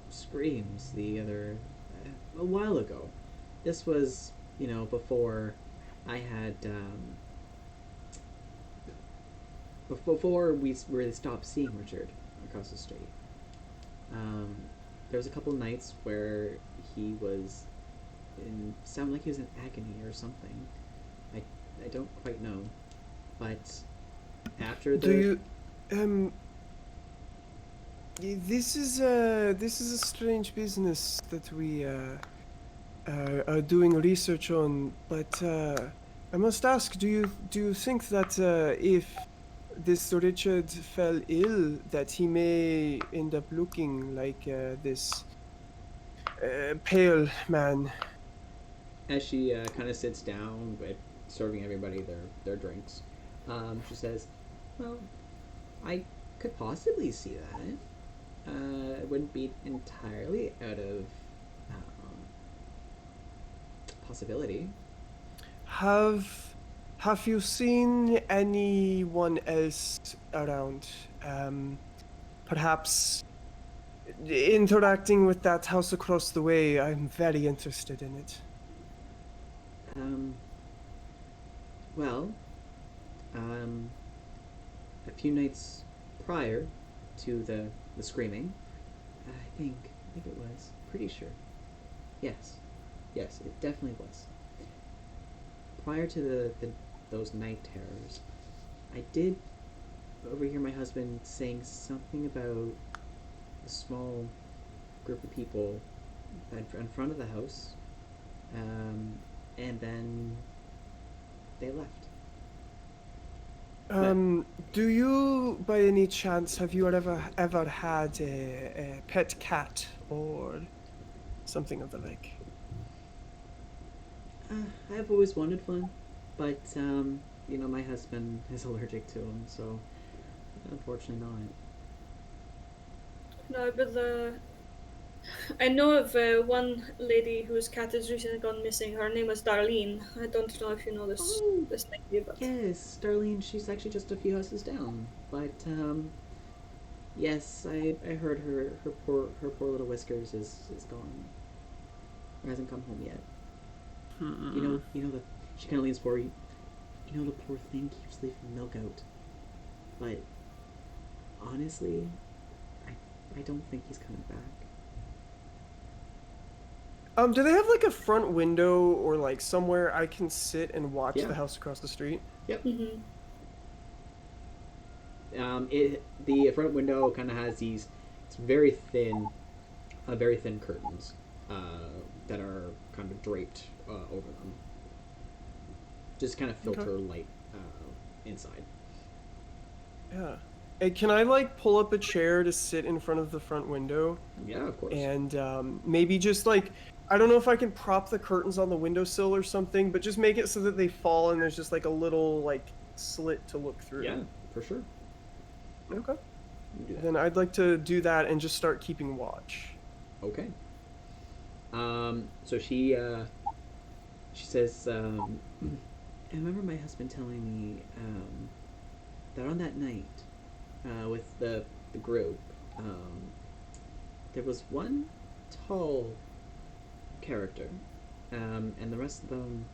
Speaker 1: screams a while ago. This was, before I had before we really stopped seeing Richard across the street. There was a couple nights where he was sounded like he was in agony or something. I don't quite know, but after the
Speaker 2: this is a strange business that we are doing research on, but I must ask, do you think that if this Richard fell ill, that he may end up looking like this pale man?
Speaker 1: As she kind of sits down with serving everybody their drinks, she says, "Well, I could possibly see that. It wouldn't be entirely out of possibility."
Speaker 2: Have you seen anyone else around? Perhaps interacting with that house across the way? I'm very interested in it.
Speaker 1: Well, a few nights prior to the screaming, I think it was. Pretty sure. Yes, it definitely was. Prior to those night terrors, I did overhear my husband saying something about a small group of people in front of the house, and then they left.
Speaker 2: Do you, by any chance, have you ever had a pet cat or something of the like?
Speaker 1: I've always wanted one, but my husband is allergic to them, so unfortunately not.
Speaker 3: No, but I know of one lady whose cat has recently gone missing. Her name was Darlene. I don't know if you know
Speaker 1: Oh,
Speaker 3: this lady, but
Speaker 1: yes, Darlene. She's actually just a few houses down. But yes, I heard her poor little Whiskers is gone. Or hasn't come home yet. The she kind of leans forward. The poor thing keeps leaving milk out. But honestly, I don't think he's coming back.
Speaker 2: Do they have like a front window or like somewhere I can sit and watch
Speaker 1: Yeah.
Speaker 2: the house across the street?
Speaker 1: Yep.
Speaker 3: mm-hmm.
Speaker 1: The front window kind of has these. It's very thin curtains that are kind of draped over them. Just kind of filter light inside.
Speaker 2: Yeah. And can I like pull up a chair to sit in front of the front window?
Speaker 1: Yeah, of course.
Speaker 2: And maybe just like, I don't know if I can prop the curtains on the windowsill or something, but just make it so that they fall and there's just like a little like slit to look through.
Speaker 1: Yeah, for sure.
Speaker 2: Okay.
Speaker 1: You can do that.
Speaker 2: Then I'd like to do that and just start keeping watch.
Speaker 1: Okay. So she says, I remember my husband telling me that on that night with the group, there was one tall character, and the rest of them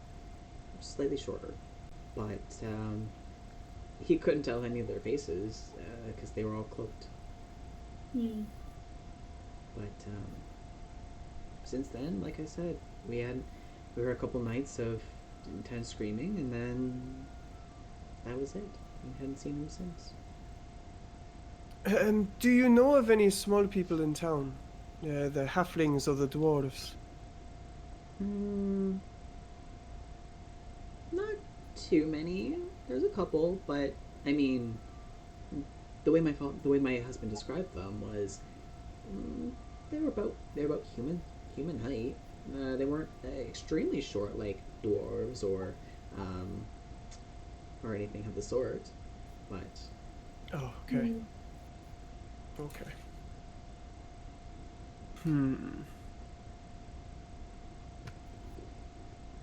Speaker 1: were slightly shorter, but he couldn't tell any of their faces because they were all cloaked.
Speaker 3: Mm.
Speaker 1: But since then, like I said, we were a couple nights of intense screaming, and then that was it. We hadn't seen him since.
Speaker 2: Do you know of any small people in town? The halflings or the dwarves?
Speaker 1: Not too many. There's a couple, but I mean, the way my husband described them was they were about human height. They weren't extremely short like dwarves or anything of the sort, but
Speaker 2: Oh, okay.
Speaker 3: Mm.
Speaker 2: Okay.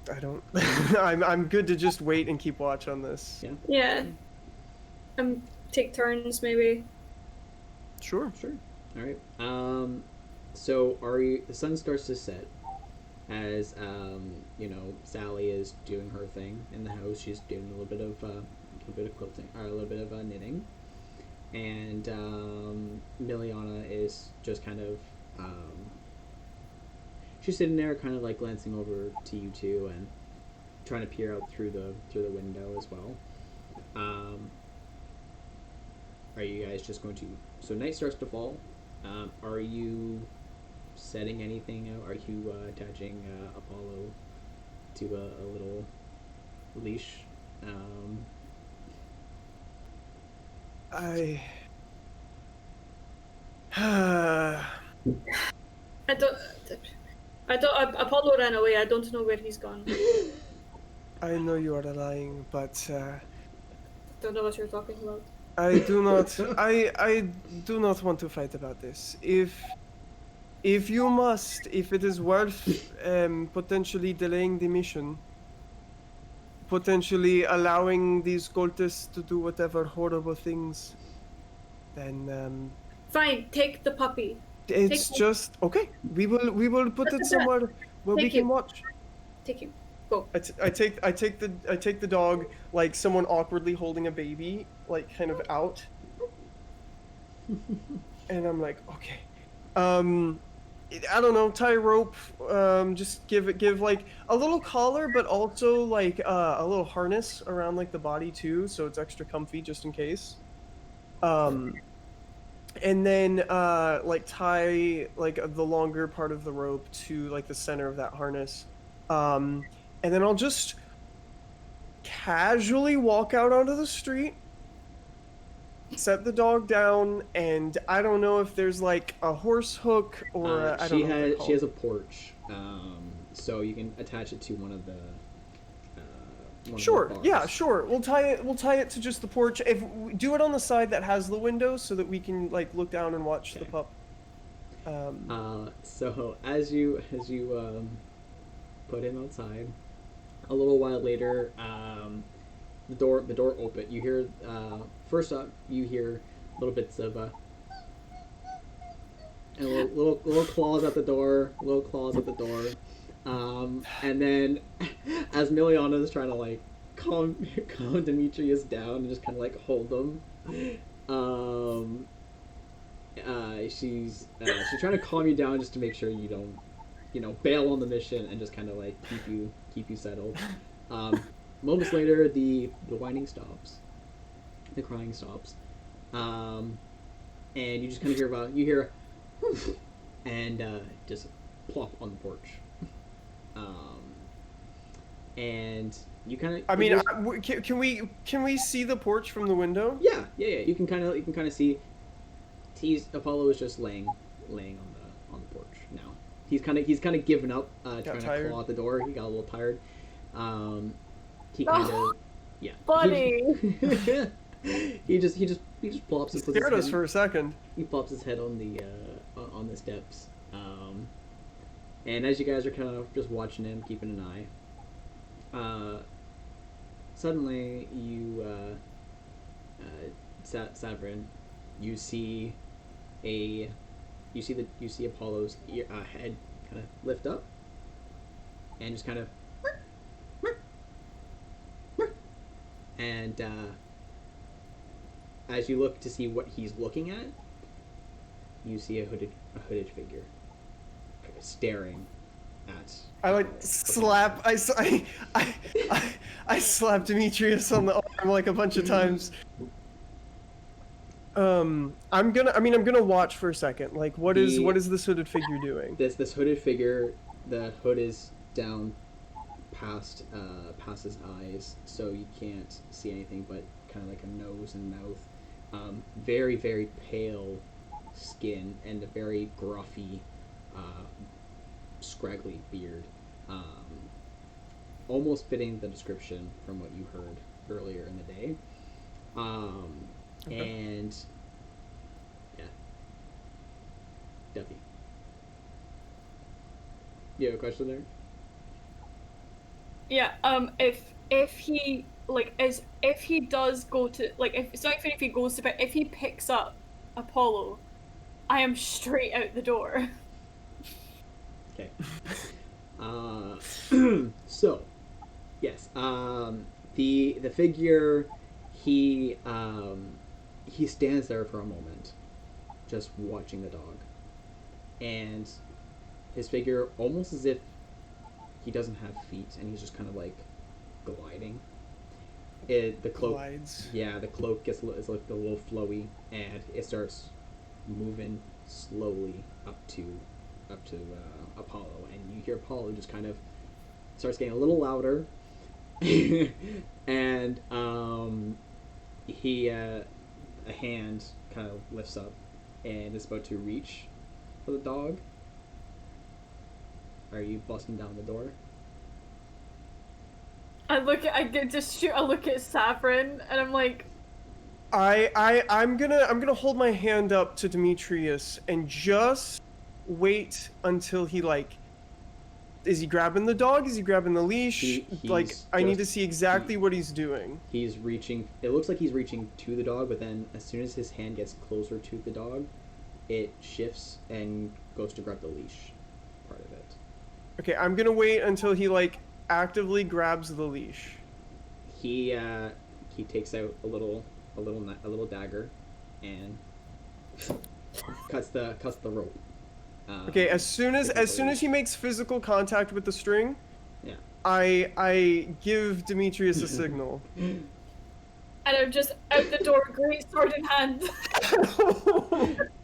Speaker 2: I don't. I'm good to just wait and keep watch on this.
Speaker 1: yeah,
Speaker 3: Yeah. Take turns maybe.
Speaker 2: Sure.
Speaker 1: sure. All right. So the sun starts to set as Sally is doing her thing in the house. She's doing a little bit of quilting, or a little bit of knitting, and Miliana is just kind of she's sitting there, kind of like glancing over to you two and trying to peer out through the window as well. Are you guys just going to? So night starts to fall. Are you setting anything out? Are you attaching Apollo to a little leash?
Speaker 2: I
Speaker 3: Apollo ran away. I don't know where he's gone.
Speaker 2: know you are lying, but
Speaker 3: Don't know what you're talking about.
Speaker 2: I do not. I do not want to fight about this. If you must, if it is worth potentially delaying the mission, potentially allowing these cultists to do whatever horrible things, then
Speaker 3: Fine, take the puppy.
Speaker 2: it's
Speaker 3: Take-
Speaker 2: just okay. We will put it somewhere where we
Speaker 3: Take
Speaker 2: can
Speaker 3: him.
Speaker 2: watch.
Speaker 3: Take him. Go.
Speaker 2: I take the dog like someone awkwardly holding a baby, like kind of out, and I'm like, okay, I don't know, tie a rope, just give like a little collar, but also like a little harness around like the body too, so it's extra comfy just in case. And then like tie like the longer part of the rope to like the center of that harness. And then I'll just casually walk out onto the street, set the dog down, and I don't know if there's like a horse hook or I don't know. What they're
Speaker 1: She has
Speaker 2: called.
Speaker 1: a porch, so you can attach it to one of the one
Speaker 2: Sure.
Speaker 1: of the bars.
Speaker 2: Yeah. Sure. We'll tie it to just the porch. If we do it on the side that has the window, so that we can like look down and watch the pup.
Speaker 1: So as you put him outside, a little while later, the door open. You hear first up, you hear little bits of and little claws at the door, and then as Miliana is trying to like calm Demetrius down and just kind of like hold him, she's trying to calm you down just to make sure you don't, bail on the mission and just kind of like keep you settled. Moments later, the whining stops, the crying stops, and you just kind of hear and just plop on the porch. And you kind of.
Speaker 2: I mean, can we see the porch from the window?
Speaker 1: Yeah. You can kind of see. Apollo is just laying on the porch now. He's kind of given up, trying to claw at the door. He got a little tired. He kind of, yeah.
Speaker 3: Buddy.
Speaker 1: He just plops.
Speaker 2: He scared us for a second.
Speaker 1: He plops his head on the steps. And as you guys are kind of just watching him, keeping an eye, suddenly you, Savrin, you see Apollo's head kind of lift up, and just kind of, and as you look to see what he's looking at, you see a hooded figure staring at.
Speaker 2: I like slap. I slap Demetrius on the arm like a bunch of times. I'm gonna watch for a second. Like, what is this hooded figure doing?
Speaker 1: This hooded figure, the hood is down past his eyes, so you can't see anything but kind of like a nose and mouth. Very, very pale skin and a very gruffy, scraggly beard. Almost fitting the description from what you heard earlier in the day.
Speaker 2: Okay.
Speaker 1: And yeah, Duffy. You have a question there?
Speaker 3: Yeah. If he if he does go to it's not even if he goes to bed, if he picks up Apollo, I am straight out the door.
Speaker 1: Okay. So, yes. The figure, he stands there for a moment, just watching the dog, and his figure, almost as if he doesn't have feet and he's just kind of like gliding. The cloak
Speaker 2: glides.
Speaker 1: Yeah, the cloak gets is like a little flowy, and it starts moving slowly up to Apollo, and you hear Apollo just kind of starts getting a little louder, and he a hand kind of lifts up and is about to reach for the dog. Are you busting down the door?
Speaker 3: I look at Savrin, and I'm like,
Speaker 2: I'm gonna hold my hand up to Demetrius and just wait until he is he grabbing the dog? Is he grabbing the leash? I need to see exactly what he's doing.
Speaker 1: He's reaching. It looks like he's reaching to the dog, but then as soon as his hand gets closer to the dog, it shifts and goes to grab the leash part of it.
Speaker 2: Okay, I'm gonna wait until he actively grabs the leash.
Speaker 1: He takes out a little dagger and cuts the rope.
Speaker 2: Okay, as soon as he makes physical contact with the string,
Speaker 1: yeah,
Speaker 2: I give Demetrius a signal.
Speaker 3: and I'm just out the door, great sword in hand.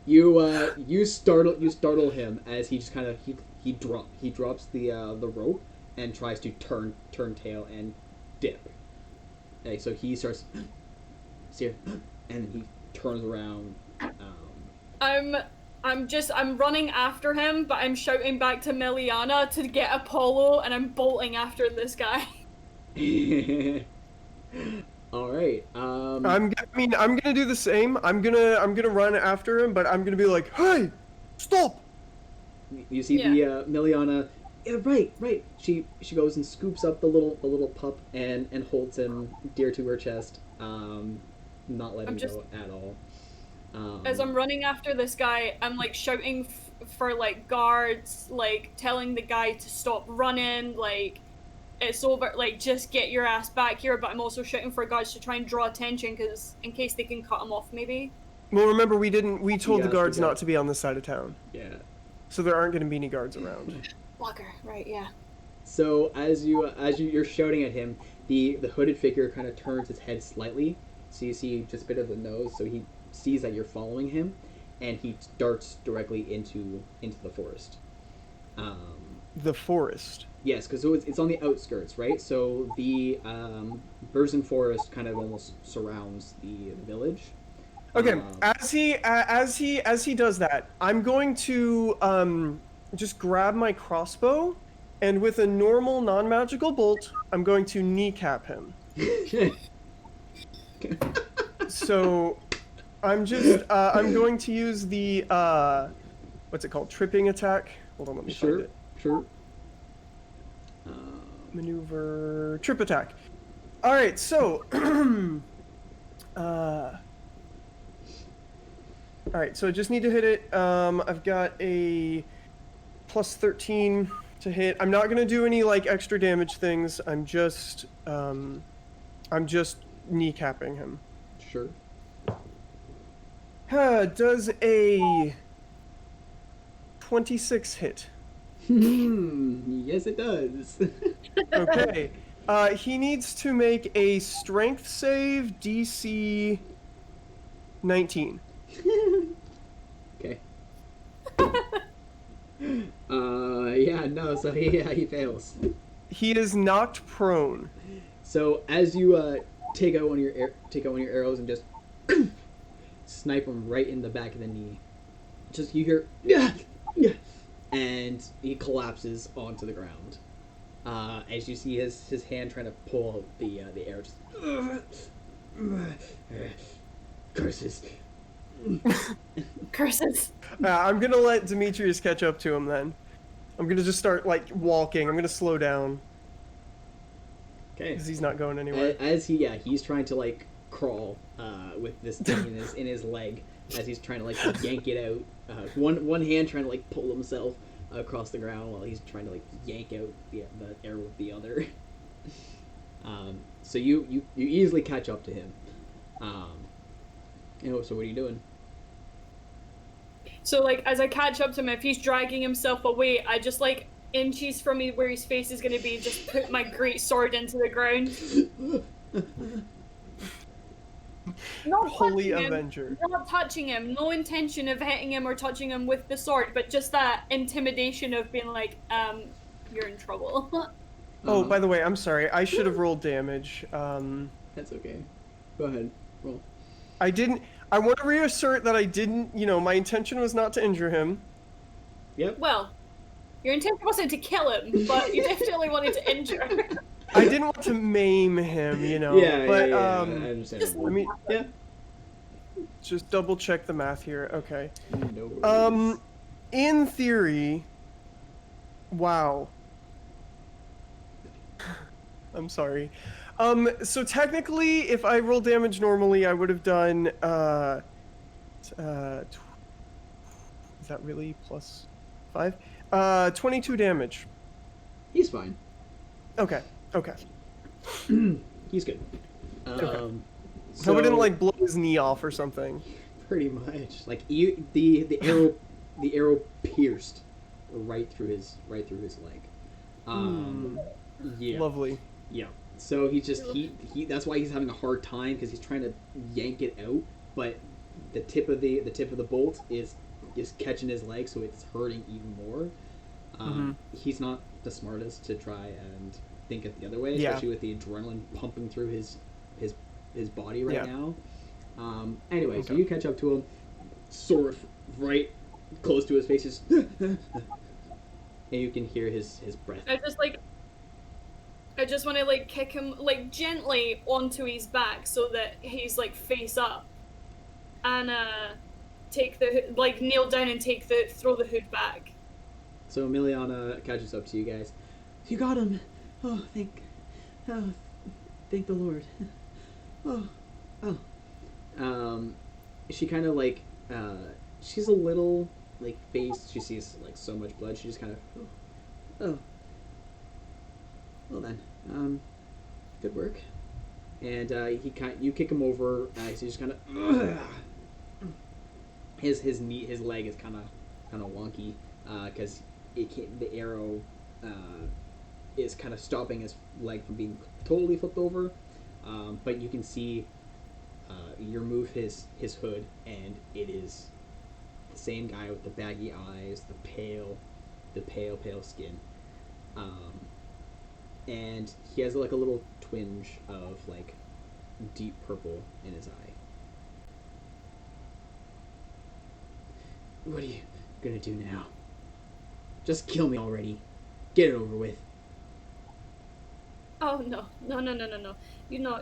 Speaker 1: You startle him as he just kind of he drops the rope and tries to turn tail and dip. Okay, so he starts and he turns around.
Speaker 3: I'm running after him, but I'm shouting back to Miliana to get Apollo, and I'm bolting after this guy.
Speaker 1: All right.
Speaker 2: I'm gonna do the same. I'm gonna run after him, but I'm gonna be like, hey, stop!
Speaker 1: You see the Miliana. Yeah, right. She goes and scoops up the little pup and holds him dear to her chest. Not letting go at all.
Speaker 3: As I'm running after this guy, I'm like shouting for like guards, like telling the guy to stop running, like it's over, like just get your ass back here. But I'm also shouting for guards to try and draw attention, because in case they can cut him off, maybe.
Speaker 2: Well, remember we told the guards
Speaker 1: speak up.
Speaker 2: not to be on this side of town,
Speaker 1: Yeah.
Speaker 2: so there aren't gonna be any guards around.
Speaker 3: Blocker, right? Yeah.
Speaker 1: So you're shouting at him, the hooded figure kind of turns his head slightly, so you see just a bit of the nose. So he sees that you're following him, and he darts directly into the forest.
Speaker 2: The forest.
Speaker 1: Yes, because it's on the outskirts, right? So the Burzin forest kind of almost surrounds the village.
Speaker 2: Okay, as he does that, I'm going to just grab my crossbow, and with a normal non-magical bolt, I'm going to kneecap him. So I'm going to use the what's it called? Tripping attack. Hold on, let me find it.
Speaker 1: Sure.
Speaker 2: Maneuver, trip attack. All right, so all right, so I just need to hit it. I've got a plus 13 to hit. I'm not gonna do any like extra damage things. I'm just kneecapping him.
Speaker 1: Sure.
Speaker 2: Does a 26 hit?
Speaker 1: Yes, it does.
Speaker 2: Okay. He needs to make a strength save, DC 19.
Speaker 1: Okay. Yeah, no. So he fails.
Speaker 2: He is knocked prone.
Speaker 1: So as you take out one of your arrows and just snipe him right in the back of the knee, just you hear yeah, and he collapses onto the ground. As you see his hand trying to pull out the arrow. Just, curses.
Speaker 3: Curses.
Speaker 2: I'm gonna let Demetrius catch up to him then. I'm gonna just start like walking. I'm gonna slow down
Speaker 1: Okay.
Speaker 2: because he's not going anywhere.
Speaker 1: As he's trying to like crawl with this thing in his leg as he's trying to like yank it out. One hand trying to like pull himself across the ground while he's trying to like yank out the arrow with the other. So you easily catch up to him. So what are you doing?
Speaker 3: So like as I catch up to him, if he's dragging himself away, I just like inches from where his face is gonna be, just put my great sword into the ground. Not
Speaker 2: Holy
Speaker 3: touching him,
Speaker 2: Avenger.
Speaker 3: not touching him, no intention of hitting him or touching him with the sword, but just that intimidation of being like, you're in trouble.
Speaker 2: Oh, by the way, I'm sorry. I should have rolled damage.
Speaker 1: That's okay. Go ahead. Roll.
Speaker 2: I didn't. I want to reassert that I didn't. My intention was not to injure him.
Speaker 1: Yep.
Speaker 3: Well, your intention wasn't to kill him, but you definitely wanted to injure.
Speaker 2: I didn't want to maim him,
Speaker 1: Yeah,
Speaker 2: But
Speaker 1: I understand.
Speaker 2: let me
Speaker 1: Yeah.
Speaker 2: just double check the math here. Okay.
Speaker 1: No worries.
Speaker 2: In theory, wow. I'm sorry. So technically, if I roll damage normally, I would have done, is that really plus 5? 22 damage.
Speaker 1: He's fine.
Speaker 2: Okay.
Speaker 1: He's good.
Speaker 2: Okay.
Speaker 1: So
Speaker 2: I wouldn't like blow his knee off or something.
Speaker 1: pretty much like the arrow pierced right through his leg. Yeah.
Speaker 2: Lovely.
Speaker 1: Yeah. So he that's why he's having a hard time, because he's trying to yank it out, but the tip of the bolt is catching his leg, so it's hurting even more. He's not the smartest to try and think it the other way, especially with the adrenaline pumping through his body right now. Anyway, so you catch up to him, sword right close to his face, and you can hear his breath.
Speaker 3: I just like I just want to like kick him like gently onto his back so that he's like face up, and take the like kneel down and throw the hood back.
Speaker 1: So Emiliana catches up to you guys. You got him. Oh, oh, thank the Lord. Oh, oh. She kind of like, she's a little like phased. She sees like so much blood. She just kind of, oh. Well then, good work. And you kick him over. So he's just kind of, his leg is kind of wonky because the arrow is kind of stopping his leg from being totally flipped over. But you can see you remove his hood, and it is the same guy with the baggy eyes, the pale skin, and he has like a little twinge of like deep purple in his eye. What are you gonna do now? Just kill me already. Get it over with.
Speaker 3: Oh no. You know,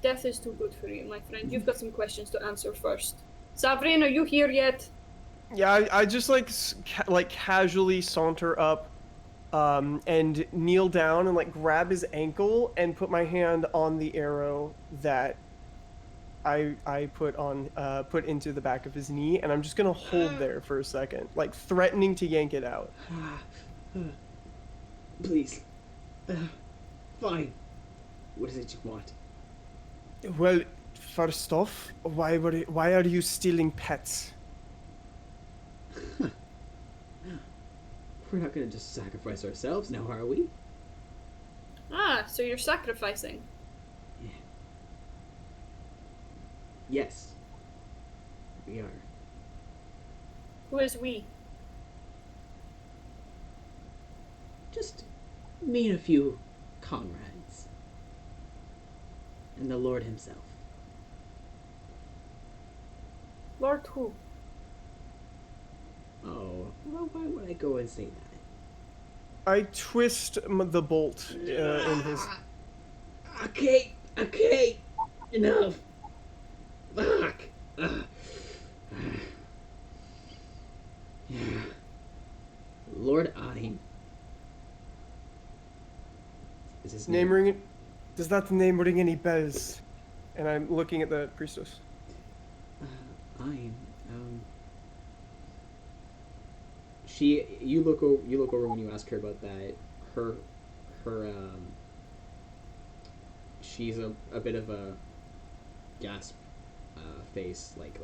Speaker 3: death is too good for you, my friend. You've got some questions to answer first. Savrine, are you here yet?
Speaker 2: Yeah, I just like casually saunter up, and kneel down and like grab his ankle and put my hand on the arrow that I put into the back of his knee, and I'm just gonna hold there for a second, like threatening to yank it out.
Speaker 1: Please. Fine. What is it you want?
Speaker 2: Well, first off, why are you stealing pets?
Speaker 1: We're not gonna just sacrifice ourselves now, are we?
Speaker 3: Ah, so you're sacrificing.
Speaker 1: Yeah. Yes. We are.
Speaker 3: Who is we?
Speaker 1: Just me and a few comrades. And the Lord himself.
Speaker 3: Lord who?
Speaker 1: Oh, well, why would I go and say that?
Speaker 2: I twist the bolt in his.
Speaker 1: Okay, enough. Fuck. Lord Ein. Is his
Speaker 2: Name ringing? Does that name ring any bells? And I'm looking at the priestess.
Speaker 1: Ein. You look over when you ask her about that. Her she's a bit of a gasp face, like.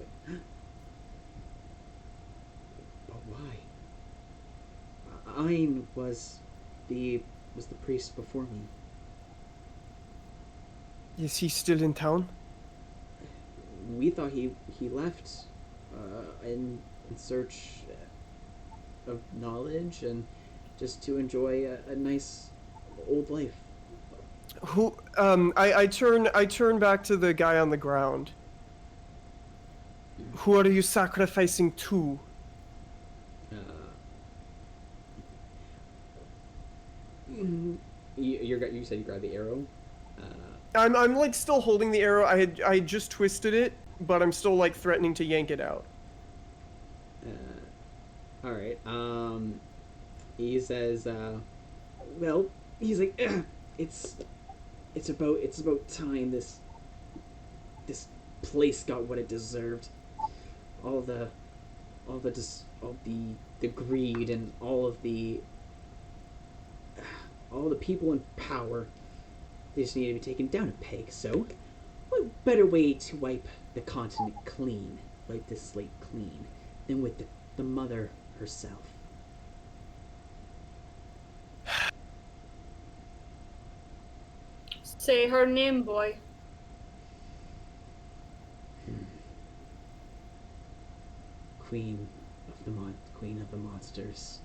Speaker 1: But why? Ein was the priest before me.
Speaker 2: Is he still in town?
Speaker 1: We thought he left in search of knowledge and just to enjoy a nice old life.
Speaker 2: Who? I turn back to the guy on the ground. Who are you sacrificing to?
Speaker 1: You said you grabbed the arrow.
Speaker 2: I'm like still holding the arrow. I just twisted it, but I'm still like threatening to yank it out.
Speaker 1: All right. He says, well, he's like, it's about time this place got what it deserved. All the greed and all the people in power. They just need to be taken down a peg. So, what better way to wipe the continent clean, wipe this slate clean, than with the mother herself?
Speaker 3: Say her name, boy.
Speaker 1: Queen of the monsters,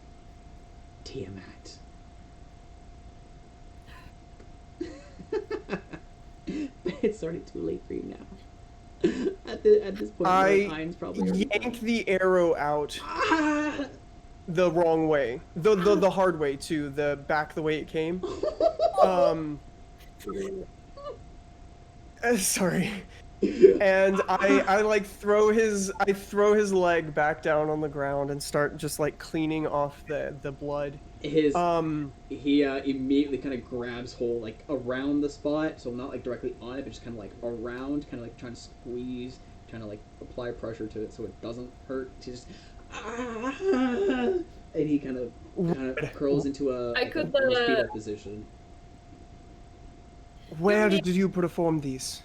Speaker 1: Tiamat. It's already too late for you now. At this point, Ein's probably
Speaker 2: yank the arrow out the wrong way, the hard way too, the back the way it came. Sorry. And I like throw his leg back down on the ground and start just like cleaning off the blood.
Speaker 1: He immediately kind of grabs hold like around the spot, so not like directly on it, but just kind of like around, kind of like trying to squeeze, trying to like apply pressure to it so it doesn't hurt. He just and he kind of curls into a fetal position.
Speaker 2: Where did you perform these?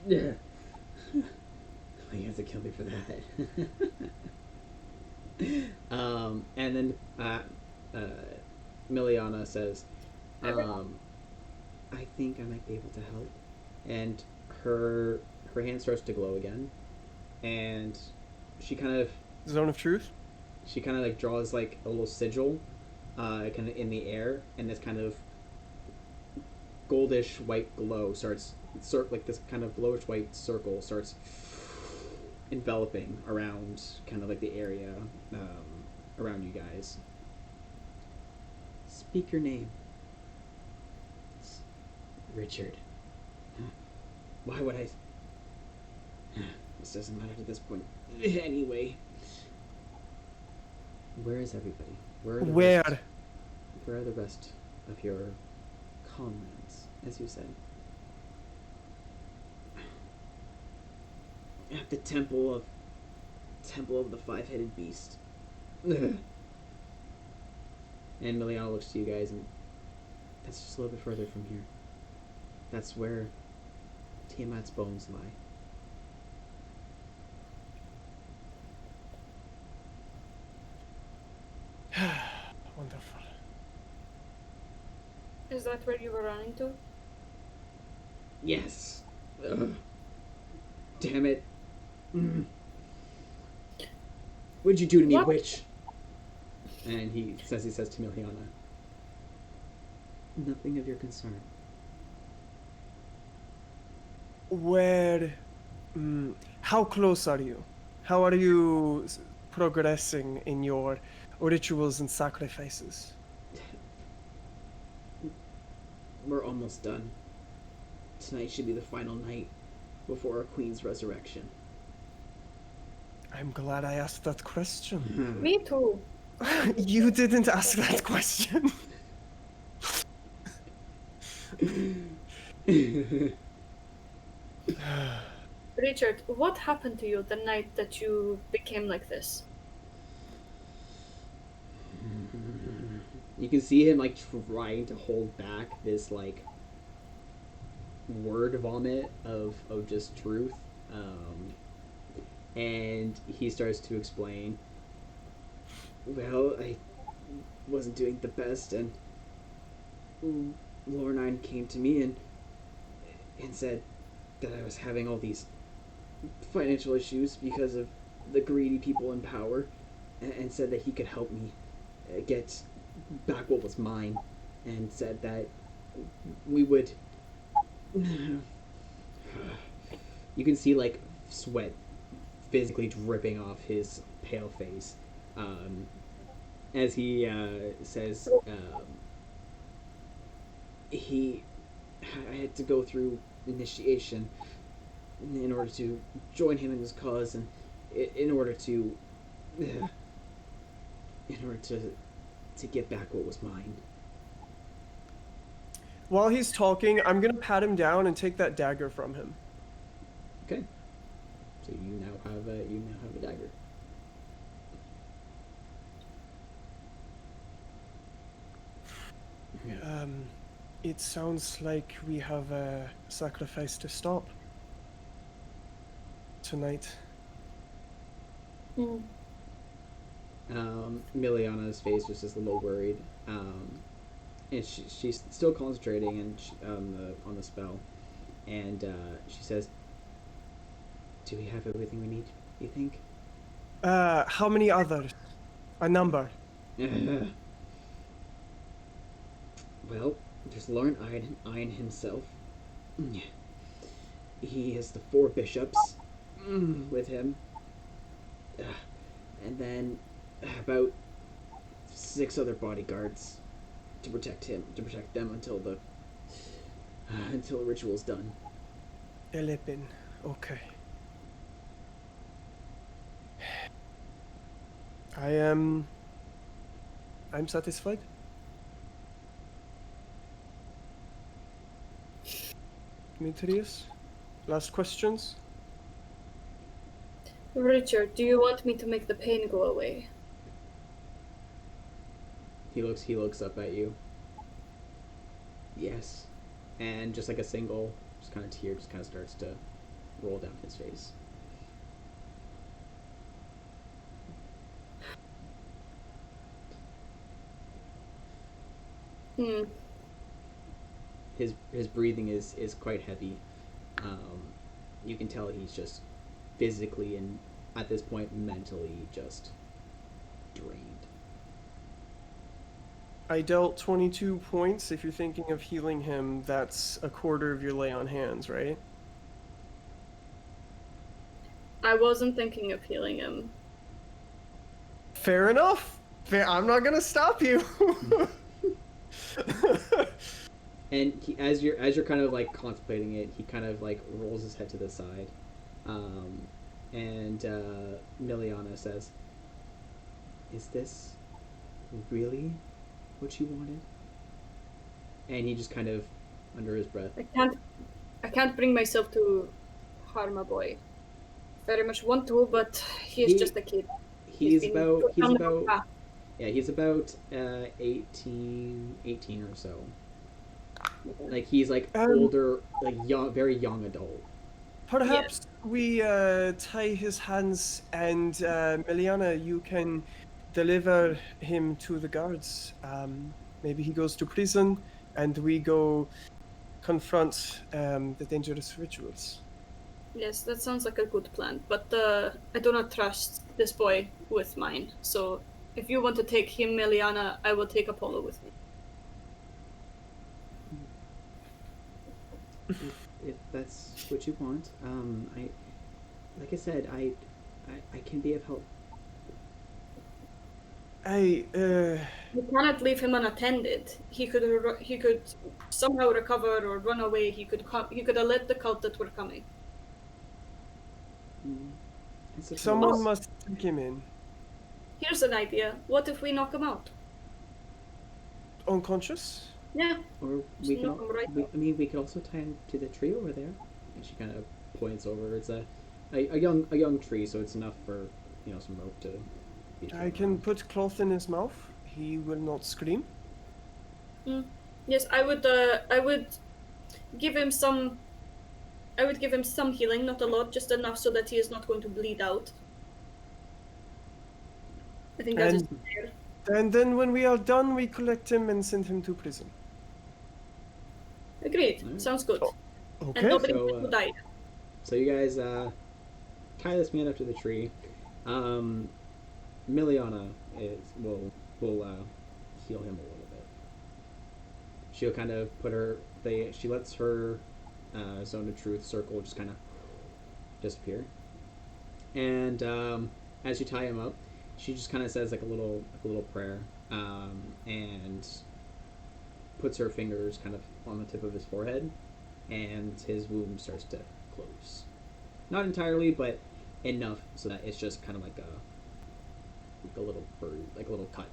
Speaker 1: Yeah. He has to kill me for that. And then Miliana says, I think I might be able to help. And her hand starts to glow again. And she kind of...
Speaker 2: Zone of truth?
Speaker 1: She kind of like draws like a little sigil kind of in the air. And this kind of goldish white glow starts... like this kind of bluish white circle starts enveloping around kind of like the area around you guys. Speak your name. It's Richard. Why would I... This doesn't matter at this point. Anyway. Where is everybody? Where are the rest of your comrades, as you said? At the temple of the five-headed beast. And Miliana looks to you guys, and that's just a little bit further from here. That's where Tiamat's bones lie.
Speaker 2: Wonderful.
Speaker 3: Is that where you were running to?
Speaker 1: Yes. Damn it. What'd you do to me,
Speaker 3: What?
Speaker 1: witch? And he says to Miliana, nothing of your concern.
Speaker 2: Where... how close are you? How are you progressing in your rituals and sacrifices?
Speaker 1: We're almost done. Tonight should be the final night before our queen's resurrection.
Speaker 2: I'm glad I asked that question.
Speaker 3: Me too.
Speaker 2: You didn't ask that question.
Speaker 3: Richard, what happened to you the night that you became like this?
Speaker 1: You can see him like trying to hold back this like word vomit of just truth, and he starts to explain. Well, I wasn't doing the best, and Lornine came to me and said that I was having all these financial issues because of the greedy people in power, and said that he could help me get back what was mine, and said that we would... You can see like sweat physically dripping off his pale face as he says I had to go through initiation in order to join him in his cause, and in order to get back what was mine.
Speaker 2: While he's talking, I'm gonna pat him down and take that dagger from him.
Speaker 1: Okay. So you now have a dagger.
Speaker 2: It sounds like we have a sacrifice to stop tonight.
Speaker 1: Miliana's face was just a little worried, and she's still concentrating on the spell, and she says, "Do we have everything we need? You think?"
Speaker 2: How many others? A number.
Speaker 1: Well, there's Lorne Iron himself. He has the 4 bishops with him. And then about 6 other bodyguards. to protect them until the ritual's done.
Speaker 2: 11. Okay. I'm satisfied. Demetrius, last questions?
Speaker 3: Richard, do you want me to make the pain go away?
Speaker 1: He looks up at you. Yes. And just like a single just kind of tear just kind of starts to roll down his face. His breathing is quite heavy. You can tell he's just physically and at this point mentally just drained.
Speaker 2: I dealt 22 points. If you're thinking of healing him, that's a quarter of your lay on hands, right?
Speaker 3: I wasn't thinking of healing him.
Speaker 2: Fair enough. I'm not gonna stop you.
Speaker 1: And as you're kind of like contemplating it, he kind of like rolls his head to the side, and Miliana says, "Is this really what you wanted?" And he just kind of, under his breath,
Speaker 3: I can't bring myself to harm a boy. Very much want to, but he's just a kid.
Speaker 1: He's about 18 or so. Like he's like older, like young, very young adult.
Speaker 2: Perhaps we tie his hands and Miliana, you can deliver him to the guards. Maybe he goes to prison and we go confront the dangerous rituals.
Speaker 3: Yes, that sounds like a good plan, but I do not trust this boy with mine. So if you want to take him, Miliana, I will take Apollo with me.
Speaker 1: If that's what you want, like I said, I can be of help.
Speaker 3: You cannot leave him unattended. He could somehow recover or run away. He could alert the cult that we're coming.
Speaker 2: Someone must take him in.
Speaker 3: Here's an idea. What if we knock him out?
Speaker 2: Unconscious?
Speaker 3: Yeah.
Speaker 1: Or we could also tie him to the tree over there. And she kind of points over. It's a young tree, so it's enough for some rope to.
Speaker 2: I can put cloth in his mouth. He will not scream.
Speaker 3: Yes, I would give him some. I would give him some healing, not a lot, just enough so that he is not going to bleed out. I think that is fair.
Speaker 2: And then when we are done, we collect him and send him to prison.
Speaker 3: Agreed. Right. Sounds good.
Speaker 2: Okay.
Speaker 3: And nobody will die.
Speaker 1: So you guys tie this man up to the tree. Miliana will heal him a little bit. She'll kind of she lets her zone of truth circle just kind of disappear. And as you tie him up, she just kind of says like a little prayer, and puts her fingers kind of on the tip of his forehead, and his wound starts to close. Not entirely, but enough so that it's just kind of like a little bird, like a little cut.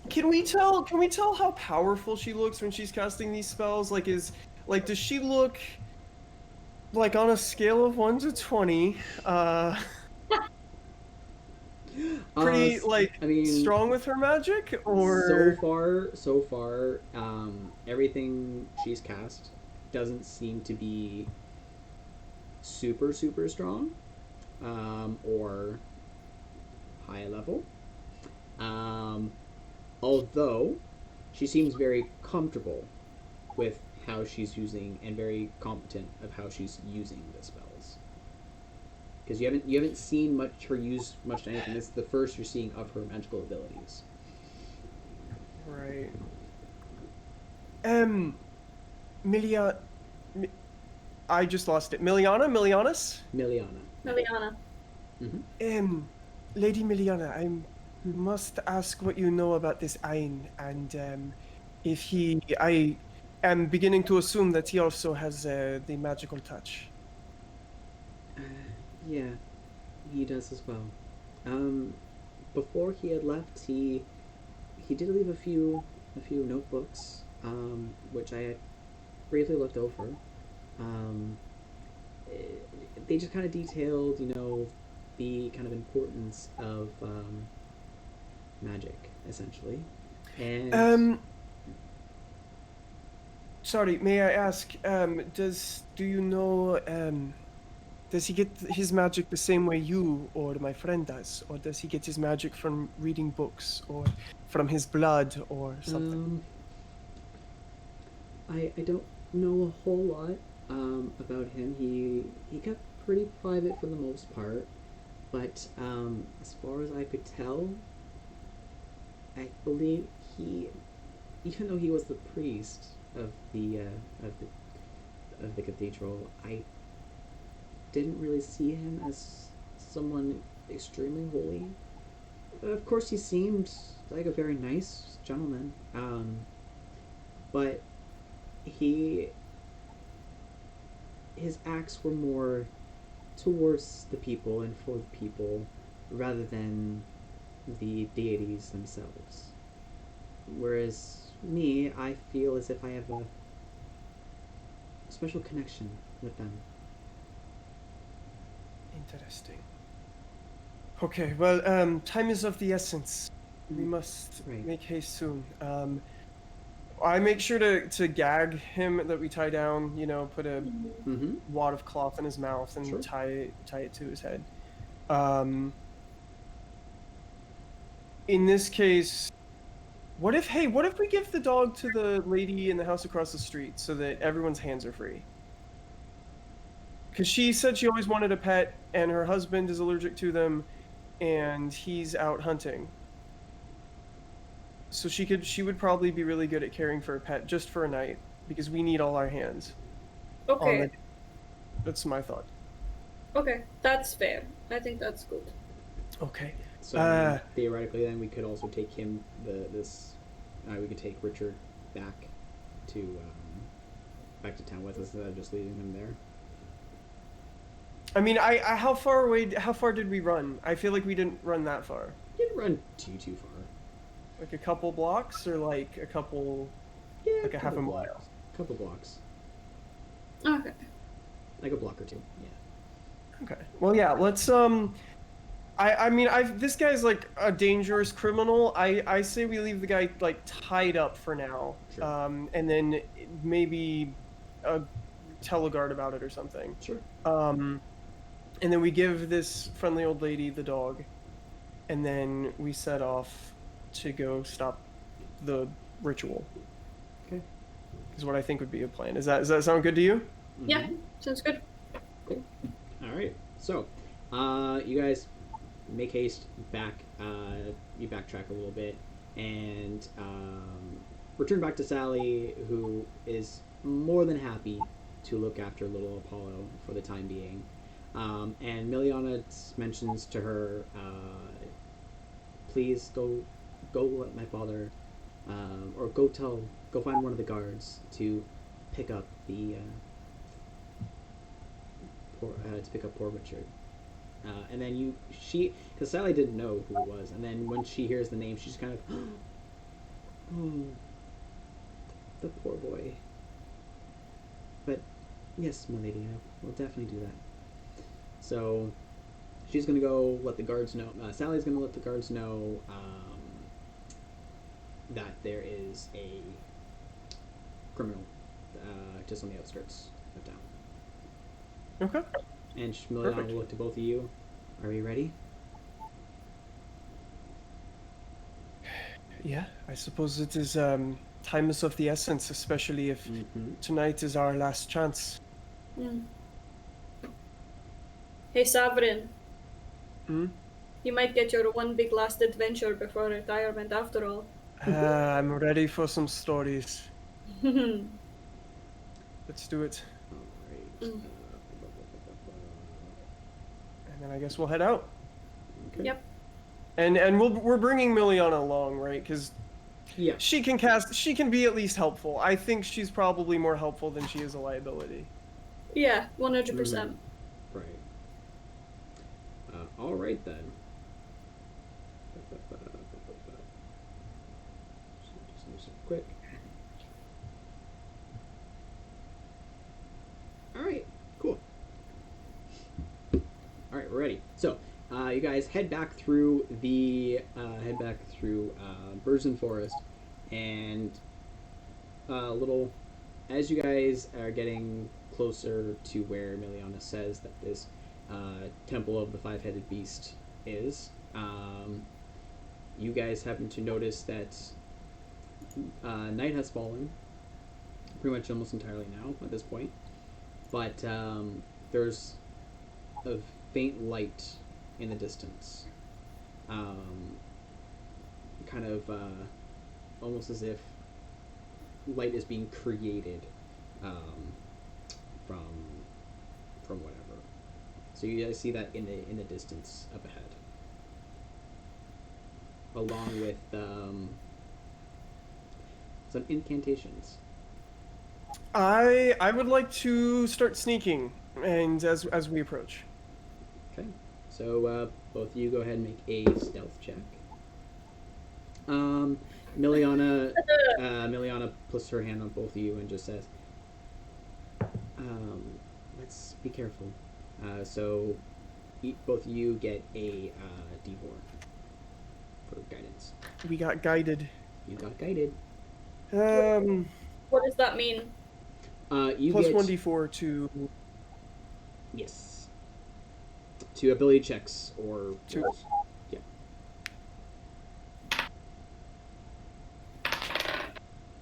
Speaker 2: Can we tell how powerful she looks when she's casting these spells? Does she look like on a scale of 1 to 20? Pretty strong with her magic, or
Speaker 1: so far, everything she's cast doesn't seem to be super strong, or high level. Although she seems very comfortable with how she's using and very competent of how she's using the spells. Because you haven't seen her use much to anything. This is the first you're seeing of her magical abilities.
Speaker 2: Right. I just lost it. Miliana?
Speaker 3: Miliana.
Speaker 1: Mm-hmm.
Speaker 2: Lady Miliana, I must ask what you know about this Ain, and I am beginning to assume that he also has the magical touch.
Speaker 1: Yeah, he does as well. Um, Before he had left, he did leave a few notebooks, which I had briefly looked over. Um, eh, they just kind of detailed, the kind of importance of magic, essentially. And
Speaker 2: Um, sorry, may I ask? Do you know? Does he get his magic the same way you or my friend does, or does he get his magic from reading books or from his blood or something?
Speaker 1: I don't know a whole lot about him. He kept pretty private for the most part, but as far as I could tell, I believe even though he was the priest of the cathedral, I didn't really see him as someone extremely holy. Of course, he seemed like a very nice gentleman, but he his acts were more towards the people and for the people rather than the deities themselves. Whereas me, I feel as if I have a special connection with them.
Speaker 2: Interesting. Okay, well, time is of the essence. We must
Speaker 1: Right.
Speaker 2: make haste soon. I make sure to gag him that we tie down. Put a
Speaker 1: Mm-hmm.
Speaker 2: wad of cloth in his mouth and
Speaker 1: Sure.
Speaker 2: tie it to his head. In this case, what if we give the dog to the lady in the house across the street so that everyone's hands are free? Because she said she always wanted a pet, and her husband is allergic to them, and he's out hunting. So she would probably be really good at caring for a pet just for a night, because we need all our hands on
Speaker 3: Okay.
Speaker 2: the. That's my thought.
Speaker 3: Okay, that's fair. I think that's good.
Speaker 2: Okay.
Speaker 1: So I mean, theoretically, then we could also take him. We could take Richard back to town with us instead of just leaving him there.
Speaker 2: I mean, how far did we run? I feel like we didn't run that far.
Speaker 1: You didn't run too far.
Speaker 2: Like a couple blocks, or like a couple,
Speaker 1: Yeah,
Speaker 2: like a half a mile.
Speaker 1: blocks. Couple blocks,
Speaker 3: Okay.
Speaker 1: like a block or two. Yeah.
Speaker 2: Okay. Well, yeah. Let's. I mean, this guy's like a dangerous criminal. I say we leave the guy like tied up for now.
Speaker 1: Sure.
Speaker 2: And then maybe tell a guard about it or something.
Speaker 1: Sure.
Speaker 2: And then we give this friendly old lady the dog, and then we set off to go stop the ritual.
Speaker 1: Okay.
Speaker 2: Is what I think would be a plan. Does that sound good to you?
Speaker 1: Mm-hmm.
Speaker 3: Yeah, sounds good.
Speaker 1: Cool. All right. So, you guys make haste back. You backtrack a little bit and return back to Sally, who is more than happy to look after little Apollo for the time being. And Miliana mentions to her, "Please go let my father, or go find one of the guards to pick up the poor Richard." And then because Sally didn't know who it was, and then when she hears the name, she's kind of, oh, the poor boy. But yes, my lady, I will definitely do that. So she's gonna go let the guards know. Sally's gonna let the guards know that there is a criminal just on the outskirts of town.
Speaker 2: Okay.
Speaker 1: And Miliana will look to both of you. Are you ready?
Speaker 2: Yeah, I suppose it is. Time is of the essence, especially if tonight is our last chance.
Speaker 3: Mm. Hey, Sovereign.
Speaker 2: Hmm?
Speaker 3: You might get your one big last adventure before retirement after all.
Speaker 2: I'm ready for some stories.
Speaker 3: Okay.
Speaker 2: Let's do it.
Speaker 1: All right.
Speaker 2: And then I guess we'll head out.
Speaker 1: Okay.
Speaker 3: Yep.
Speaker 2: And we're bringing Miliana along, right? Because
Speaker 1: Yeah.
Speaker 2: She can be at least helpful. I think she's probably more helpful than she is a liability.
Speaker 3: Yeah, 100%.
Speaker 1: Right. All right then. Just move some quick. All right. Cool. All right, we're ready. So, you guys head back through Burzin Forest, and little as you guys are getting closer to where Miliana says that this Temple of the Five-Headed Beast is, you guys happen to notice that night has fallen, pretty much almost entirely now at this point, but there's a faint light in the distance, kind of almost as if light is being created from whatever. So you guys see that in the distance up ahead, along with some incantations.
Speaker 2: I would like to start sneaking, and as we approach.
Speaker 1: Okay, so both of you go ahead and make a stealth check. Miliana puts her hand on both of you and just says, let's be careful. So both of you get a D4 for guidance.
Speaker 2: We got guided.
Speaker 1: You got guided.
Speaker 3: What does that mean?
Speaker 1: You
Speaker 2: plus
Speaker 1: get
Speaker 2: 1d4 to...
Speaker 1: Yes. To ability checks or
Speaker 2: To-
Speaker 1: rolls. Yeah.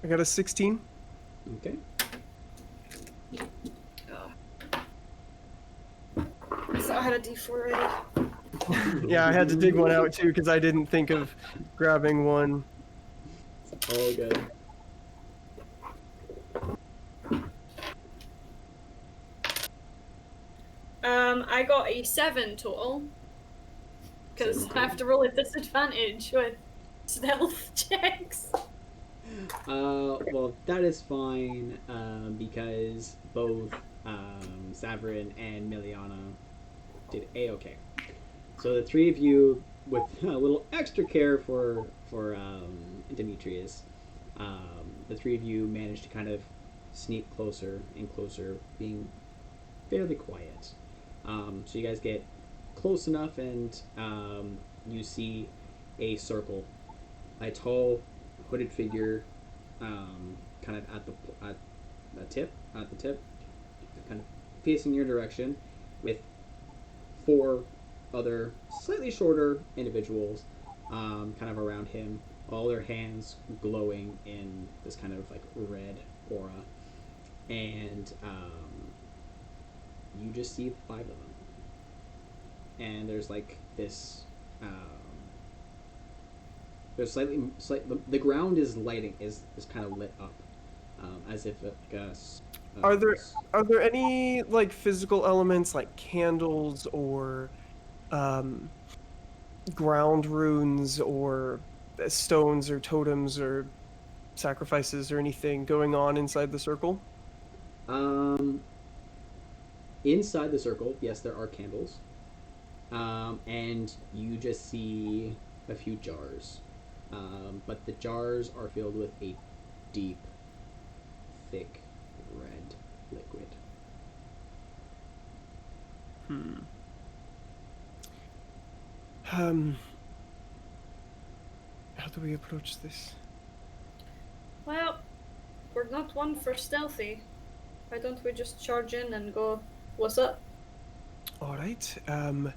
Speaker 2: I got a 16.
Speaker 1: Okay.
Speaker 3: I thought I had a D4 already.
Speaker 2: Yeah, I had to dig one out too because I didn't think of grabbing one.
Speaker 1: All good.
Speaker 3: I got a 7 total. Because I have to roll at disadvantage with stealth checks.
Speaker 1: Well, that is fine, because both Saverin and Miliana did A-okay. So the three of you, with a little extra care for Demetrius, the three of you managed to kind of sneak closer and closer, being fairly quiet. So you guys get close enough, and you see a circle, a tall, hooded figure, kind of at the tip, kind of facing your direction, with four other slightly shorter individuals, kind of around him, all their hands glowing in this kind of like red aura, and you just see five of them, and there's like this. There's slightly the ground is kind of lit up, as if
Speaker 2: Are there any like physical elements like candles or ground runes or stones or totems or sacrifices or anything going on inside the circle?
Speaker 1: Inside the circle, yes, there are candles, and you just see a few jars, but the jars are filled with a deep, thick, red liquid.
Speaker 2: How do we approach this?
Speaker 3: Well, we're not one for stealthy. Why don't we just charge in and go, what's up?
Speaker 2: All right. I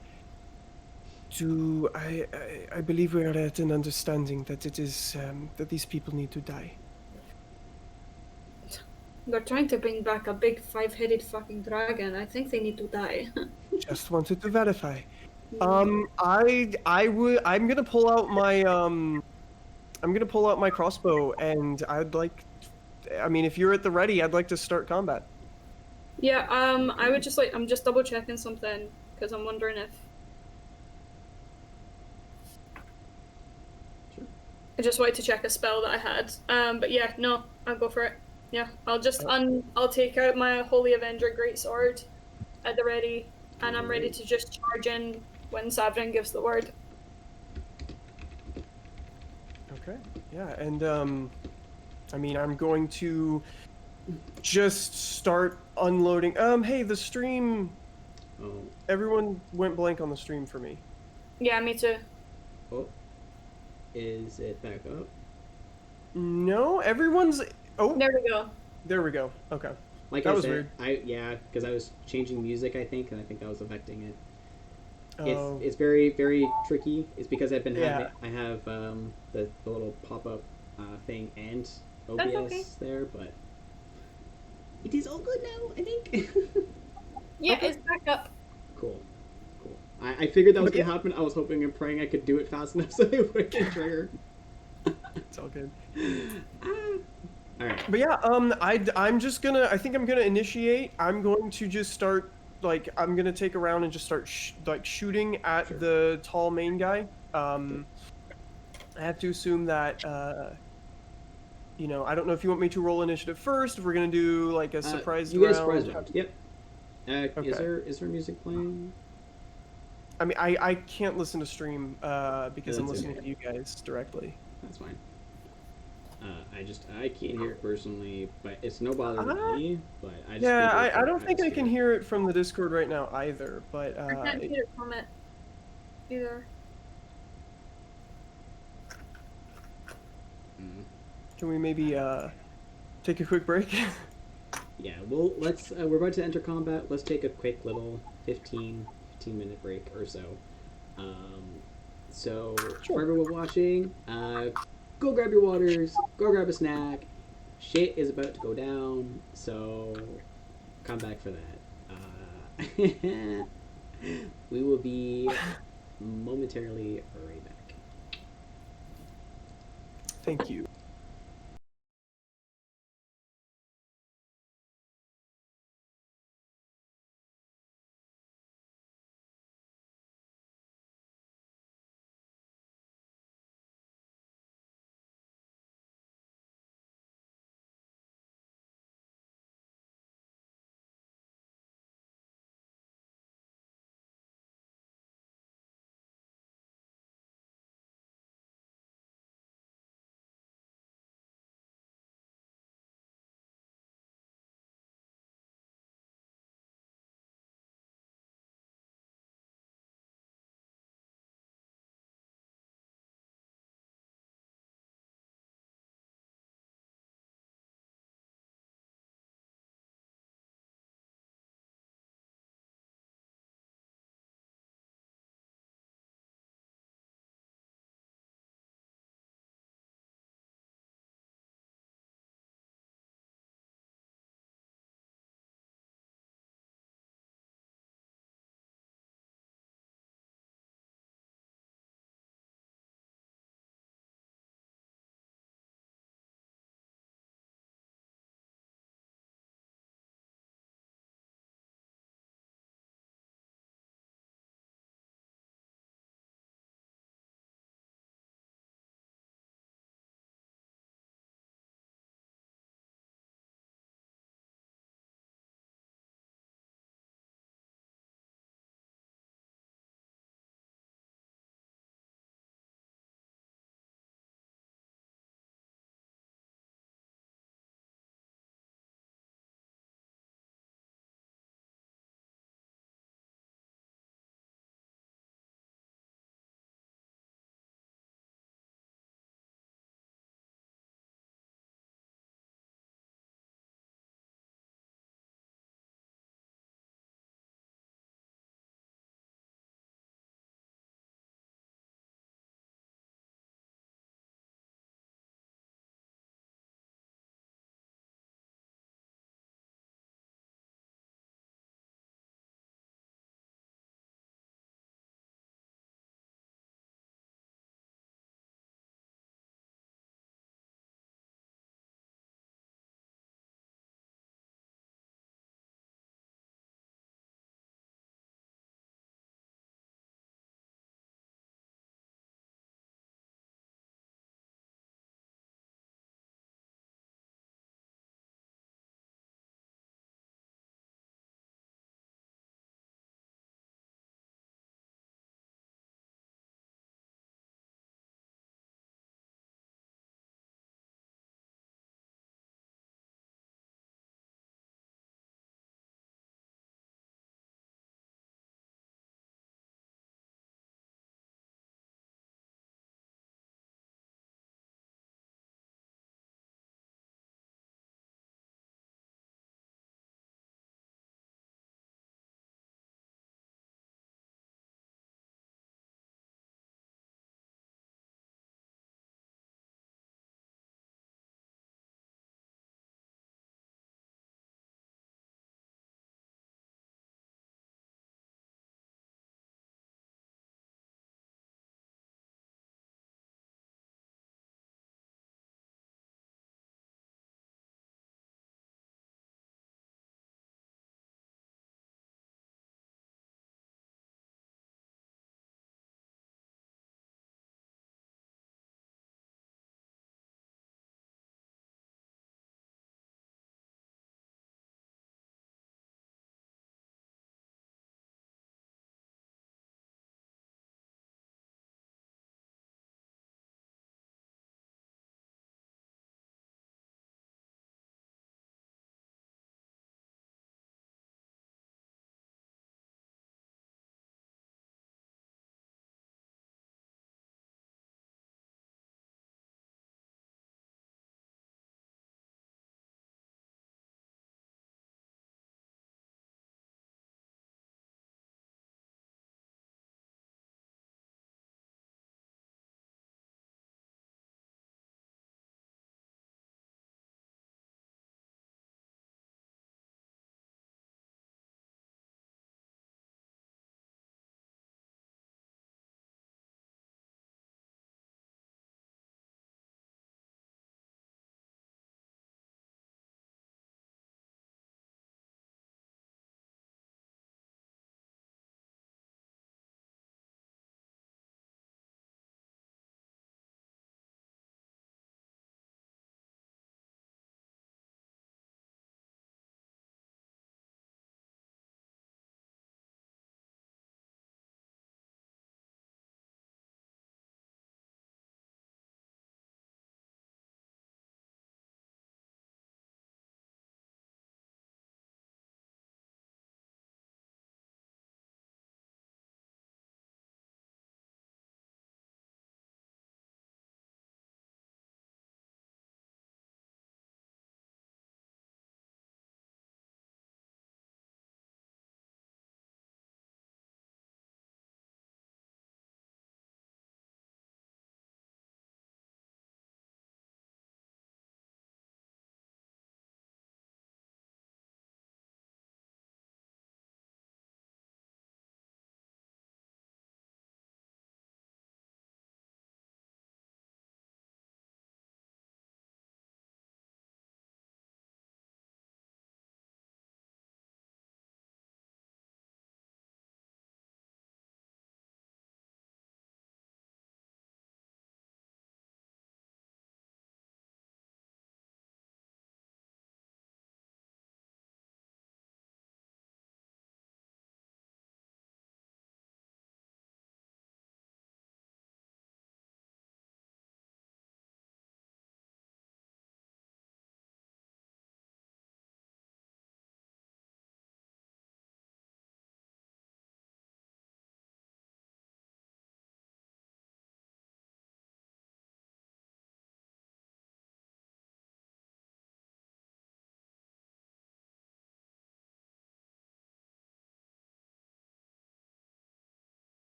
Speaker 2: believe we are at an understanding that it is that these people need to die.
Speaker 3: They're trying to bring back a big 5-headed fucking dragon. I think they need to die.
Speaker 2: Just wanted to verify. I'm gonna pull out my crossbow, and I mean, if you're at the ready, I'd like to start combat.
Speaker 3: Yeah, I would just I'm just double checking something, because I'm wondering if...
Speaker 1: Sure.
Speaker 3: I just wanted to check a spell that I had. But yeah, no, I'll go for it. Yeah, I'll just I'll take out my Holy Avenger Greatsword at the ready, and I'm ready
Speaker 1: Alright.
Speaker 3: to just charge in when Savrin gives the word.
Speaker 2: Okay. Yeah, and I mean, I'm going to just start unloading. Hey, the stream.
Speaker 1: Oh,
Speaker 2: Everyone went blank on the stream for me.
Speaker 3: Yeah, me too.
Speaker 1: oh, is it back up?
Speaker 2: No, everyone's. Oh,
Speaker 3: There we go.
Speaker 2: there we go. Okay,
Speaker 1: Like
Speaker 2: that
Speaker 1: I
Speaker 2: was
Speaker 1: said,
Speaker 2: weird.
Speaker 1: because I was changing music, I think, and I think that was affecting it.
Speaker 2: Oh,
Speaker 1: It's very very tricky. It's because
Speaker 2: yeah.
Speaker 1: I have the little pop up thing and
Speaker 3: That's okay.
Speaker 1: OBS there, but it is all good now. I think.
Speaker 3: Yeah,
Speaker 2: Okay,
Speaker 3: it's back up.
Speaker 1: Cool, cool. I figured that was
Speaker 2: but
Speaker 1: gonna
Speaker 2: yeah,
Speaker 1: happen. I was hoping and praying I could do it fast enough so it wouldn't trigger.
Speaker 2: it's all good.
Speaker 1: Ah. All right.
Speaker 2: But yeah, I'm just gonna. I think I'm gonna initiate. I'm going to just start. Like, I'm gonna take a round and just start shooting at
Speaker 1: Sure.
Speaker 2: the tall main guy.
Speaker 1: Okay.
Speaker 2: I have to assume that. I don't know if you want me to roll initiative first. If we're gonna do like a surprise
Speaker 1: You get a surprise
Speaker 2: round.
Speaker 1: round. Yep.
Speaker 2: Okay.
Speaker 1: Is there music playing?
Speaker 2: I mean, I can't listen to stream because I'm
Speaker 1: That's
Speaker 2: listening
Speaker 1: okay.
Speaker 2: to you guys directly.
Speaker 1: That's fine. I can't hear it personally, but it's no bother to
Speaker 2: Uh,
Speaker 1: me. But I just
Speaker 2: yeah,
Speaker 1: figured
Speaker 2: I
Speaker 1: for
Speaker 2: don't think I can
Speaker 1: atmosphere.
Speaker 2: hear it from the Discord right now either. But
Speaker 3: I can't hear it from it either.
Speaker 1: Mm.
Speaker 2: can we maybe take a quick break?
Speaker 1: Yeah. Well, let's. We're about to enter combat. Let's take a quick little 15 minute break or so. Um, so for
Speaker 2: Sure.
Speaker 1: everyone watching, go grab your waters. Go grab a snack. Shit is about to go down. So come back for that. We will be momentarily right back.
Speaker 2: Thank you.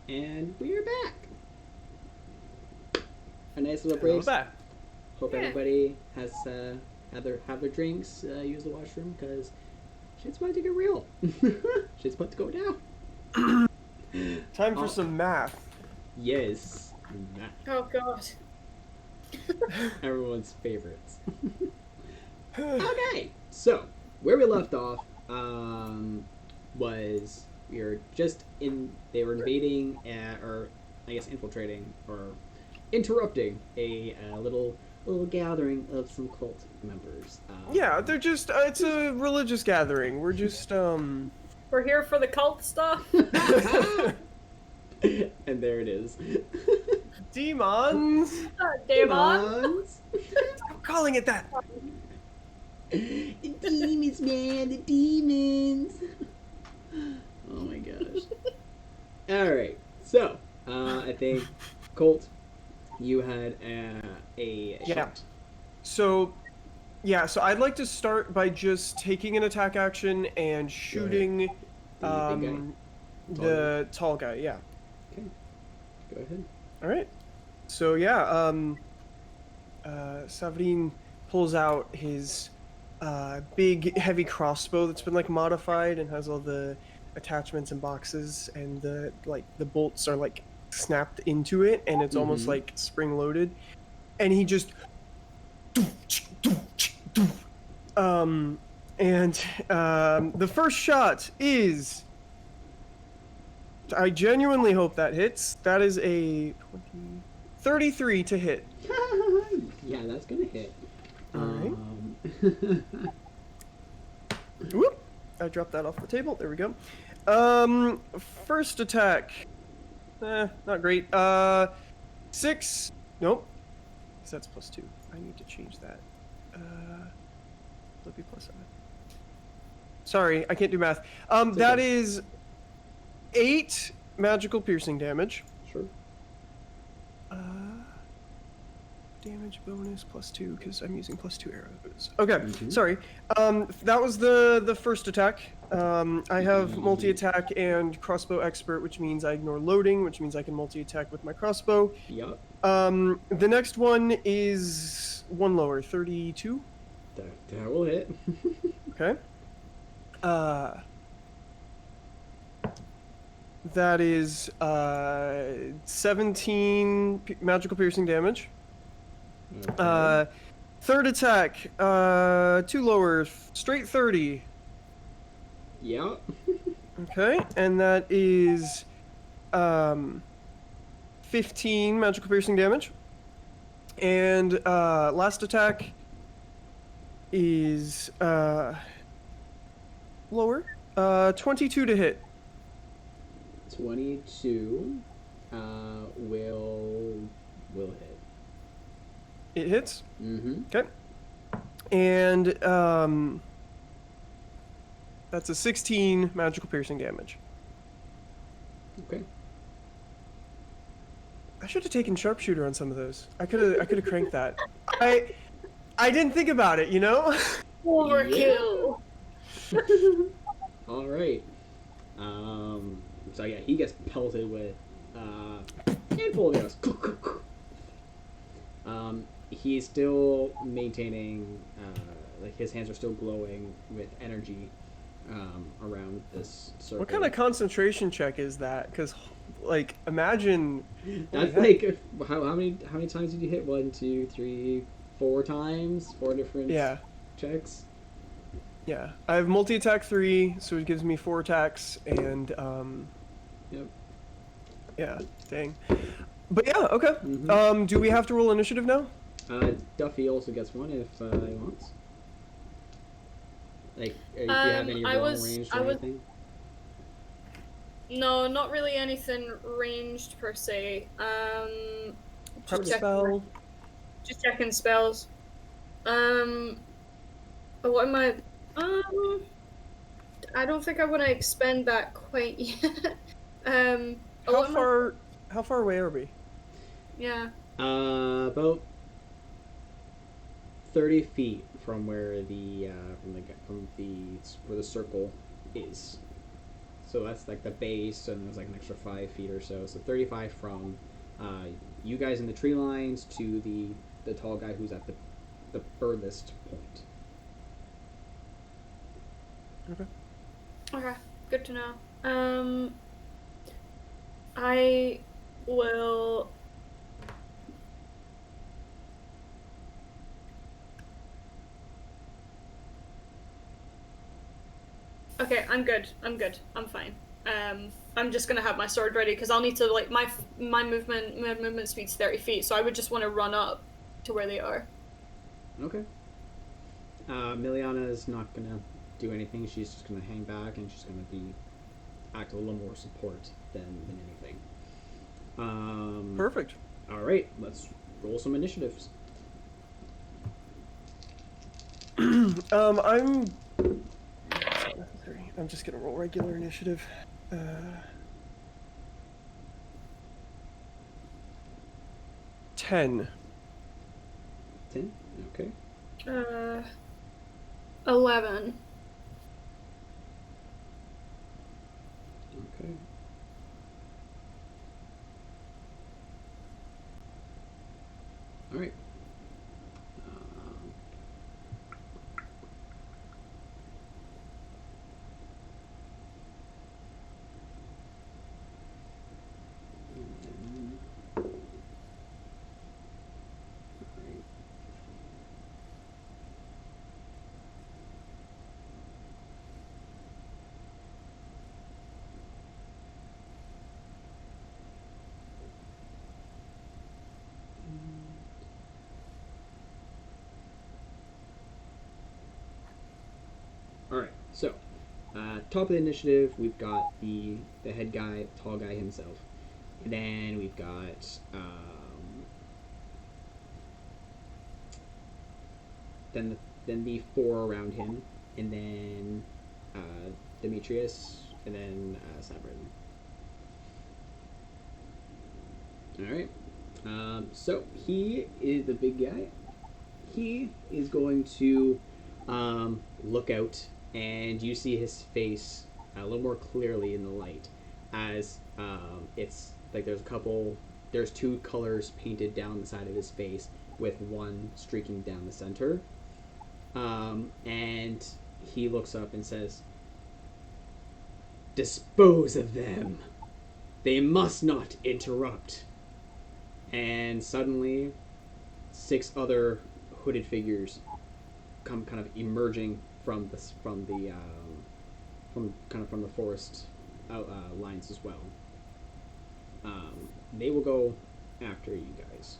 Speaker 1: And we are back. A nice little
Speaker 2: Hello
Speaker 1: break.
Speaker 2: back.
Speaker 1: Hope
Speaker 3: Yeah.
Speaker 1: everybody has have their drinks, use the washroom, because shit's about to get real. Shit's about to go down.
Speaker 2: Time for
Speaker 1: Oh.
Speaker 2: some math.
Speaker 1: Yes.
Speaker 3: Oh god.
Speaker 1: Everyone's favorites. Okay, so where we left off was they were invading, or I guess infiltrating or interrupting a little gathering of some cult members.
Speaker 2: Yeah, they're just, it's a religious gathering. We're just,
Speaker 3: We're here for the cult stuff.
Speaker 1: And there it is.
Speaker 2: demons!
Speaker 3: Demon.
Speaker 1: Demons.
Speaker 2: Stop calling it that!
Speaker 1: The demons, man, the demons. Oh my gosh. Alright, so, I think, Colt, you had a
Speaker 2: Yeah.
Speaker 1: shot.
Speaker 2: So I'd like to start by just taking an attack action and shooting
Speaker 1: The big guy.
Speaker 2: the tall guy, yeah.
Speaker 1: Okay, go ahead.
Speaker 2: Alright. So yeah, Savrine pulls out his big heavy crossbow that's been like modified and has all the attachments and boxes, and the bolts are like snapped into it, and it's almost like spring loaded, and he just the first shot is, I genuinely hope that hits. That is a 33 to hit.
Speaker 1: Yeah, that's gonna hit.
Speaker 2: Alright. Whoop! I dropped that off the table. There we go. First attack. Not great. 6. Nope. 'Cause that's +2. I need to change that. That'll be +7. Sorry, I can't do math. That
Speaker 1: okay.
Speaker 2: is 8 magical piercing damage.
Speaker 1: Sure.
Speaker 2: Damage bonus +2 because I'm using +2 arrows. Okay,
Speaker 1: Mhm.
Speaker 2: sorry. That was the first attack. I have multi-attack and crossbow expert, which means I ignore loading, which means I can multi-attack with my crossbow.
Speaker 1: Yup.
Speaker 2: The next one is one lower, 32.
Speaker 1: That will hit.
Speaker 2: Okay. That is 17 magical piercing damage.
Speaker 1: Okay.
Speaker 2: Third attack, 2 lower, straight 30.
Speaker 1: Yup.
Speaker 2: Okay, and that is 15 magical piercing damage. And last attack is lower, 22 to hit.
Speaker 1: 22 will hit.
Speaker 2: It hits.
Speaker 1: Mm-hmm.
Speaker 2: Okay. And that's a 16 magical piercing damage.
Speaker 1: Okay.
Speaker 2: I should have taken sharpshooter on some of those. I could have cranked that. I didn't think about it, you know?
Speaker 3: Overkill.
Speaker 1: All right. So yeah, he gets pelted with handful of arrows. He's still maintaining, like his hands are still glowing with energy around this circle.
Speaker 2: What kind of concentration check is that? Because, like, imagine.
Speaker 1: That's like how many times did you hit? 1, 2, 3, 4 times? 4 different checks.
Speaker 2: Yeah, I have multi-attack 3, so it gives me 4 attacks, and
Speaker 1: Yep.
Speaker 2: yeah, dang. But yeah, okay.
Speaker 1: Mhm.
Speaker 2: Do we have to roll initiative now?
Speaker 1: Duffy also gets one if he wants. Like, if you have any
Speaker 3: I
Speaker 1: long
Speaker 3: was-
Speaker 1: range
Speaker 3: I
Speaker 1: or
Speaker 3: was-
Speaker 1: anything.
Speaker 3: No, not really anything ranged per se.
Speaker 2: Prep
Speaker 3: Just
Speaker 2: spell.
Speaker 3: just checking spells. What am I? I don't think I want to expend that quite yet.
Speaker 2: How far away are we?
Speaker 3: Yeah.
Speaker 1: About 30 feet from where the where the circle is. So that's like the base, and there's like an extra 5 feet or so. So 35 from you guys in the tree lines to the tall guy who's at the furthest point.
Speaker 2: Okay.
Speaker 3: Okay, good to know. I will. Okay, I'm good. I'm fine. I'm just gonna have my sword ready because I'll need to like my movement speed's 30 feet, so I would just want to run up to where they are.
Speaker 1: Okay. Miliana's not gonna do anything. She's just gonna hang back, and she's gonna act a little more support than anything.
Speaker 2: Perfect.
Speaker 1: All right, let's roll some initiatives.
Speaker 2: I'm just gonna roll regular initiative. 10.
Speaker 1: 10. Okay.
Speaker 3: 11.
Speaker 1: Okay. All right. All right. So, top of the initiative, we've got the head guy, tall guy himself, and then we've got then the 4 around him, and then Demetrius, and then Sabrin. All right. So he is the big guy. He is going to look out, and you see his face a little more clearly in the light, as it's like there's 2 colors painted down the side of his face, with one streaking down the center. And he looks up and says, "Dispose of them. They must not interrupt." And suddenly, 6 other hooded figures come kind of emerging from the forest lines as well. They will go after you guys,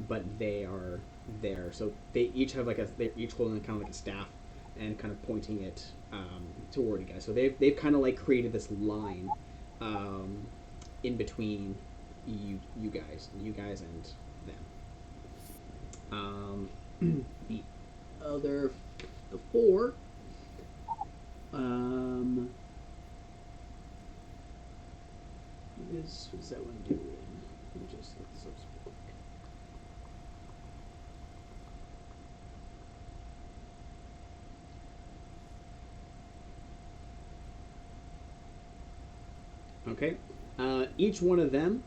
Speaker 1: but they are there. So they each have they're each holding kind of like a staff and kind of pointing it toward you guys. So they've kind of like created this line in between you guys and them. The 4. What is that one doing? Let me just look this up. Okay. Each one of them,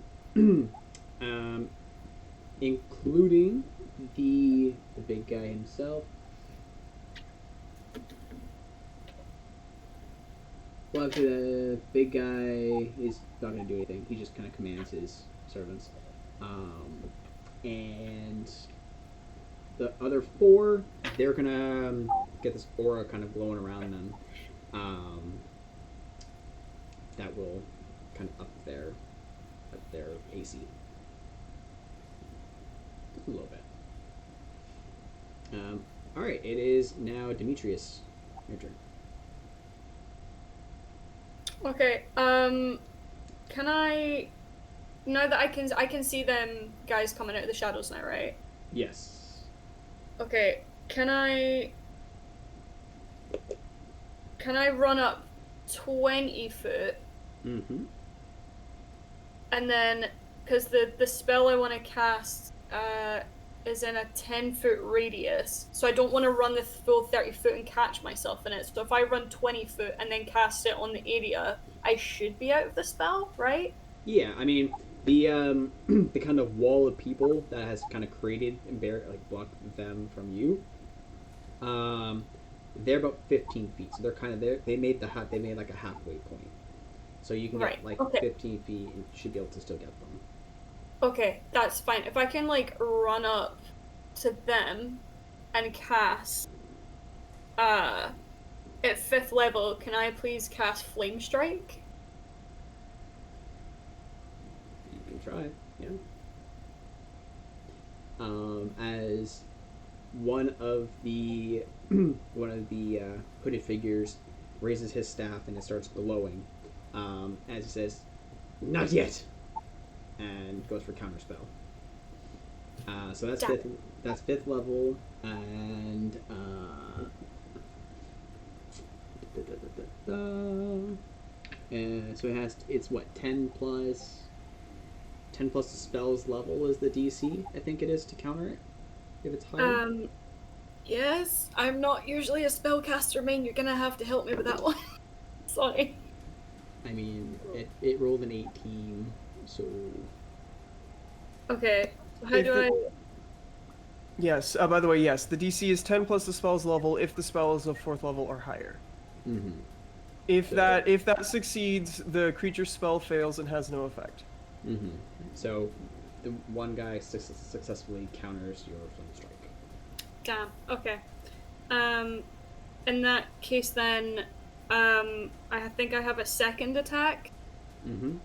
Speaker 1: including the big guy himself. Well, actually, the big guy is not going to do anything. He just kind of commands his servants. And the other 4, they're going to get this aura kind of glowing around them. That will kind of up their AC just a little bit. All right, it is now Demetrius. Your turn.
Speaker 3: Okay. Can I? Now that I can see them guys coming out of the shadows now, right?
Speaker 1: Yes.
Speaker 3: Okay. Can I run up 20 foot?
Speaker 1: Mm-hmm.
Speaker 3: And then, because the spell I want to cast is in a 10-foot radius, so I don't want to run the full 30 foot and catch myself in it. So if I run 20 foot and then cast it on the area, I should be out of the spell, right?
Speaker 1: Yeah, I mean the the kind of wall of people that has kind of created and blocked them from you. They're about 15 feet, so they're kind of there. They made like a halfway point, so you can get like 15 feet and should be able to still get them.
Speaker 3: Okay, that's fine. If I can like run up to them and cast at 5th level, can I please cast Flame Strike?
Speaker 1: You can try, yeah. As one of the hooded figures raises his staff and it starts glowing, as he says, "Not yet," and goes for counterspell. So that's fifth. That's 5th level, and so it's what 10 plus the spell's level is the DC. I think it is to counter it if it's higher.
Speaker 3: Yes, I'm not usually a spellcaster main. You're gonna have to help me with that one. Sorry.
Speaker 1: I mean, it rolled an 18, so.
Speaker 3: Okay, so how do I?
Speaker 2: Yes. By the way, yes, the DC is 10 plus the spell's level if the spell is of 4th level or higher.
Speaker 1: Mm-hmm.
Speaker 2: If that succeeds, the creature's spell fails and has no effect.
Speaker 1: Mm-hmm. So, the one guy successfully counters your flame strike.
Speaker 3: Damn. Okay. In that case, then, I think I have a second attack.
Speaker 1: Mm-hmm.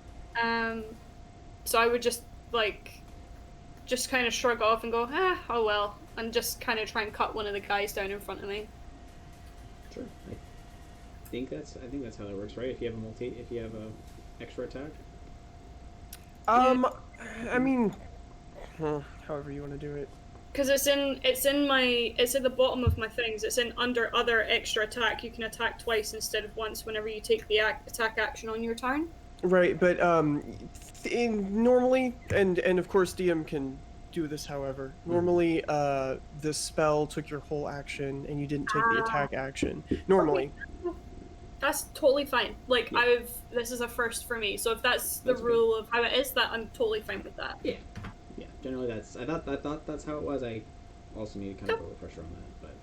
Speaker 3: So I would just kind of shrug off and go, oh well, and just kind of try and cut one of the guys down in front of me.
Speaker 1: Sure. I think that's how that works, right? If you have a extra attack.
Speaker 2: I mean, however you want to do it.
Speaker 3: Because it's in the bottom of my things. It's in under other extra attack. You can attack twice instead of once whenever you take the attack action on your turn.
Speaker 2: Right, but normally, and of course DM can do this. However, normally the spell took your whole action and you didn't take the attack action. Normally.
Speaker 3: Okay. That's totally fine. Like, this is a first for me. So if that's the rule of how it is, that I'm totally fine with that.
Speaker 1: Yeah. Yeah. Generally, I thought that's how it was. I also need kind of a refresher on that, but.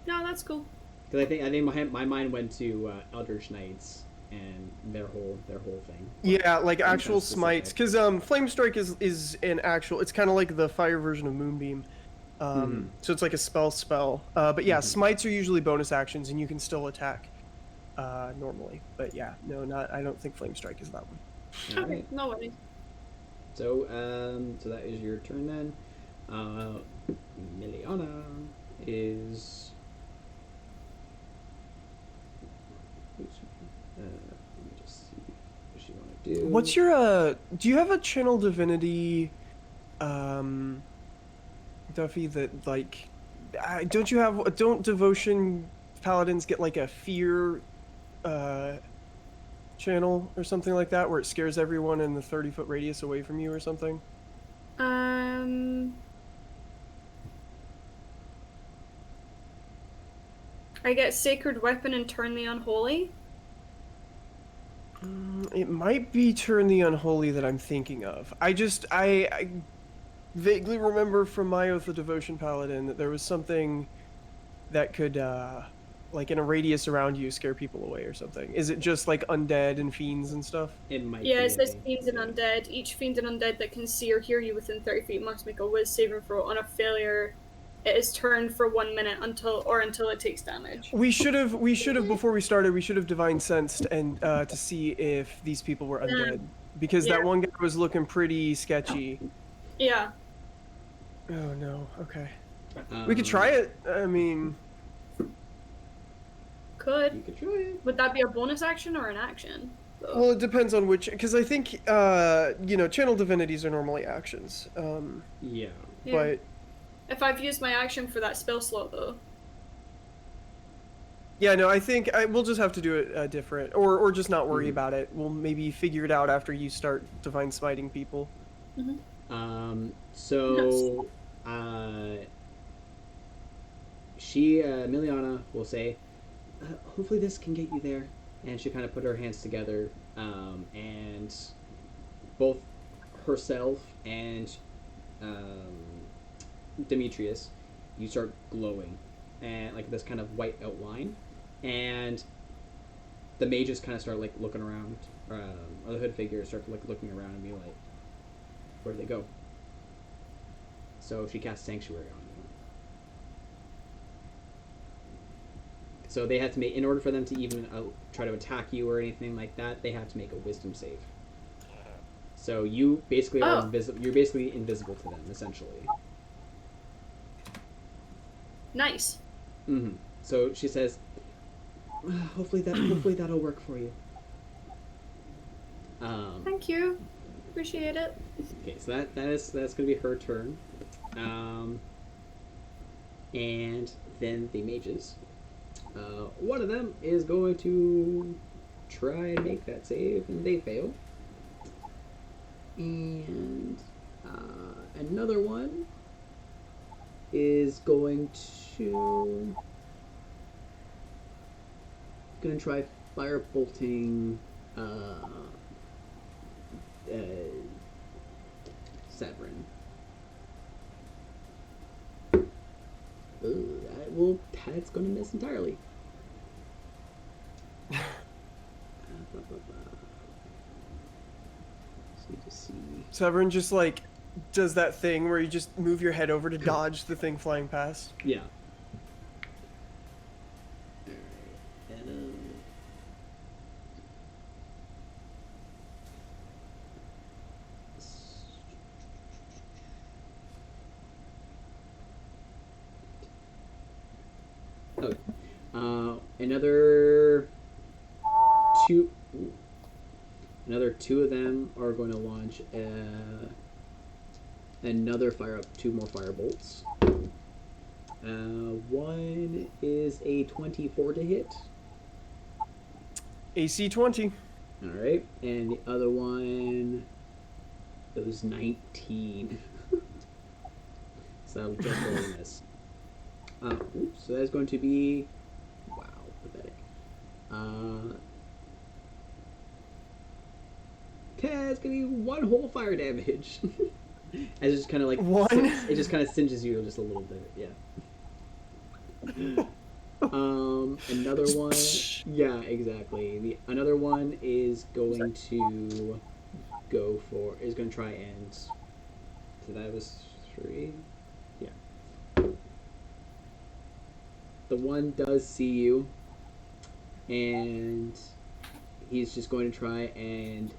Speaker 3: No, that's cool.
Speaker 1: Because I think my mind went to Eldritch Knights and their whole thing.
Speaker 2: Yeah, like actual smites. Because Flame Strike is an actual. It's kind of like the fire version of Moonbeam. So it's like a spell. But yeah, smites are usually bonus actions, and you can still attack. Normally, but yeah, no, not. I don't think Flame Strike is that one.
Speaker 3: Okay, right. No worries.
Speaker 1: So, so that is your turn then. Miliana is. Let me just see what she want to do.
Speaker 2: What's your do you have a channel divinity, Duffy? That like, don't devotion paladins get like a fear channel or something like that where it scares everyone in the 30-foot radius away from you or something?
Speaker 3: I get Sacred Weapon and Turn the Unholy.
Speaker 2: It might be Turn the Unholy that I'm thinking of. I vaguely remember from my Oath of Devotion Paladin that there was something that could like in a radius around you, scare people away or something. Is it just like undead and fiends and stuff?
Speaker 1: It might.
Speaker 3: Yeah, it says fiends and undead. Each fiend and undead that can see or hear you within 30 feet must make a Wiz saving throw. On a failure, it is turned for 1 minute until it takes damage.
Speaker 2: We should have before we started. We should have divine sensed and to see if these people were undead because that one guy was looking pretty sketchy.
Speaker 3: Yeah.
Speaker 2: Oh no. Okay. We could try it. I mean.
Speaker 1: You could try it.
Speaker 3: Would that be a bonus action or an action?
Speaker 2: Well, it depends on which, because I think channel divinities are normally actions.
Speaker 1: Yeah.
Speaker 2: But
Speaker 3: if I've used my action for that spell slot, though.
Speaker 2: Yeah, no, I think we'll just have to do it different, or just not worry about it. We'll maybe figure it out after you start divine smiting people.
Speaker 1: So Miliana will say, hopefully this can get you there. And she kind of put her hands together, and both herself and Demetrius, you start glowing, and like this kind of white outline, and the mages kind of start like looking around, or the hood figures start like looking around and be like, where do they go? So she casts Sanctuary on you. So they have to make, in order for them to even try to attack you or anything like that, they have to make a Wisdom save. So you basically are invisible. You're basically invisible to them, essentially.
Speaker 3: Nice.
Speaker 1: Mm-hmm. So she says, hopefully that'll work for you.
Speaker 3: Thank you. Appreciate it.
Speaker 1: Okay, so that's gonna be her turn. And then the mages. One of them is going to try and make that save, and they fail. And another one is going to try fire bolting Severin. That's going to miss entirely.
Speaker 2: Severin just like does that thing where you just move your head over to dodge the thing flying past.
Speaker 1: Yeah. Another two of them are going to launch another two more fire bolts. One is a 24 to hit.
Speaker 2: AC 20.
Speaker 1: All right, and the other one, it was 19. So that was just a miss. So that's going to be, wow, pathetic. Okay, it's gonna be one whole fire damage. As it just kind of like it just kind of singes you just a little bit, yeah. Another one, yeah, exactly. Another one is going to try and. So that was 3. Yeah. The one does see you, and he's just going to try and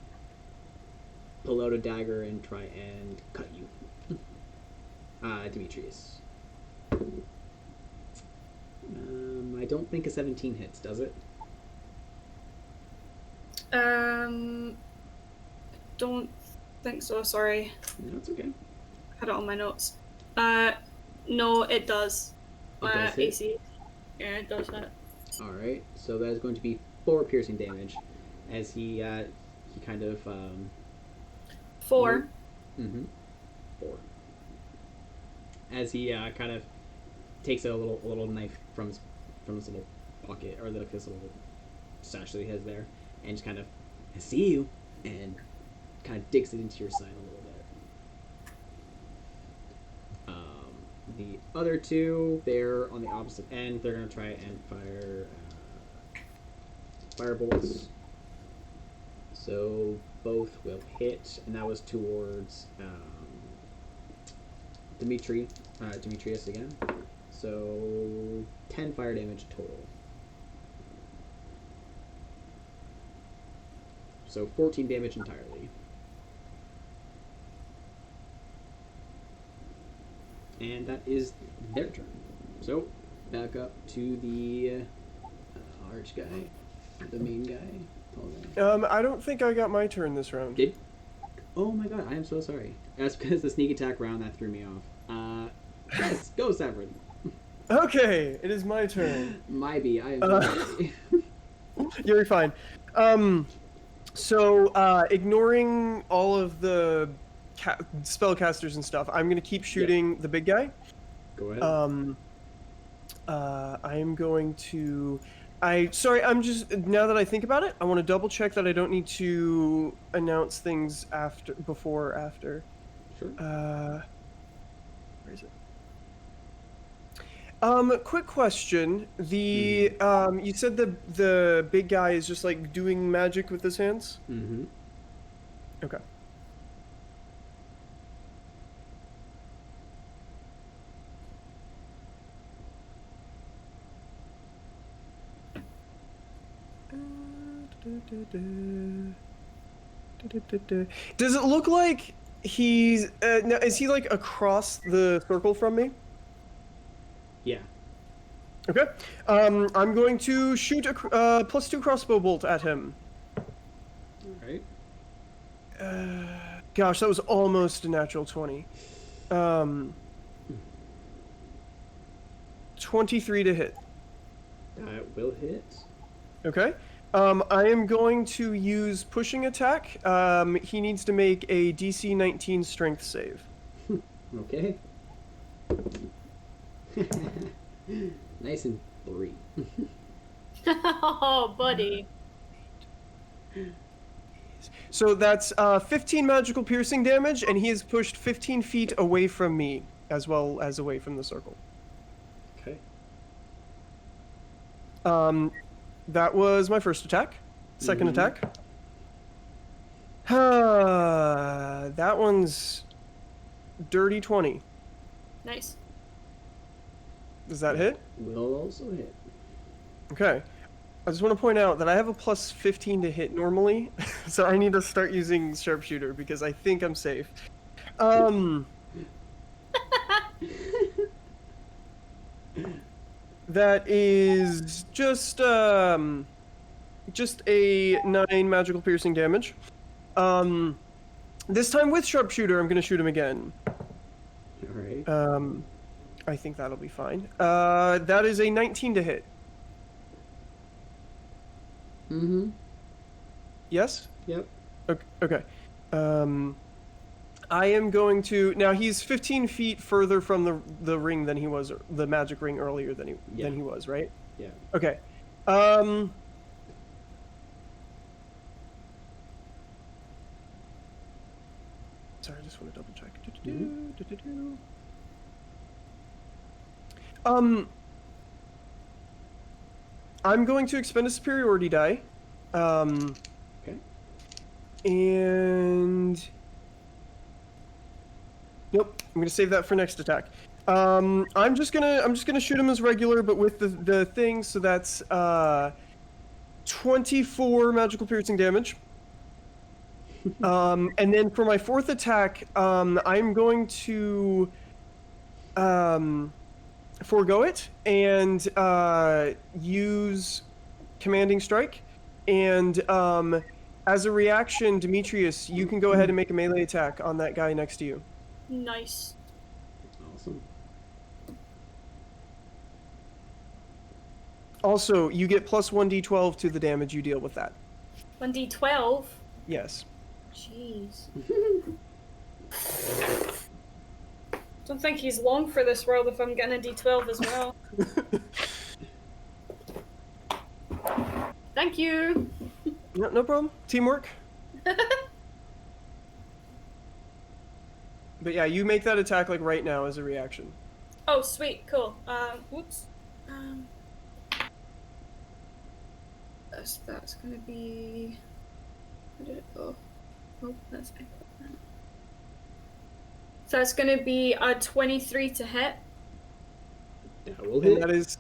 Speaker 1: pull out a dagger and try and cut you. Demetrius. I don't think a 17 hits, does it?
Speaker 3: Don't think so, sorry.
Speaker 1: No, it's okay.
Speaker 3: Had it on my notes. No, it does.
Speaker 1: It does hit?
Speaker 3: AC. Yeah, it does hit.
Speaker 1: Alright, so that is going to be 4 piercing damage as he kind of
Speaker 3: 4.
Speaker 1: Mm-hmm. 4. As he kind of takes a little knife from his little pocket, or this little stash that he has there, and just kind of, I see you, and kind of digs it into your side a little bit. The other two, they're on the opposite end. They're going to try and fire fire bolts. So both will hit, and that was towards Demetrius again. So 10 fire damage total. So 14 damage entirely. And that is their turn. So back up to the arch guy, the main guy.
Speaker 2: I don't think I got my turn this round.
Speaker 1: Oh my god, I am so sorry. That's because the sneak attack round that threw me off. Let's go, Severin.
Speaker 2: Okay, it is my turn.
Speaker 1: I am so sorry.
Speaker 2: You're fine. So, ignoring all of the spellcasters and stuff, I'm going to keep shooting the big guy.
Speaker 1: Go ahead.
Speaker 2: I am going to. I'm just now that I think about it, I want to double check that I don't need to announce things before or after.
Speaker 1: Sure.
Speaker 2: Where is it? Quick question. The you said the big guy is just like doing magic with his hands?
Speaker 1: Mm-hmm.
Speaker 2: Okay. Does it look like he's now, is he like across the circle from me?
Speaker 1: Yeah.
Speaker 2: Okay. I'm going to shoot a +2 crossbow bolt at him.
Speaker 1: All right.
Speaker 2: Gosh, that was almost a natural 20. 23 to hit.
Speaker 1: That will hit.
Speaker 2: Okay. I am going to use pushing attack. He needs to make a DC 19 strength save.
Speaker 1: Okay. Nice and 3.
Speaker 3: Oh, buddy.
Speaker 2: So that's 15 magical piercing damage, and he is pushed 15 feet away from me, as well as away from the circle.
Speaker 1: Okay.
Speaker 2: That was my first attack. Second attack. That one's dirty 20.
Speaker 3: Nice.
Speaker 2: Does that hit?
Speaker 1: Will also hit.
Speaker 2: Okay. I just want to point out that I have a plus 15 to hit normally, so I need to start using sharpshooter because I think I'm safe. That is just a 9 magical piercing damage. This time with sharpshooter, I'm going to shoot him again.
Speaker 1: All right.
Speaker 2: I think that'll be fine. That is a 19 to hit.
Speaker 1: Mm-hmm.
Speaker 2: Yes?
Speaker 1: Yep.
Speaker 2: Okay. I am going to now. He's 15 feet further from the ring than he was, the magic ring earlier than he was, right?
Speaker 1: Yeah.
Speaker 2: Okay. Sorry, I just want to double check. I'm going to expend a superiority die.
Speaker 1: Okay.
Speaker 2: And nope, I'm gonna save that for next attack. I'm just gonna shoot him as regular, but with the thing. So that's 24 magical piercing damage. And then for my fourth attack, I'm going to forego it and use commanding strike. And as a reaction, Demetrius, you can go ahead and make a melee attack on that guy next to you.
Speaker 3: Nice.
Speaker 1: Awesome.
Speaker 2: Also, you get plus 1d12 to the damage you deal with that.
Speaker 3: 1d12?
Speaker 2: Yes.
Speaker 3: Jeez. Don't think he's long for this world if I'm getting a d12 as well. Thank you!
Speaker 2: No problem. Teamwork. But yeah, you make that attack like right now as a reaction.
Speaker 3: Oh, sweet, cool. Whoops. That's gonna be... Where did it go? Oh, that's it. So that's gonna be a 23 to hit.
Speaker 1: That will hit.
Speaker 2: And that is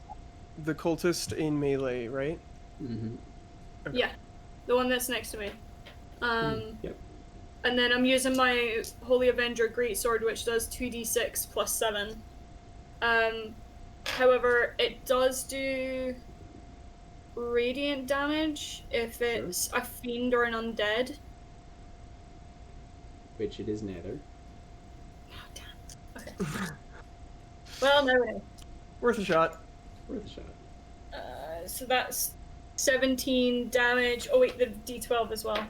Speaker 2: the cultist in melee, right?
Speaker 1: Mm-hmm.
Speaker 2: Okay.
Speaker 3: Yeah, the one that's next to me.
Speaker 1: Yep.
Speaker 3: And then I'm using my Holy Avenger Greatsword, which does 2d6 plus 7. However, it does do radiant damage if it's a fiend or an undead.
Speaker 1: Which it is neither.
Speaker 3: Oh, damn. Okay. Well, no way.
Speaker 2: Worth a shot.
Speaker 1: Worth a shot.
Speaker 3: So that's 17 damage. Oh wait, the d12 as well.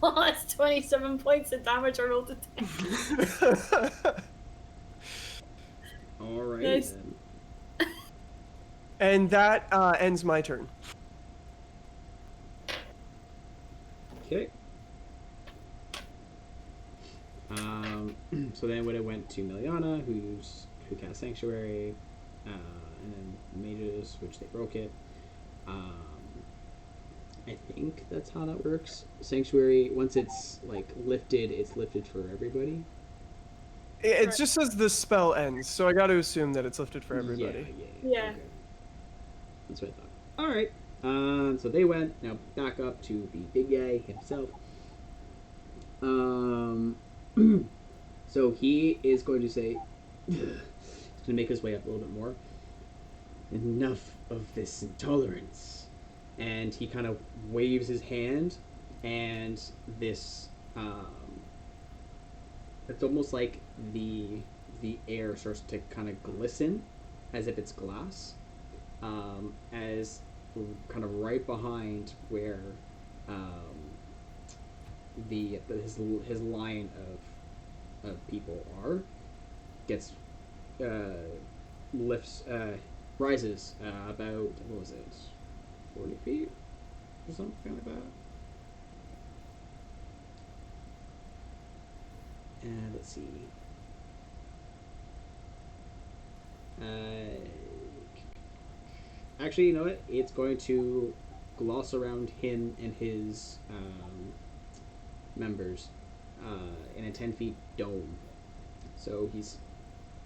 Speaker 3: That's 27 points of damage. I rolled a 10.
Speaker 1: Alright
Speaker 3: Nice.
Speaker 1: then.
Speaker 2: And that ends my turn.
Speaker 1: Okay. So then when it went to Miliana, who cast Sanctuary, and then Mages, which they broke it. I think that's how that works. Sanctuary, once it's like lifted, it's lifted for everybody.
Speaker 2: It just says the spell ends, so I got to assume that it's lifted for everybody.
Speaker 3: Yeah.
Speaker 1: Okay. That's what I thought. All right. So they went now back up to the big guy himself. So he is going to say, he's going to make his way up a little bit more. Enough of this intolerance. And he kind of waves his hand, and this, it's almost like the air starts to kind of glisten, as if it's glass, as kind of right behind where his line of people are, gets rises about, what was it, 40 feet or something like that. And let's see. Actually, you know what? It's going to gloss around him and his members in a 10 feet dome. So he's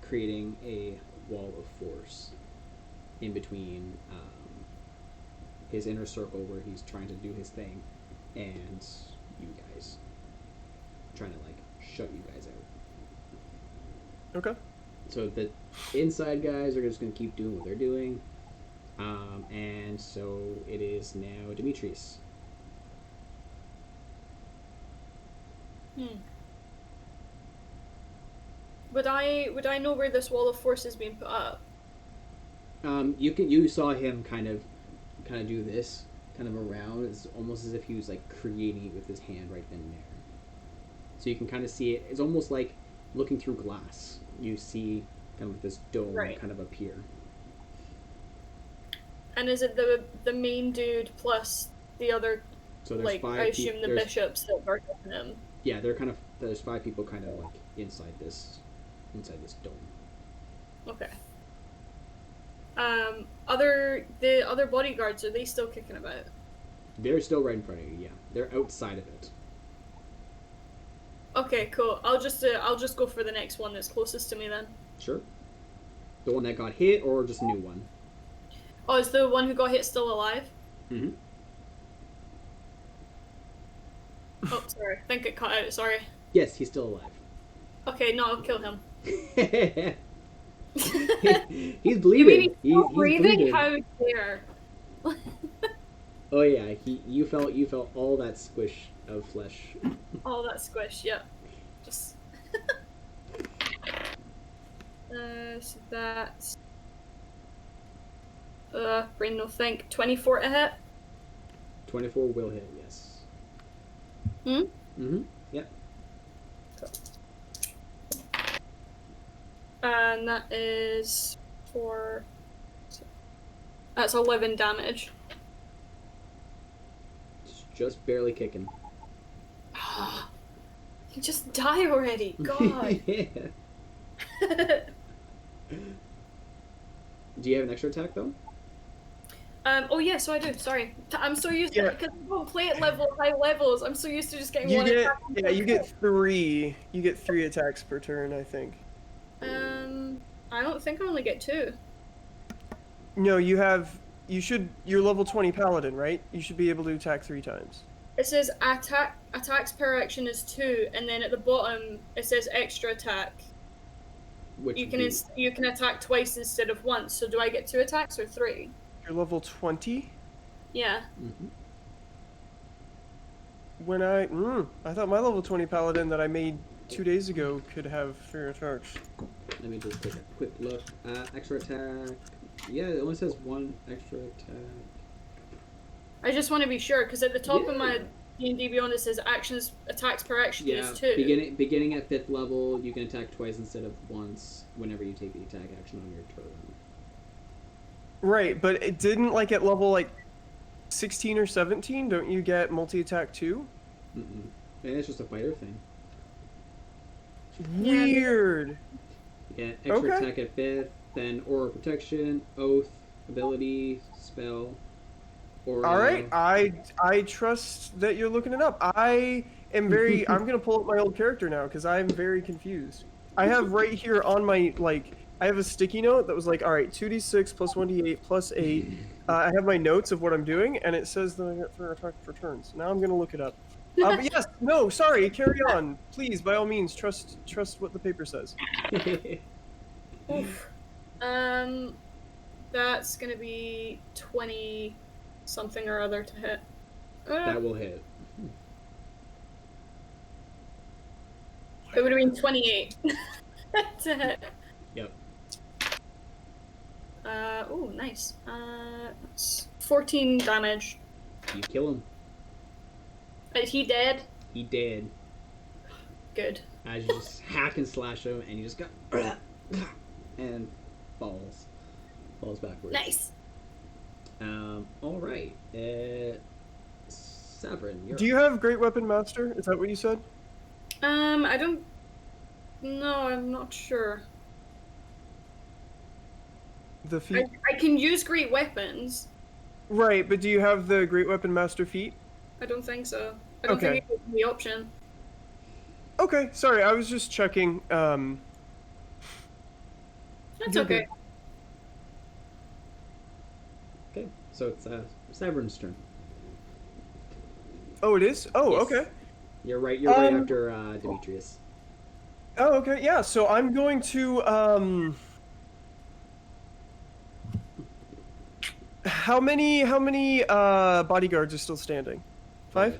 Speaker 1: creating a wall of force in between his inner circle where he's trying to do his thing and you guys. Trying to like shut you guys out.
Speaker 2: Okay.
Speaker 1: So the inside guys are just going to keep doing what they're doing. And so it is now Demetrius.
Speaker 3: Would I know where this wall of force is being put up?
Speaker 1: You saw him kind of do this, kind of around. It's almost as if he was like creating it with his hand right then and there. So you can kind of see it. It's almost like looking through glass. You see kind of this dome kind of appear.
Speaker 3: And is it the main dude plus the other?
Speaker 1: So there's
Speaker 3: like
Speaker 1: five.
Speaker 3: I assume the bishops that are with him.
Speaker 1: Yeah, they're kind of. There's 5 people kind of like inside this dome.
Speaker 3: Okay. The other bodyguards, are they still kicking about?
Speaker 1: They're still right in front of you. Yeah, they're outside of it.
Speaker 3: Okay, cool. I'll just go for the next one that's closest to me then.
Speaker 1: Sure. The one that got hit, or just a new one?
Speaker 3: Oh, is the one who got hit still alive?
Speaker 1: Mm-hmm.
Speaker 3: Oh, sorry. I think it cut out. Sorry.
Speaker 1: Yes, he's still alive.
Speaker 3: Okay, no, I'll kill him.
Speaker 1: He's bleeding.
Speaker 3: You mean he's
Speaker 1: he's
Speaker 3: breathing?
Speaker 1: bleeding.
Speaker 3: How dare?
Speaker 1: Oh yeah, you felt all that squish of flesh.
Speaker 3: All that squish, yeah. Just. So that's. Brain no think. 24 to hit.
Speaker 1: 24 will hit, yes.
Speaker 3: Hmm.
Speaker 1: Mm-hmm. Yep.
Speaker 3: And that is for. That's 11 damage.
Speaker 1: It's just barely kicking.
Speaker 3: You just die already, God.
Speaker 1: Yeah. Do you have an extra attack though?
Speaker 3: Oh yeah, so I do. Sorry, I'm so used to because I don't play at high levels. I'm so used to just getting one attack.
Speaker 2: Yeah, you get 3. You get 3 attacks per turn, I think.
Speaker 3: I don't think I only get 2.
Speaker 2: No, you're level 20 paladin, right? You should be able to attack 3 times.
Speaker 3: It says attacks per action is 2, and then at the bottom it says extra attack.
Speaker 1: Which
Speaker 3: you can attack twice instead of once. So do I get 2 attacks or 3?
Speaker 2: You're level 20?
Speaker 3: Yeah.
Speaker 1: Mm-hmm.
Speaker 2: When I thought my level 20 paladin that I made 2 days ago could have 3 attacks.
Speaker 1: Let me just take a quick look. Extra attack. Yeah, it only says 1 extra attack.
Speaker 3: I just want to be sure because at the top of my D&D Beyond it says actions attacks per action
Speaker 1: Yeah,
Speaker 3: is 2.
Speaker 1: beginning at 5th level, you can attack twice instead of once whenever you take the attack action on your turn.
Speaker 2: Right, but it didn't like at level like 16 or 17. Don't you get multi-attack too?
Speaker 1: Mm-mm. And it's just a fighter thing.
Speaker 2: Weird.
Speaker 1: Yeah, extra
Speaker 2: Okay.
Speaker 1: attack at 5th, then aura protection, oath, ability, spell, aura.
Speaker 2: All right, I trust that you're looking it up. I'm gonna pull up my old character now because I'm very confused. I have right here on my I have a sticky note that was like, all right, 2d6 plus 1d8 plus 8. I have my notes of what I'm doing, and it says that I get for attack for turns. Now I'm gonna look it up. But yes, no, sorry, carry on, please. By all means, trust what the paper says.
Speaker 3: Oof. That's gonna be 20 something or other to hit.
Speaker 1: That will hit.
Speaker 3: It would have been 28 to hit.
Speaker 1: Yep.
Speaker 3: Oh, nice. That's 14 damage.
Speaker 1: You kill him.
Speaker 3: Is he dead?
Speaker 1: He dead.
Speaker 3: Good.
Speaker 1: As you just hack and slash him, and you just go and falls backwards.
Speaker 3: Nice.
Speaker 1: All right. Severin, you're
Speaker 2: Do you have Great Weapon Master? Is that what you said?
Speaker 3: I don't. No, I'm not sure.
Speaker 2: The feat?
Speaker 3: I can use great weapons.
Speaker 2: Right, but do you have the Great Weapon Master feat?
Speaker 3: I don't think so. I don't
Speaker 2: Okay.
Speaker 3: think it's the option.
Speaker 2: Okay, sorry, I was just checking.
Speaker 3: That's
Speaker 2: You're
Speaker 3: okay.
Speaker 2: good.
Speaker 1: okay. So it's Severin's turn.
Speaker 2: Oh, it is? Oh,
Speaker 1: Yes.
Speaker 2: okay.
Speaker 1: You're right. You're right
Speaker 2: Um,
Speaker 1: after Demetrius.
Speaker 2: Oh, okay, yeah, so I'm going to, How many bodyguards are still standing? 5?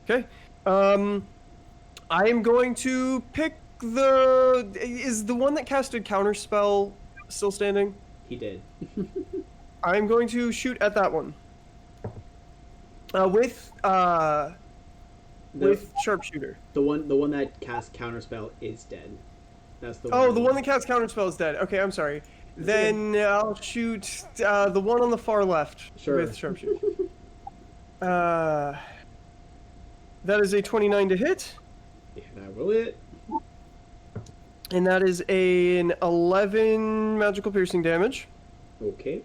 Speaker 2: Okay. I am going to pick is the one that casted Counterspell still standing?
Speaker 1: He did.
Speaker 2: I'm going to shoot at that one. With Sharpshooter.
Speaker 1: The one that casts counterspell is dead. That's the one.
Speaker 2: Oh, the one that casts Counterspell is dead. Okay, I'm sorry. Then I'll shoot the one on the far left
Speaker 1: Sure.
Speaker 2: with Sharpshooter. That is a 29 to hit,
Speaker 1: Yeah, that will hit.
Speaker 2: and that is an 11 magical piercing damage.
Speaker 1: Okay.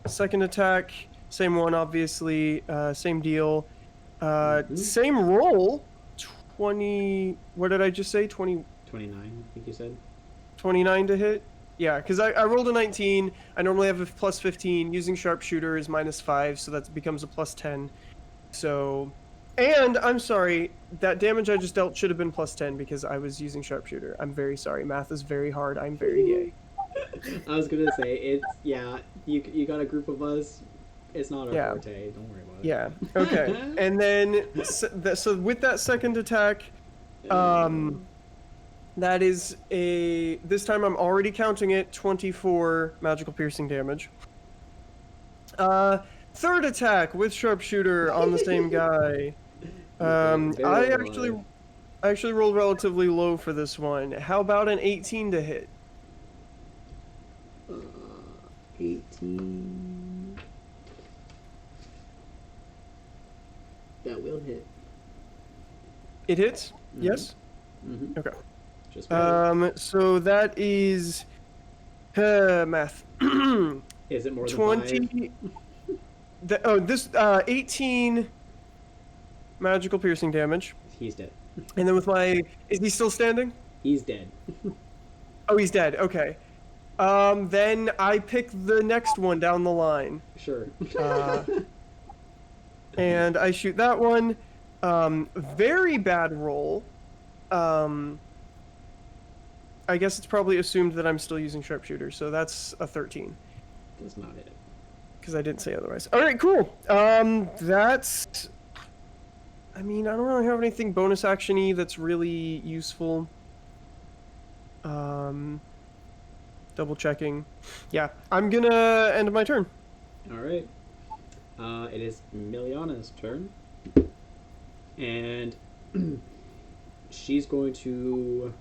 Speaker 2: Second attack, same one, obviously. Same deal.
Speaker 1: Mhm.
Speaker 2: Same roll. 20. What did I just say? 20.
Speaker 1: 29, I think you said.
Speaker 2: 29 to hit? Yeah, because I rolled a 19. I normally have a plus 15. Using Sharpshooter is minus 5, so that becomes a plus 10. So. And, I'm sorry, that damage I just dealt should have been plus 10 because I was using Sharpshooter. I'm very sorry. Math is very hard. I'm very gay.
Speaker 1: I was gonna say it's you got a group of us. It's not our
Speaker 2: Yeah.
Speaker 1: forte. Don't worry about it.
Speaker 2: Yeah. Okay. And then, so with that second attack, that is this time I'm already counting it, 24 magical piercing damage. Third attack with Sharpshooter on the same guy.
Speaker 1: Very
Speaker 2: I
Speaker 1: alive.
Speaker 2: actually rolled relatively low for this one. How about an 18 to hit?
Speaker 1: 18. That will hit.
Speaker 2: It hits? Yes?
Speaker 1: Mm-hmm.
Speaker 2: Okay.
Speaker 1: Just barely.
Speaker 2: So that is math.
Speaker 1: Is it more than
Speaker 2: 20. 18 magical piercing damage.
Speaker 1: 5? He's dead.
Speaker 2: And then with my, is he still standing?
Speaker 1: He's dead.
Speaker 2: Oh, he's dead. Okay. Then I pick the next one down the line.
Speaker 1: Sure.
Speaker 2: And I shoot that one. Very bad roll. I guess it's probably assumed that I'm still using Sharpshooter, so that's a 13.
Speaker 1: Does not hit.
Speaker 2: Because I didn't say otherwise. Alright, cool. That's... I mean, I don't really have anything bonus action-y that's really useful. Double checking. Yeah, I'm gonna end my turn.
Speaker 1: All right. It is Miliana's turn. And she's going to.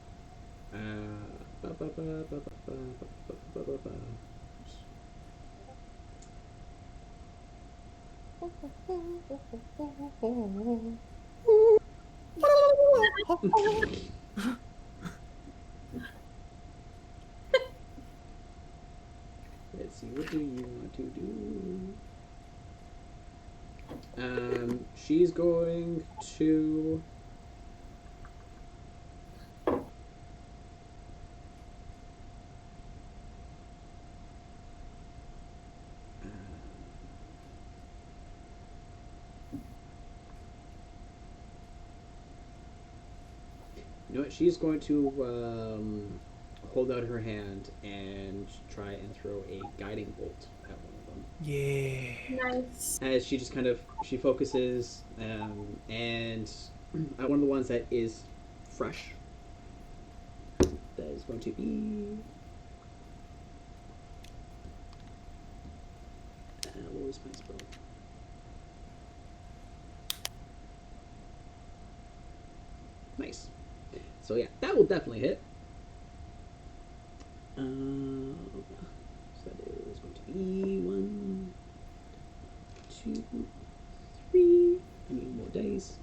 Speaker 1: Let's see, what do you want to do? She's going to. You know what? She's going to hold out her hand and try and throw a guiding bolt at one of them.
Speaker 2: Yeah.
Speaker 3: Nice.
Speaker 1: As she just kind of she focuses and at one of the ones that is fresh. That is going to be. What was my spell? Nice. So yeah, that will definitely hit. So that is going to be 1, 2, 3. I need more dice.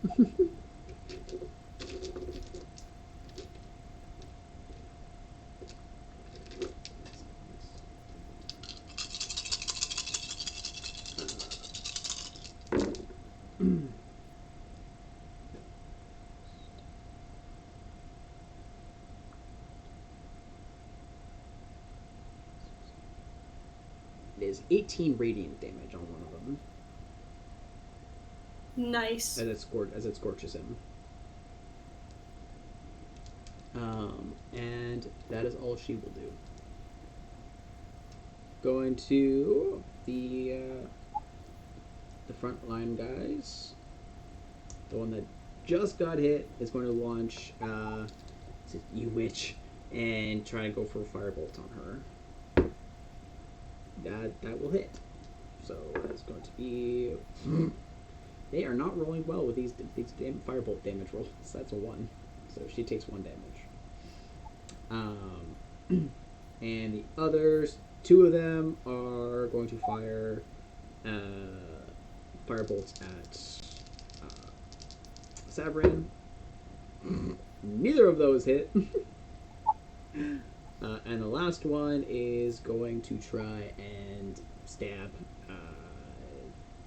Speaker 1: It is 18 radiant damage on one of them
Speaker 3: Nice.
Speaker 1: as it scorches him. And that is all she will do. Going to the front line guys. The one that just got hit is going to launch you witch and try to go for a firebolt on her. That will hit. So that's going to be. They are not rolling well with these firebolt damage rolls. That's a 1, so she takes 1 damage. And the others, 2 of them are going to fire firebolts at Sabrin. Neither of those hit. And the last one is going to try and stab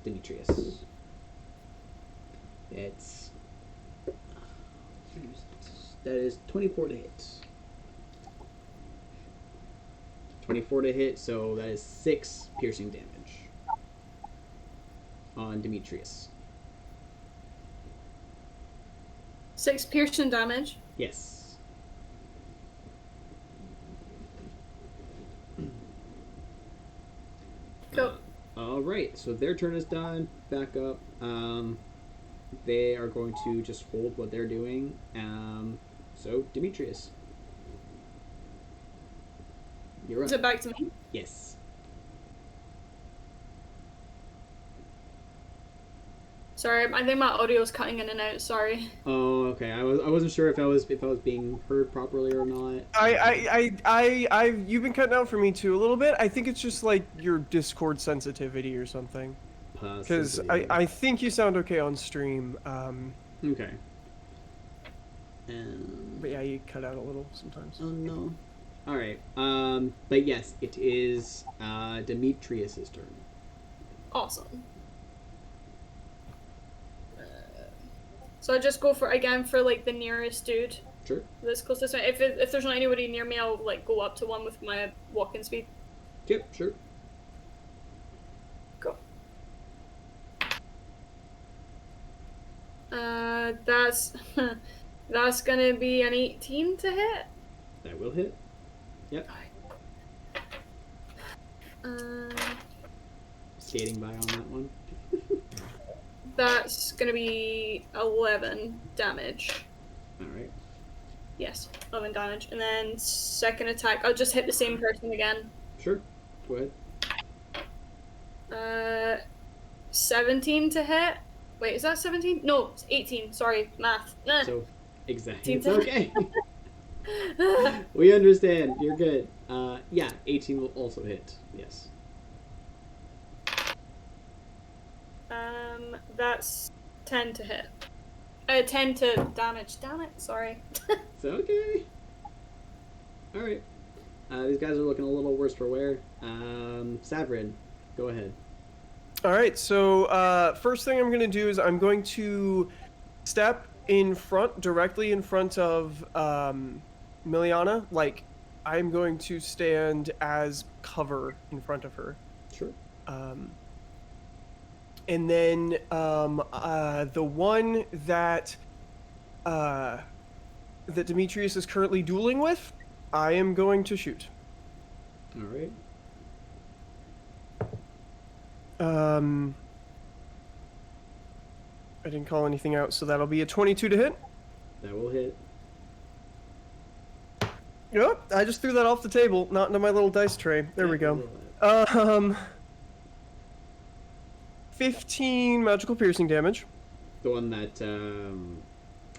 Speaker 1: Demetrius. That is 24 to hit. 24 to hit, so that is 6 piercing damage on Demetrius.
Speaker 3: 6 piercing damage.
Speaker 1: Yes.
Speaker 3: Cool.
Speaker 1: All right, so their turn is done. Back up. They are going to just hold what they're doing. So Demetrius, you're up.
Speaker 3: Is it back to me?
Speaker 1: Yes.
Speaker 3: Sorry, I think my audio's cutting in and out. Sorry.
Speaker 1: Oh, okay. I wasn't sure if I was being heard properly or not.
Speaker 2: You've been cutting out for me too a little bit. I think it's just like your Discord sensitivity or something. Because I think you sound okay on stream.
Speaker 1: Okay.
Speaker 2: But yeah, you cut out a little sometimes.
Speaker 1: Oh no. All right. But yes, it is Demetrius's turn.
Speaker 3: Awesome. So I just go for like the nearest dude.
Speaker 1: Sure.
Speaker 3: That's closest. If there's not anybody near me, I'll like go up to one with my walking speed.
Speaker 1: Yep. Sure.
Speaker 3: Go. That's that's gonna be an 18 to hit.
Speaker 1: That will hit. Yep. Skating by on that one.
Speaker 3: That's gonna be 11 damage.
Speaker 1: All right.
Speaker 3: Yes, 11 damage. And then second attack, I'll just hit the same person again.
Speaker 1: Sure. Go ahead.
Speaker 3: 17 to hit. Wait, is that 17? No, it's 18. Sorry, math. Nah.
Speaker 1: So, exactly.
Speaker 3: 18.
Speaker 1: It's okay. We understand. You're good. Yeah, 18 will also hit. Yes.
Speaker 3: That's 10 to hit. 10 to damage. Damn it, sorry.
Speaker 1: It's okay. Alright. These guys are looking a little worse for wear. Savrin, go ahead.
Speaker 2: All right, so first thing I'm going to do is I'm going to step in front, directly in front of Miliana. Like, I'm going to stand as cover in front of her.
Speaker 1: Sure.
Speaker 2: And then the one that that Demetrius is currently dueling with, I am going to shoot.
Speaker 1: Alright.
Speaker 2: I didn't call anything out, so that'll be a 22 to hit.
Speaker 1: That will hit.
Speaker 2: Yep, I just threw that off the table, not into my little dice tray. There we go. 15 magical piercing damage.
Speaker 1: The one that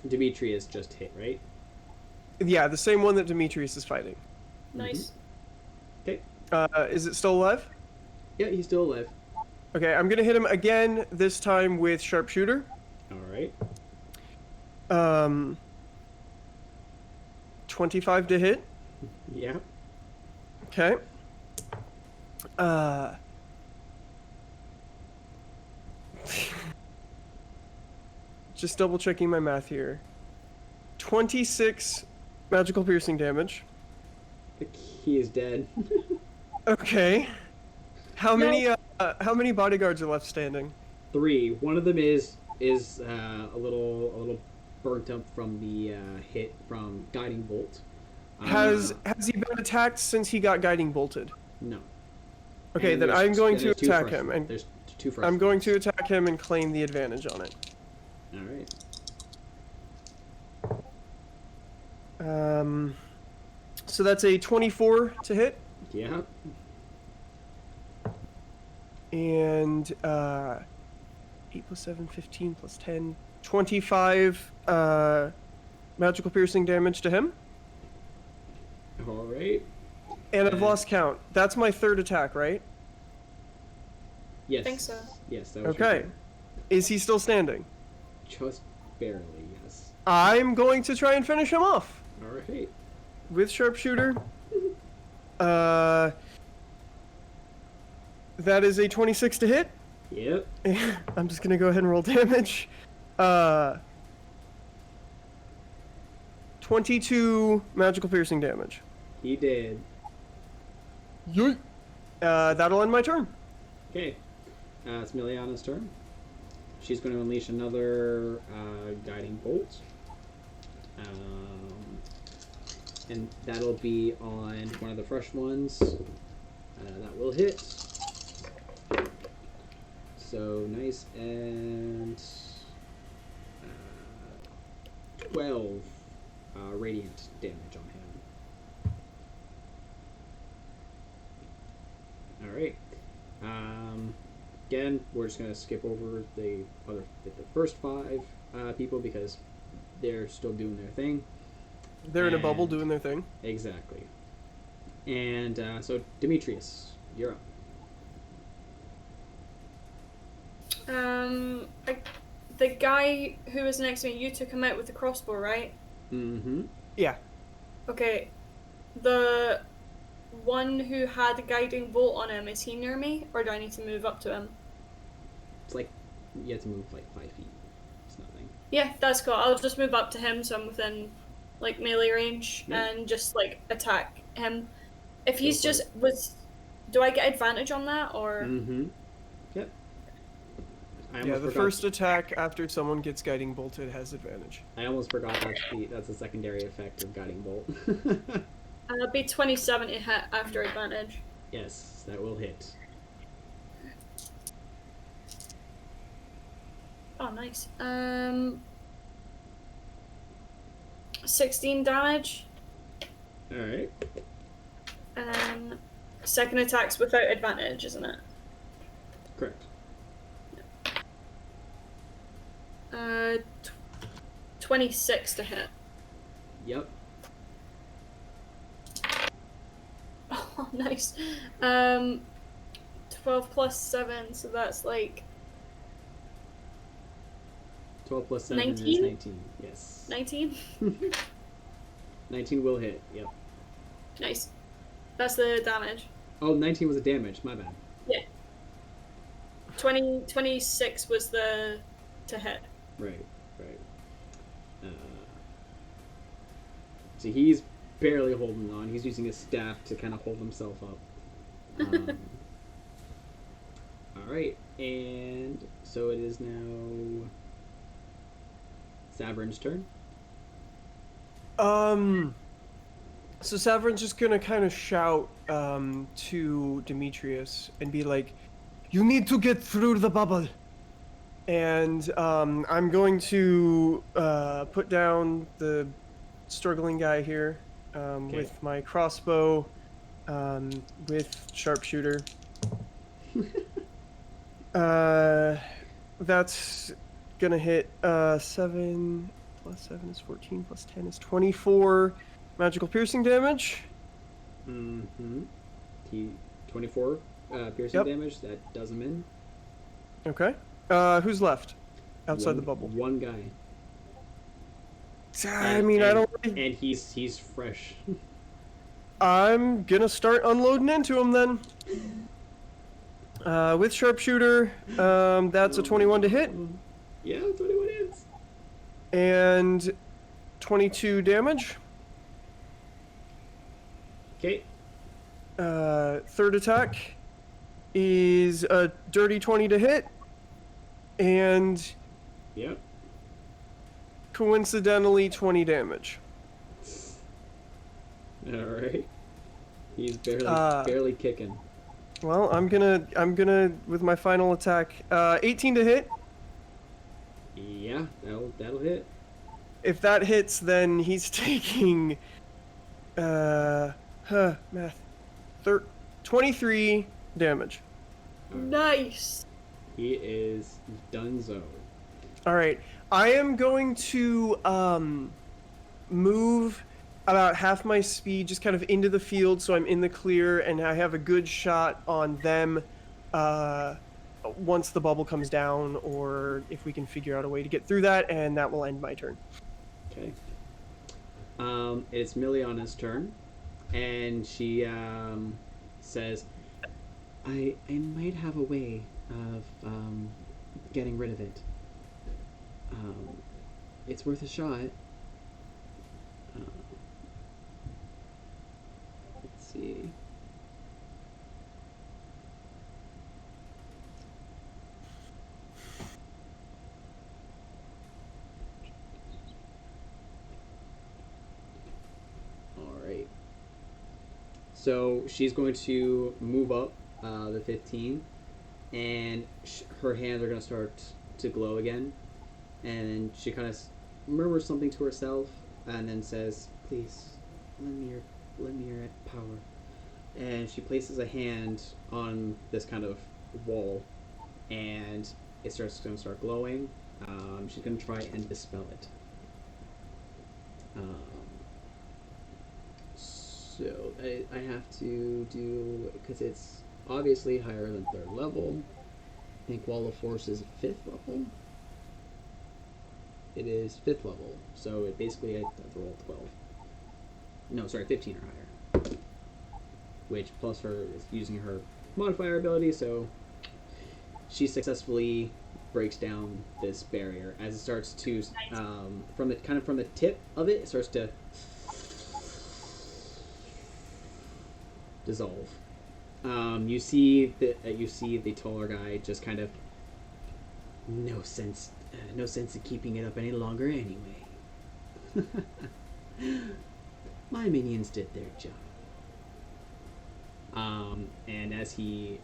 Speaker 1: Demetrius just hit, right?
Speaker 2: Yeah, the same one that Demetrius is fighting.
Speaker 3: Nice.
Speaker 1: Okay.
Speaker 2: Is it still alive?
Speaker 1: Yeah, he's still alive.
Speaker 2: Okay, I'm gonna hit him again, this time with sharpshooter.
Speaker 1: Alright.
Speaker 2: 25 to hit.
Speaker 1: Yeah.
Speaker 2: Okay. Just double checking my math here. 26 magical piercing damage.
Speaker 1: He is dead.
Speaker 2: Okay. How many bodyguards are left standing?
Speaker 1: 3. One of them is a little burnt up from the hit from guiding bolt.
Speaker 2: Has he been attacked since he got guiding bolted?
Speaker 1: No.
Speaker 2: Okay,
Speaker 1: And
Speaker 2: then I'm going to
Speaker 1: there's two
Speaker 2: attack
Speaker 1: fresh-
Speaker 2: him, and
Speaker 1: there's 2 fresh.
Speaker 2: I'm going to attack him and claim the advantage on it.
Speaker 1: All right.
Speaker 2: So that's a 24 to hit,
Speaker 1: Yeah.
Speaker 2: and 8 plus 7, 15 plus 10, 25 magical piercing damage to him.
Speaker 1: All right.
Speaker 2: And I've lost count. That's my third attack, right?
Speaker 1: Yes.
Speaker 3: Think so.
Speaker 1: Yes. That was your
Speaker 2: Okay.
Speaker 1: turn.
Speaker 2: Is he still standing?
Speaker 1: Just barely. Yes.
Speaker 2: I'm going to try and finish him off
Speaker 1: All right.
Speaker 2: with sharpshooter. That is a 26 to hit.
Speaker 1: Yep.
Speaker 2: I'm just gonna go ahead and roll damage. 22 magical piercing damage.
Speaker 1: He did.
Speaker 2: Yoink. That'll end my turn.
Speaker 1: Okay. It's Miliana's turn. She's going to unleash another guiding bolt. And that'll be on one of the fresh ones. That will hit. So nice, and 12 radiant damage on him. All right. Again, we're just gonna skip over the first 5 people because they're still doing their thing.
Speaker 2: They're in a bubble
Speaker 1: And-
Speaker 2: doing their thing.
Speaker 1: Exactly. And so Demetrius, you're up.
Speaker 3: The guy who was next to me, you took him out with the crossbow, right?
Speaker 1: Mm-hmm.
Speaker 2: Yeah.
Speaker 3: Okay. The one who had a guiding bolt on him, is he near me, or do I need to move up to him?
Speaker 1: It's like you have to move like 5 feet. It's nothing.
Speaker 3: Yeah, that's cool. I'll just move up to him so I'm within like melee range
Speaker 1: Yeah.
Speaker 3: and just like attack him. If he's
Speaker 1: Go for
Speaker 3: just do I get advantage on that or
Speaker 1: Mm-hmm. Yep. I
Speaker 2: Yeah,
Speaker 1: almost
Speaker 2: the
Speaker 1: forgot-
Speaker 2: first attack after someone gets guiding bolted has advantage.
Speaker 1: I almost forgot that's a secondary effect of guiding bolt.
Speaker 3: it'll be 27 to hit after advantage.
Speaker 1: Yes, that will hit.
Speaker 3: Oh nice. 16 damage.
Speaker 1: All right.
Speaker 3: And then second attack's without advantage, isn't it?
Speaker 1: Correct.
Speaker 3: Uh, 26 to hit.
Speaker 1: Yep.
Speaker 3: Oh, nice. 12 plus 7, so that's like
Speaker 1: 12 plus 7 is
Speaker 3: 19?
Speaker 1: 19. Yes.
Speaker 3: 19?
Speaker 1: 19 will hit. Yep.
Speaker 3: Nice. That's the damage.
Speaker 1: Oh, 19 was the damage. My bad.
Speaker 3: Yeah. 26 was the to hit.
Speaker 1: Right. So he's barely holding on. He's using his staff to kind of hold himself up. All right, and so it is now Saverin's turn.
Speaker 2: So Saverin's just gonna kind of shout to Demetrius and be like, "You need to get through the bubble." And I'm going to put down the struggling guy here with my crossbow, with sharpshooter. That's gonna hit 7 plus 7 is 14 plus 10 is 24 magical piercing damage.
Speaker 1: Mm-hmm. 24 piercing damage. That does him in.
Speaker 2: Okay. Who's left outside the bubble?
Speaker 1: One guy.
Speaker 2: I mean, I don't.
Speaker 1: And he's fresh.
Speaker 2: I'm gonna start unloading into him then. With sharpshooter, that's a 21 to hit.
Speaker 1: Yeah, 21 hits.
Speaker 2: And 22 damage.
Speaker 1: Okay.
Speaker 2: Third attack is a dirty 20 to hit. And
Speaker 1: Yep.
Speaker 2: coincidentally 20 damage.
Speaker 1: All right. He's barely kicking.
Speaker 2: Well, I'm gonna with my final attack, 18 to hit.
Speaker 1: Yeah, that'll hit.
Speaker 2: If that hits, then he's taking math. 23 damage.
Speaker 3: Nice.
Speaker 1: He is donezo.
Speaker 2: All right, I am going to move about half my speed, just kind of into the field, so I'm in the clear, and I have a good shot on them once the bubble comes down, or if we can figure out a way to get through that, and that will end my turn.
Speaker 1: Okay. It's Miliana's turn, and she says, I might have a way of getting rid of it. It's worth a shot. Let's see. Alright. So she's going to move up the 15, and her hands are going to start to glow again. And then she kind of murmurs something to herself, and then says, "Please, lend me your power." And she places a hand on this kind of wall, and it's going to start glowing. She's going to try and dispel it. So I have to do, because it's obviously higher than 3rd level. I think Wall of Force is 5th level. It is 5th level, so it basically I have to roll 12. No, sorry, 15 or higher. Which plus her is using her modifier ability, so she successfully breaks down this barrier as it starts to from the tip of it starts to dissolve. You see the taller guy just kind of no sense in keeping it up any longer anyway. My minions did their job. And as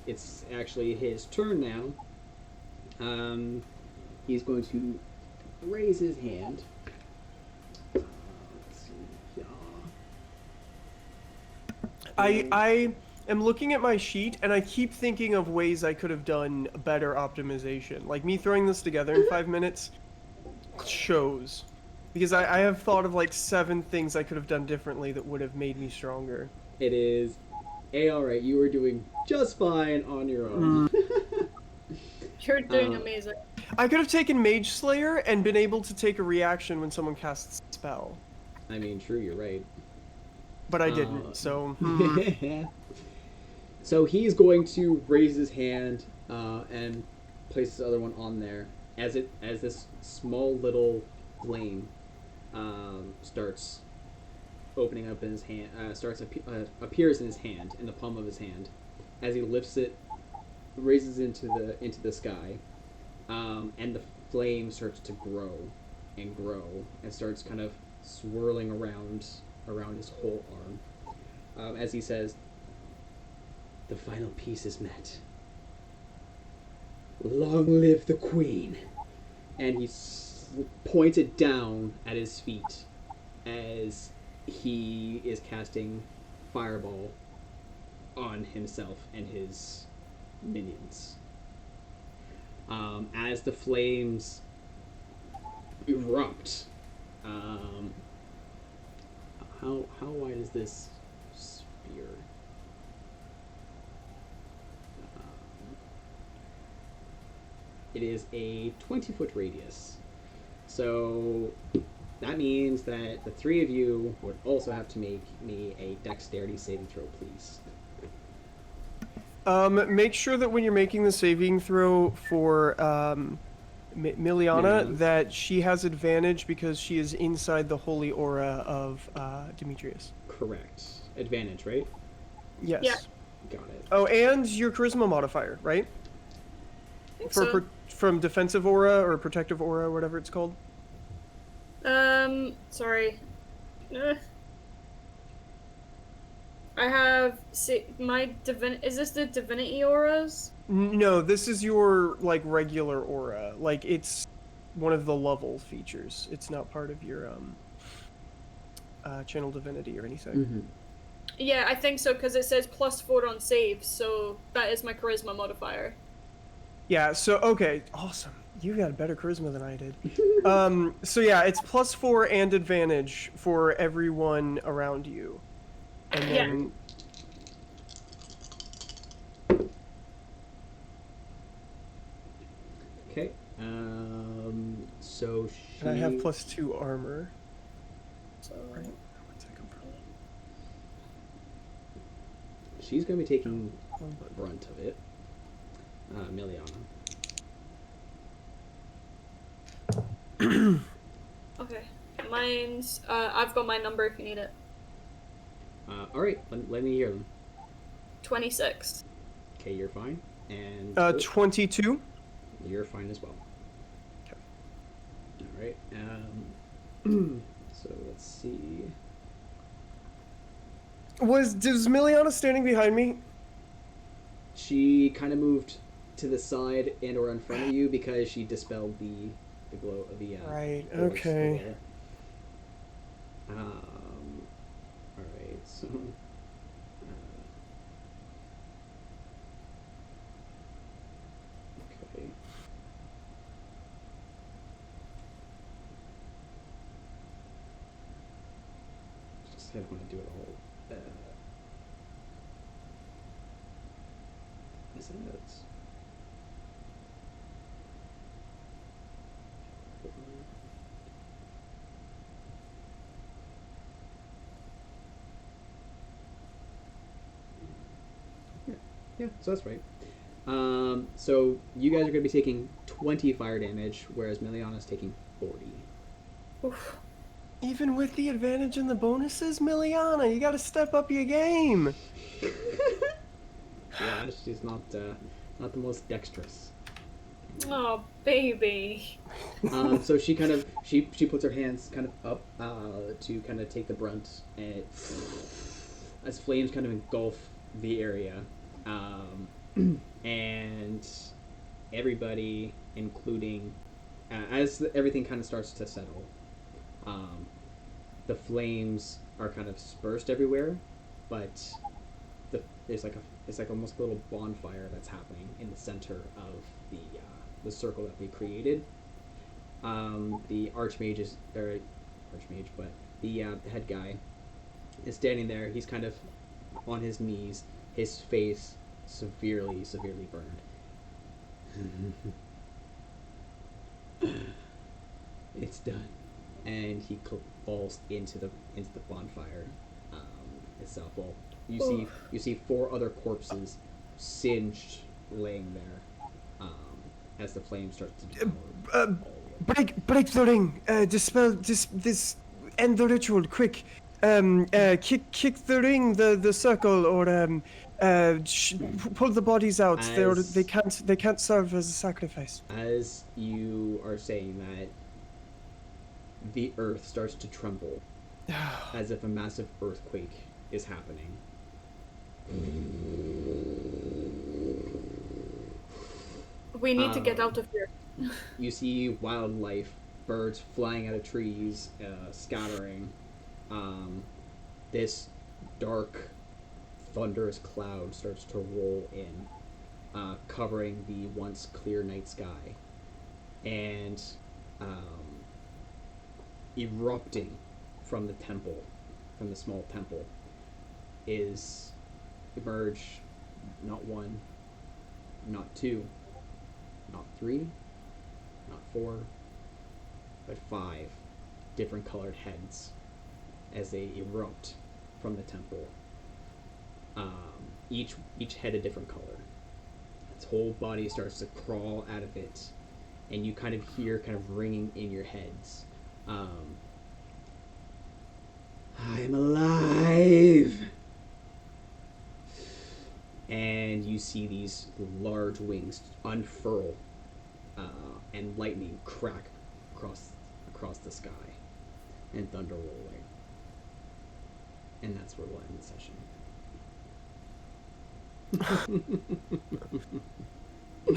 Speaker 1: it's actually his turn now, he's going to raise his hand. Let's see.
Speaker 2: I am looking at my sheet, and I keep thinking of ways I could have done better optimization. Like me throwing this together in 5 minutes shows. Because I have thought of like 7 things I could have done differently that would have made me stronger.
Speaker 1: It is alright. You were doing just fine on your own.
Speaker 3: You're doing amazing.
Speaker 2: I could have taken Mage Slayer and been able to take a reaction when someone casts a spell.
Speaker 1: I mean, true, you're right.
Speaker 2: But I didn't, so...
Speaker 1: So he's going to raise his hand and place his other one on there as this small little flame starts opening up in his hand, appears in his hand, in the palm of his hand, as he lifts it, raises into the sky, and the flame starts to grow and starts kind of swirling around his whole arm, as he says, "The final piece is met. Long live the Queen!" And he pointed down at his feet as he is casting Fireball on himself and his minions. As the flames erupt, how wide is this sphere? It is a 20-foot radius. So that means that the 3 of you would also have to make me a dexterity saving throw, please.
Speaker 2: Make sure that when you're making the saving throw for Miliana, that she has advantage because she is inside the holy aura of Demetrius.
Speaker 1: Correct. Advantage, right?
Speaker 2: Yes.
Speaker 3: Yeah.
Speaker 1: Got it.
Speaker 2: Oh, and your charisma modifier, right? From defensive aura or protective aura, whatever it's called.
Speaker 3: Sorry. I have my is this the divinity auras?
Speaker 2: No, this is your like regular aura. Like it's one of the level features. It's not part of your channel divinity or anything.
Speaker 1: Mm-hmm.
Speaker 3: Yeah, I think so because it says +4 on saves, so that is my charisma modifier.
Speaker 2: Yeah, so okay, awesome. You got a better charisma than I did. So yeah, it's +4 and advantage for everyone around you. And then
Speaker 1: Okay. So she...
Speaker 2: And I have +2 armor.
Speaker 3: So
Speaker 2: Where'd that come from?
Speaker 1: She's going to be taking brunt of it. Miliana.
Speaker 3: okay, mine's I've got my number if you need it.
Speaker 1: All right. Let me hear them.
Speaker 3: 26.
Speaker 1: Okay, you're fine. And
Speaker 2: 22.
Speaker 1: You're fine as well.
Speaker 2: Okay.
Speaker 1: All right. So let's see.
Speaker 2: Was Miliana standing behind me?
Speaker 1: She kind of moved to the side and or in front of you because she dispelled the glow of the
Speaker 2: right.
Speaker 1: the
Speaker 2: Okay.
Speaker 1: all right. So. Okay. Just I don't want to do it all. Missing notes. Yeah, so that's right. So you guys are going to be taking 20 fire damage, whereas Miliana's taking 40.
Speaker 3: Oof.
Speaker 2: Even with the advantage and the bonuses, Miliana, you gotta step up your game.
Speaker 1: Yeah, she's not the most dexterous.
Speaker 3: Oh, baby.
Speaker 1: So she kind of she puts her hands kind of up to kind of take the brunt, and as flames kind of engulf the area, and everybody, including as everything kind of starts to settle, the flames are kind of dispersed everywhere, but it's like almost a little bonfire that's happening in the center of the circle that we created, The archmage is archmage, but the head guy is standing there. He's kind of on his knees, his face severely burned. It's done, and he falls into the bonfire itself. Well, you see 4 other corpses singed, laying there, as the flame starts to devour.
Speaker 2: Break the ring. Dispel this. End the ritual, quick. Kick the ring, the circle, or pull the bodies out. They can't serve as a sacrifice.
Speaker 1: As you are saying that, the earth starts to tremble, as if a massive earthquake is happening.
Speaker 3: We need to get out of here.
Speaker 1: You see wildlife, birds flying out of trees, scattering. This dark, thunderous cloud starts to roll in, covering the once clear night sky, and erupting from the temple, from the small temple, emerge not 1, not 2, not 3, not 4, but 5 different colored heads as they erupt from the temple. Each head a different color. Its whole body starts to crawl out of it, and you kind of hear ringing in your heads. I'm alive! And you see these large wings unfurl, and lightning crack across the sky, and thunder rolling. And that's where we'll end the session.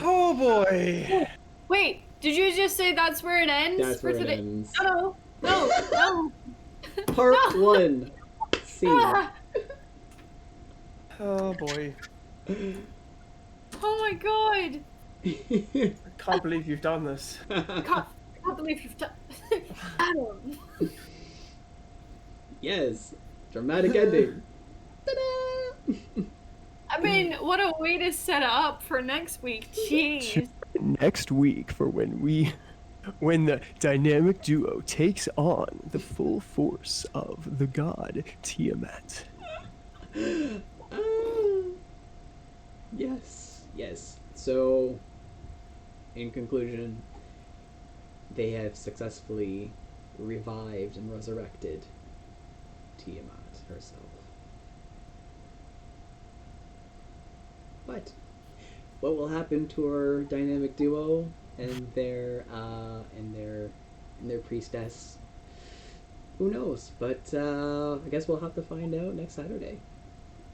Speaker 2: Oh boy!
Speaker 3: Wait, did you just say that's where it ends?
Speaker 1: That's where it ends.
Speaker 3: No.
Speaker 1: Part 1. Scene.
Speaker 2: Oh boy!
Speaker 3: Oh my god!
Speaker 2: I can't believe you've done this.
Speaker 3: Can't believe you've done. Adam.
Speaker 1: Yes, dramatic ending. Ta-da!
Speaker 3: I mean, what a way to set it up for next week. Jeez.
Speaker 2: Next week for when the dynamic duo takes on the full force of the god Tiamat.
Speaker 1: Yes. So, in conclusion, they have successfully revived and resurrected Tiamat herself. But what will happen to our dynamic duo and their priestess? Who knows? But I guess we'll have to find out next Saturday.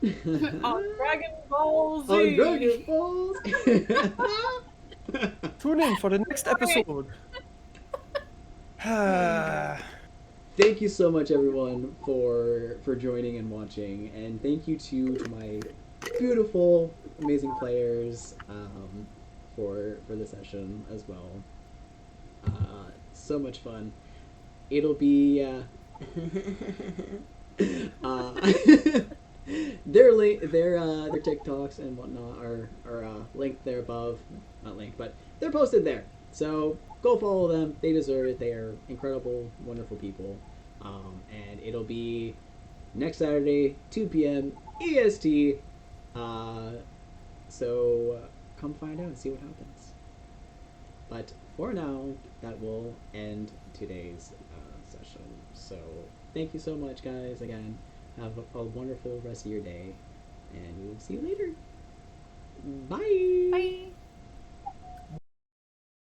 Speaker 3: On Dragon Ball Z.
Speaker 1: On Dragon Balls.
Speaker 2: Tune in for the next episode.
Speaker 1: Thank you so much, everyone, for joining and watching, and thank you to my beautiful, amazing players for the session as well. So much fun. It'll be their TikToks and whatnot are linked there above. Not linked, but they're posted there. So go follow them. They deserve it. They are incredible, wonderful people. And it'll be next Saturday, 2 p.m. EST. So come find out and see what happens. But for now, that will end today's session. So thank you so much, guys. Again, have a wonderful rest of your day, and we will see you later. Bye.
Speaker 3: Bye.